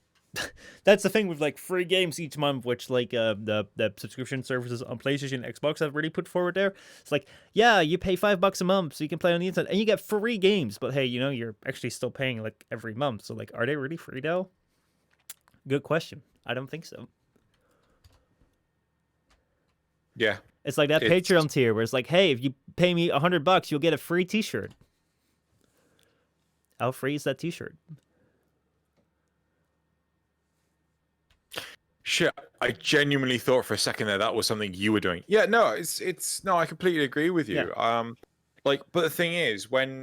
Speaker 1: that's the thing with like free games each month, which like the subscription services on PlayStation and Xbox have really put forward there. It's like, yeah, you pay $5 a month so you can play on the internet and you get free games, but hey, you're actually still paying like every month. So like, are they really free though? Good question. I don't think so.
Speaker 2: Yeah.
Speaker 1: It's like that Patreon tier where it's like, hey, if you pay me $100, you'll get a free t-shirt. How free is that t-shirt?
Speaker 2: Shit, I genuinely thought for a second that was something you were doing. Yeah, no, it's no, I completely agree with you.
Speaker 1: Yeah.
Speaker 2: But the thing is, when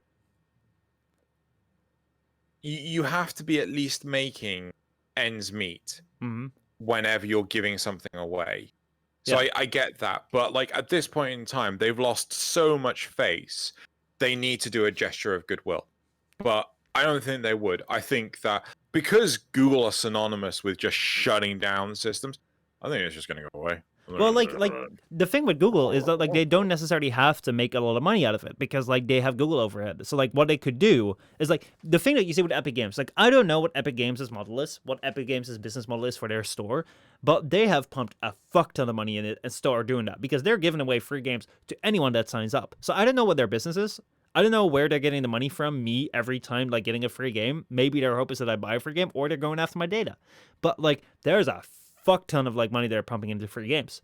Speaker 2: you have to be at least making ends meet whenever you're giving something away. So I get that, but like at this point in time, they've lost so much face. They need to do a gesture of goodwill, but I don't think they would. I think that because Google are synonymous with just shutting down systems, I think it's just going to go away.
Speaker 1: Well, like the thing with Google is that like they don't necessarily have to make a lot of money out of it, because like they have Google overhead. So like what they could do is like the thing that you see with Epic Games. Like I don't know what Epic Games' model is, what Epic Games' business model is for their store, but they have pumped a fuck ton of money in it and still are doing that because they're giving away free games to anyone that signs up. So I don't know what their business is. I don't know where they're getting the money from, me every time like getting a free game. Maybe their hope is that I buy a free game, or they're going after my data. But like there's a fuck ton of like money they're pumping into free games.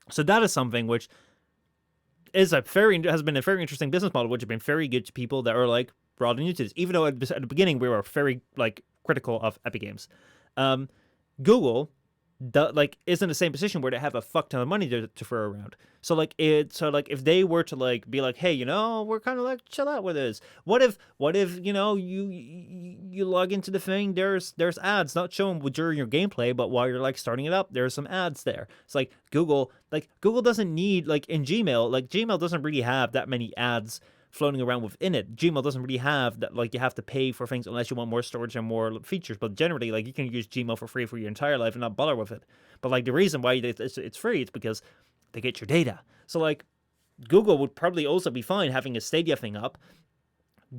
Speaker 1: So that is something which has been a very interesting business model, which has been very good to people that are like broad new to this. Even though at the beginning we were very like critical of Epic Games, Google is in the same position where they have a fuck ton of money to throw around. So like if they were to like be like, hey, we're kind of like chill out with this. What if you log into the thing, there's ads not shown during your gameplay, but while you're like starting it up, there's some ads there. It's like Google doesn't need, like in Gmail, like Gmail doesn't really have that many ads floating around within it. Gmail doesn't really have that, like you have to pay for things unless you want more storage and more features, but generally like you can use Gmail for free for your entire life and not bother with it. But like the reason why it's free is because they get your data. So like Google would probably also be fine having a Stadia thing up,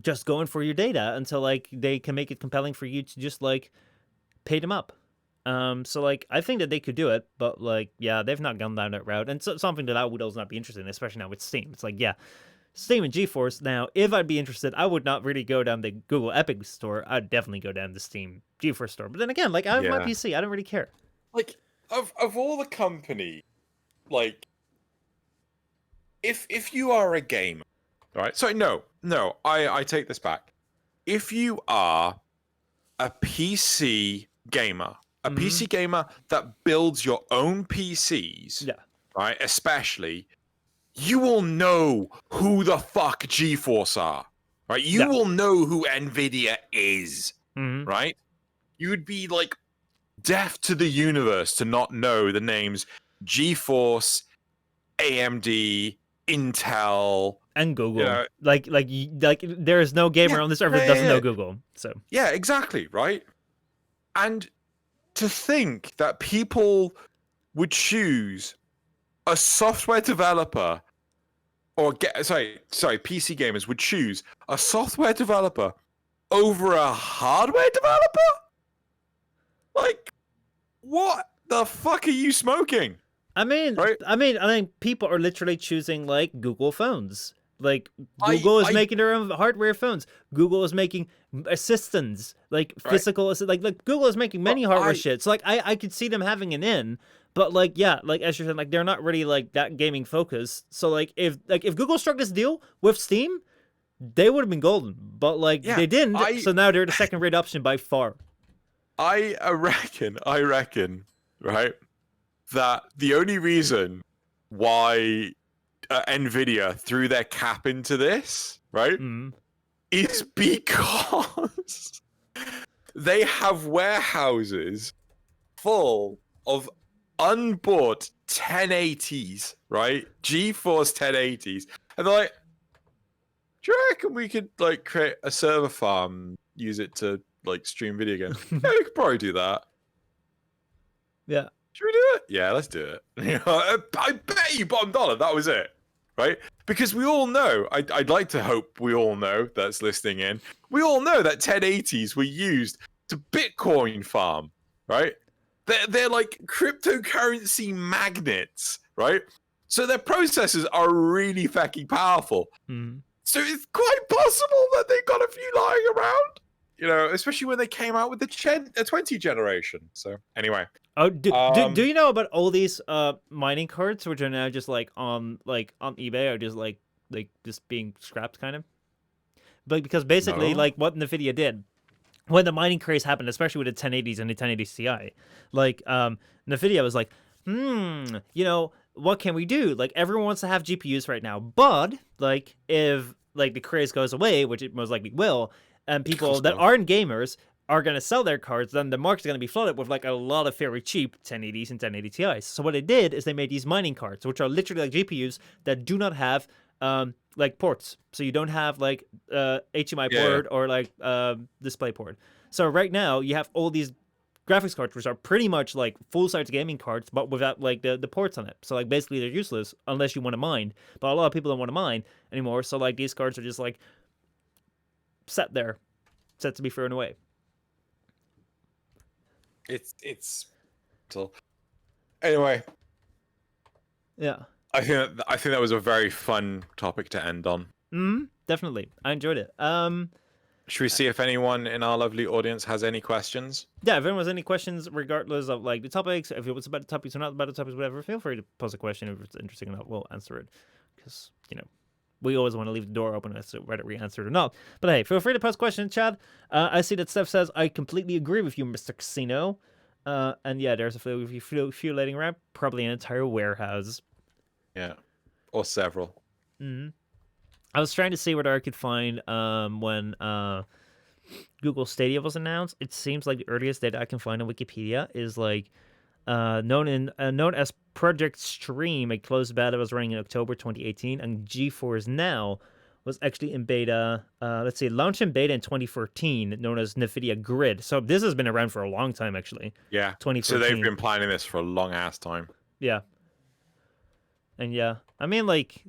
Speaker 1: just going for your data until like they can make it compelling for you to just like pay them up. So like I think that they could do it, but like yeah, they've not gone down that route, and so, something that I would also not be interested in, especially now with Steam. It's like, yeah, Steam and GeForce. Now, if I'd be interested, I would not really go down the Google Epic store. I'd definitely go down the Steam GeForce store. But then again, like I have my PC, I don't really care.
Speaker 2: Like of all the company, like if you are a gamer, right? Sorry, no, I take this back. If you are a PC gamer, PC gamer that builds your own PCs,
Speaker 1: yeah,
Speaker 2: right? Especially, you will know who the fuck GeForce are, right? You will know who Nvidia is, right? You'd be like deaf to the universe to not know the names GeForce, AMD, Intel,
Speaker 1: and Google. Like there is no gamer on this earth that doesn't know Google. So
Speaker 2: yeah, exactly, right? And to think that people would choose a software developer, or PC gamers would choose a software developer over a hardware developer? Like, what the fuck are you smoking?
Speaker 1: I mean,
Speaker 2: right?
Speaker 1: I mean, people are literally choosing like Google phones. Like Google is making their own hardware phones. Google is making assistants, like physical assistants. Like Google is making many hardware shit. So like I could see them having an in, but like yeah, like as you're saying, like they're not really like that gaming focused. So like if Google struck this deal with Steam, they would have been golden. But like they didn't, so now they're the second rate option by far.
Speaker 2: I reckon, right, that the only reason why Nvidia threw their cap into this, right, is because they have warehouses full of unbought 1080s, right? GeForce 1080s. And they're like, do you reckon we could like create a server farm, use it to like stream video games? Yeah, we could probably do that.
Speaker 1: Yeah.
Speaker 2: Should we do it? Yeah, let's do it. I bet you bottom dollar that was it, right? Because we all know, I'd like to hope we all know that's listening in, we all know that 1080s were used to Bitcoin farm, right? They're like cryptocurrency magnets, right? So their processors are really fucking powerful. So it's quite possible that they got a few lying around, especially when they came out with the 20 generation. So anyway.
Speaker 1: Oh, do you know about all these mining cards which are now just like on eBay or just like just being scrapped kind of? But because basically like what Nvidia did when the mining craze happened, especially with the 1080s and the 1080 Ti, like Nvidia was like, what can we do? Like everyone wants to have GPUs right now, but like if like the craze goes away, which it most likely will, and people that aren't gamers are going to sell their cards, then the market's going to be flooded with like a lot of very cheap 1080s and 1080 Ti's. So what they did is they made these mining cards, which are literally like GPUs that do not have like ports. So you don't have like HDMI port or like display port. So right now you have all these graphics cards which are pretty much like full-size gaming cards, but without like the ports on it. So like basically they're useless unless you want to mine. But a lot of people don't want to mine anymore. So like these cards are just like set to be thrown away.
Speaker 2: It's anyway.
Speaker 1: Yeah.
Speaker 2: I think that was a very fun topic to end on.
Speaker 1: Definitely. I enjoyed it.
Speaker 2: Should we see if anyone in our lovely audience has any questions?
Speaker 1: Yeah, if anyone has any questions, regardless of like the topics, if it was about the topics or not about the topics, whatever, feel free to pose a question. If it's interesting enough, we'll answer it. Because, we always want to leave the door open as to whether we answer it or not. But hey, feel free to post questions, Chad. I see that Steph says, I completely agree with you, Mr. Xeno. And yeah, there's a few lighting around, probably an entire warehouse.
Speaker 2: Yeah, or several.
Speaker 1: I was trying to see whether I could find when Google Stadia was announced. It seems like the earliest data I can find on Wikipedia is like known as Project Stream. A closed beta was running in October 2018, and GeForce Now was actually in beta. Let's see, launched in beta in 2014, known as Nvidia Grid. So this has been around for a long time, actually.
Speaker 2: Yeah.
Speaker 1: 2014.
Speaker 2: So they've been planning this for a long ass time.
Speaker 1: Yeah. And yeah, I mean, like,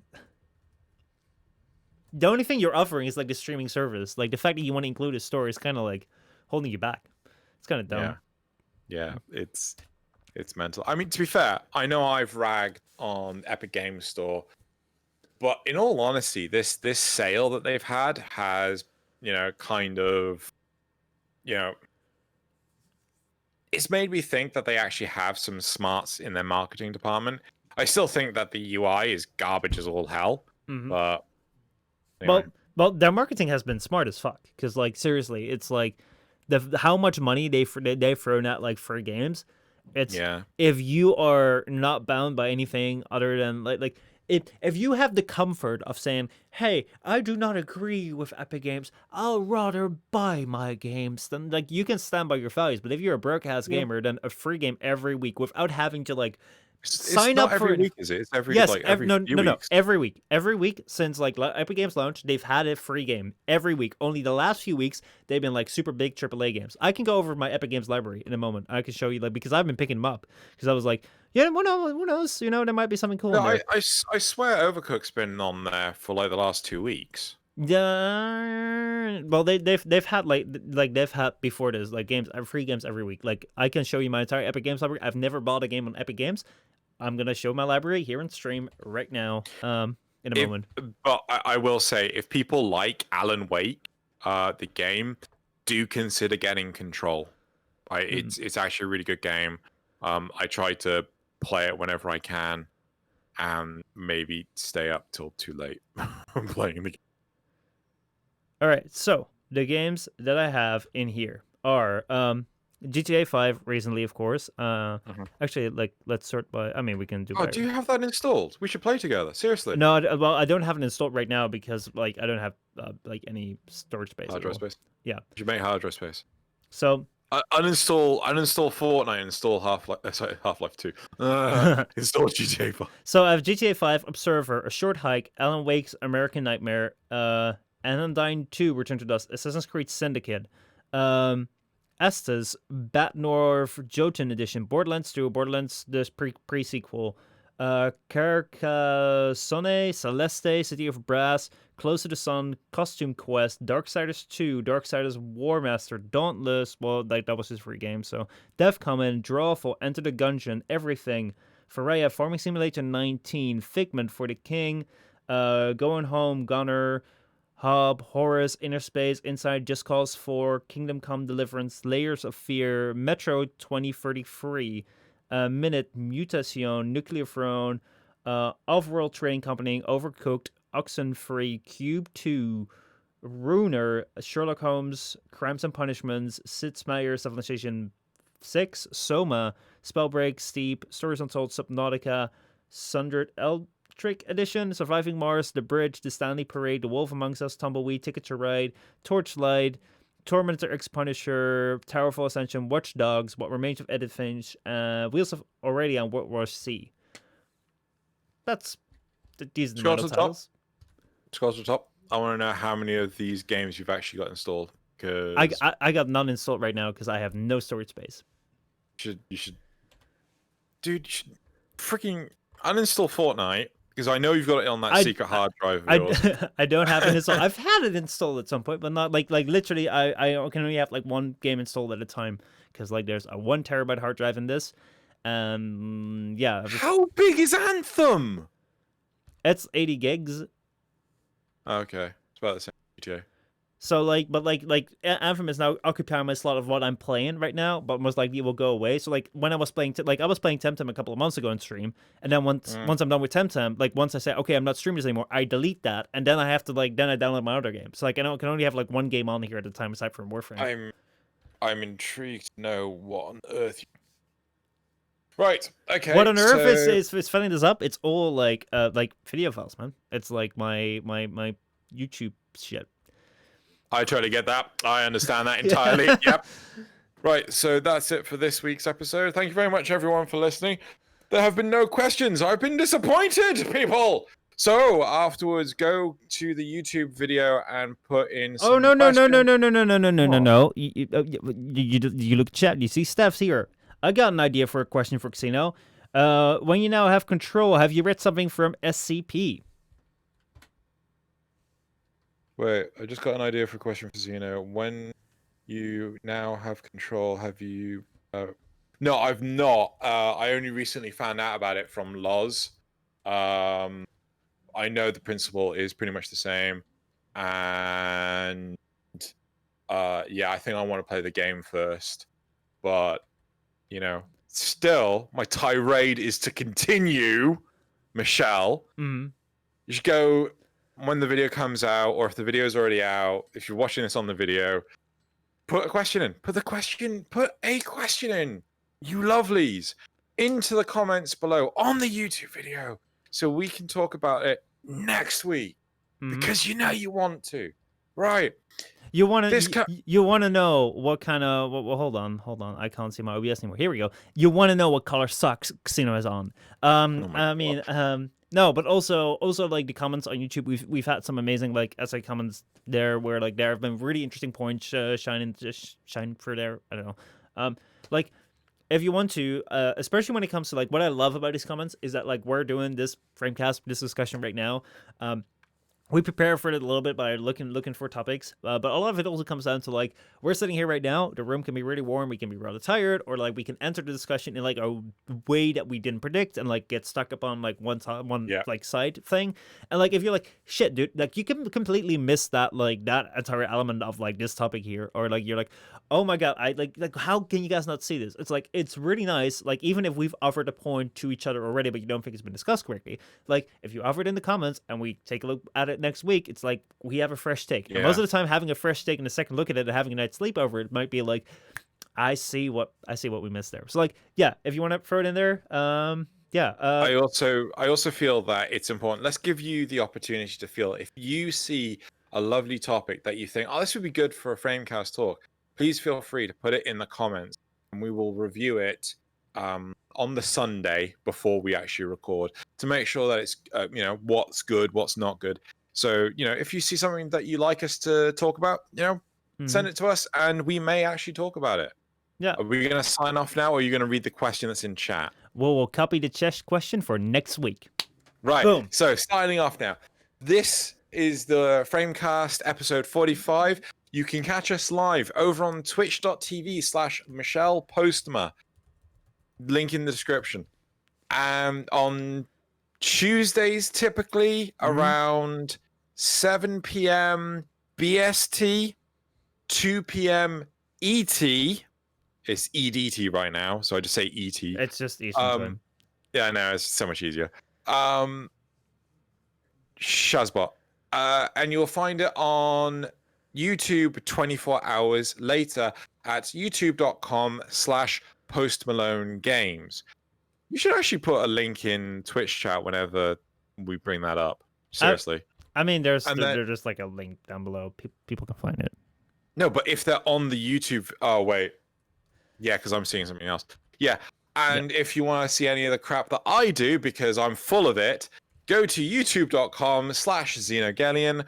Speaker 1: the only thing you're offering is like the streaming service. Like the fact that you want to include a store is kind of like holding you back. It's kind of dumb.
Speaker 2: Yeah, it's mental. I mean, to be fair, I know I've ragged on Epic Games Store, but in all honesty, this sale that they've had has, kind of, it's made me think that they actually have some smarts in their marketing department. I still think that the UI is garbage as all hell, but anyway.
Speaker 1: Well, their marketing has been smart as fuck. Because like seriously, it's like how much money they've thrown at like free games. It's if you are not bound by anything other than like if you have the comfort of saying, hey, I do not agree with Epic Games, I'll rather buy my games, then like you can stand by your values. But if you're a broke ass gamer, then a free game every week without having to like sign up
Speaker 2: every
Speaker 1: for
Speaker 2: week, is it? It's every every few
Speaker 1: weeks. Every week since like Epic Games launch, they've had a free game every week. Only the last few weeks they've been like super big AAA games. I can go over my Epic Games library in a moment. I can show you like because I've been picking them up because I was like, yeah, who knows? There might be something cool.
Speaker 2: No,
Speaker 1: in there.
Speaker 2: I swear Overcook's been on there for like the last 2 weeks.
Speaker 1: Yeah, well they've had like they've had before this like free games every week. Like I can show you my entire Epic Games library. I've never bought a game on Epic Games. I'm gonna show my library here in stream right now. In a moment.
Speaker 2: But I will say, if people like Alan Wake, the game, do consider getting Control. It's actually a really good game. I try to play it whenever I can, and maybe stay up till too late playing the game.
Speaker 1: All right, so the games that I have in here are GTA 5 recently, of course. Actually, like let's sort by. I mean, we can do.
Speaker 2: Oh, do you have that installed? We should play together. Seriously.
Speaker 1: No, well, I don't have it installed right now because like I don't have like any storage space.
Speaker 2: Hard drive space.
Speaker 1: Yeah.
Speaker 2: You should make hard drive space.
Speaker 1: So
Speaker 2: uninstall Fortnite. Install Half-Life 2. Install GTA 5.
Speaker 1: So I have GTA 5, Observer, A Short Hike, Alan Wake's American Nightmare, Anodyne 2, Return to Dust, Assassin's Creed Syndicate, Estes, Batnorf Jotun Edition, Borderlands 2, Borderlands the pre-sequel, Carcassonne, Celeste, City of Brass, Close to the Sun, Costume Quest, Darksiders 2, Darksiders Warmaster, Dauntless, well, like that was his free game, so Death Common, Drawful, Enter the Gungeon, Everything, Fareya, Farming Simulator 19, Figment for the King, Going Home, Gunner, Hub, Horus, Inner Space, Inside, Just Cause 4, Kingdom Come Deliverance, Layers of Fear, Metro 2033, Minute, Mutation, Nuclear Throne, Off-World Trading Company, Overcooked, Oxenfree, Cube 2, Runer, Sherlock Holmes, Crimes and Punishments, Sid Meier's Civilization 6, Soma, Spellbreak, Steep, Stories Untold, Subnautica, Sundered Eldritch Edition, Surviving Mars, The Bridge, The Stanley Parade, The Wolf Amongst Us, Tumbleweed, Ticket to Ride, Torchlight, Tormentor X Punisher, Towerfall Ascension, Watch Dogs, What Remains of Edith Finch, Wheels of Aurelia, and World War C. That's these are the metal titles.
Speaker 2: Scroll to the top. I want to know how many of these games you've actually got installed. Cause
Speaker 1: I got none installed right now because I have no storage space.
Speaker 2: You should freaking uninstall Fortnite because I know you've got it on that secret hard drive of yours.
Speaker 1: I don't have it installed. I've had it installed at some point, but not like literally. I can only have like one game installed at a time because like there's a 1 terabyte hard drive in this. Yeah.
Speaker 2: How big is Anthem?
Speaker 1: It's 80 gigs.
Speaker 2: Okay, it's about the same GTA.
Speaker 1: So Anthem is now occupying my slot of what I'm playing right now, but most likely it will go away. So like when I was playing I was playing Temtem a couple of months ago on stream, and then once I'm done with Temtem, like once I say okay I'm not streaming this anymore, I delete that, and then I have to then I download my other games. So like I can only have like one game on here at a time aside from Warframe.
Speaker 2: I'm intrigued to know what on earth Right. Okay.
Speaker 1: What on earth
Speaker 2: so...
Speaker 1: is filling this up? It's all like video files, man. It's like my YouTube shit.
Speaker 2: I totally get that. I understand that
Speaker 1: Yeah.
Speaker 2: entirely. Yep. Right. So that's it for this week's episode. Thank you very much, everyone, for listening. There have been no questions. I've been disappointed, people. So afterwards, go to the YouTube video and put in some
Speaker 1: Oh no.
Speaker 2: What?
Speaker 1: You look chat. You see Stev's here. I got an idea for a question for Xeno. When you now have control, have you read something from SCP?
Speaker 2: Wait, I just got an idea for a question for Xeno. When you now have control, have you... No, I've not. I only recently found out about it from Loz. I know the principle is pretty much the same. And yeah, I think I want to play the game first. But, you know, still, my tirade is to continue, Michelle.
Speaker 1: Mm-hmm.
Speaker 2: You should go... when the video comes out, or if the video is already out, if you're watching this on the video, put a question in. Put a question in, you lovelies, into the comments below on the YouTube video, so we can talk about it next week. Because you know you want to, right?
Speaker 1: You want to know what kind of... Well, hold on. I can't see my OBS anymore. Here we go. You want to know what color socks Xeno is on. No, but also like the comments on YouTube, we've had some amazing like essay comments there where like there have been really interesting points shine for there. I don't know. Like if you want to, especially when it comes to like what I love about these comments is that like we're doing this Framecast, this discussion right now. We prepare for it a little bit by looking for topics, but a lot of it also comes down to like we're sitting here right now. The room can be really warm. We can be rather tired, or like we can enter the discussion in like a way that we didn't predict and like get stuck up on like one like side thing. And like if you're like shit, dude, like you can completely miss that like that entire element of like this topic here, or like you're like, oh my god, I like how can you guys not see this? It's like it's really nice. Like even if we've offered a point to each other already, but you don't think it's been discussed correctly, like if you offer it in the comments and we take a look at it next week, it's like we have a fresh take. And most of the time having a fresh take and a second look at it and having a night's sleep over it might be like I see what we missed there. So like yeah, if you want to throw it in there, I
Speaker 2: also feel that it's important. Let's give you the opportunity to feel if you see a lovely topic that you think, oh, this would be good for a Framecast talk, please feel free to put it in the comments and we will review it on the Sunday before we actually record to make sure that it's you know, what's good, what's not good. So, you know, if you see something that you like us to talk about, you know, send it to us and we may actually talk about it.
Speaker 1: Yeah.
Speaker 2: Are we going to sign off now, or are you going to read the question that's in chat?
Speaker 1: Well, we'll copy the chess question for next week.
Speaker 2: Right.
Speaker 1: Boom.
Speaker 2: So, signing off now. This is the Framecast episode 45. You can catch us live over on twitch.tv/Michelle Postma. Link in the description. And on Tuesdays, typically around 7 p.m. BST, 2 p.m. ET. It's EDT right now, so I just say ET.
Speaker 1: It's just Eastern time.
Speaker 2: Yeah, I know, it's so much easier. Shazbot. And you'll find it on YouTube 24 hours later at youtube.com/PostMaloneGames. You should actually put a link in Twitch chat whenever we bring that up. Seriously.
Speaker 1: I mean, there's just like a link down below. People can find it.
Speaker 2: No, but if they're on the YouTube... Oh, wait. Yeah, because I'm seeing something else. Yeah. And if you want to see any of the crap that I do, because I'm full of it, go to youtube.com/Xenogelion.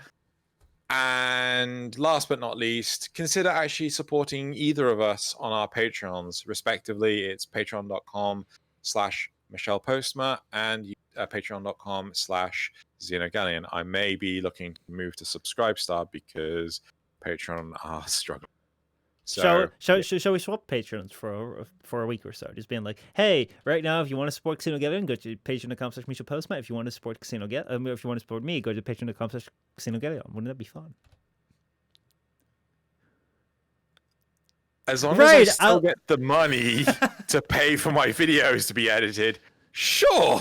Speaker 2: And last but not least, consider actually supporting either of us on our Patreons, respectively. It's patreon.com/Michelle Postma and patreon.com/Xenogelion. I may be looking to move to Subscribestar because Patreon are struggling. So,
Speaker 1: shall we swap patrons for a week or so? Just being like, hey, right now, if you want to support Xenogelion, go to patreon.com/Michelle Postma. If you want to support if you want to support me, go to patreon.com/Xenogelion. Wouldn't that be fun?
Speaker 2: As long as I still get the money to pay for my videos to be edited, Sure.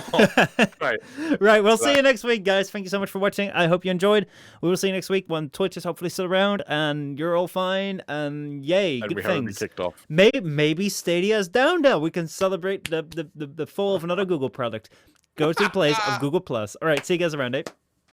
Speaker 2: Right.
Speaker 1: Right, we'll see you next week, guys. Thank you so much for watching. I hope you enjoyed. We will see you next week when Twitch is hopefully still around and you're all fine. And yay,
Speaker 2: And
Speaker 1: good
Speaker 2: we haven't been
Speaker 1: things.
Speaker 2: kicked off.
Speaker 1: Maybe Stadia is down now. We can celebrate the fall of another Google product. Go to the place of Google Plus. All right, see you guys around, eh?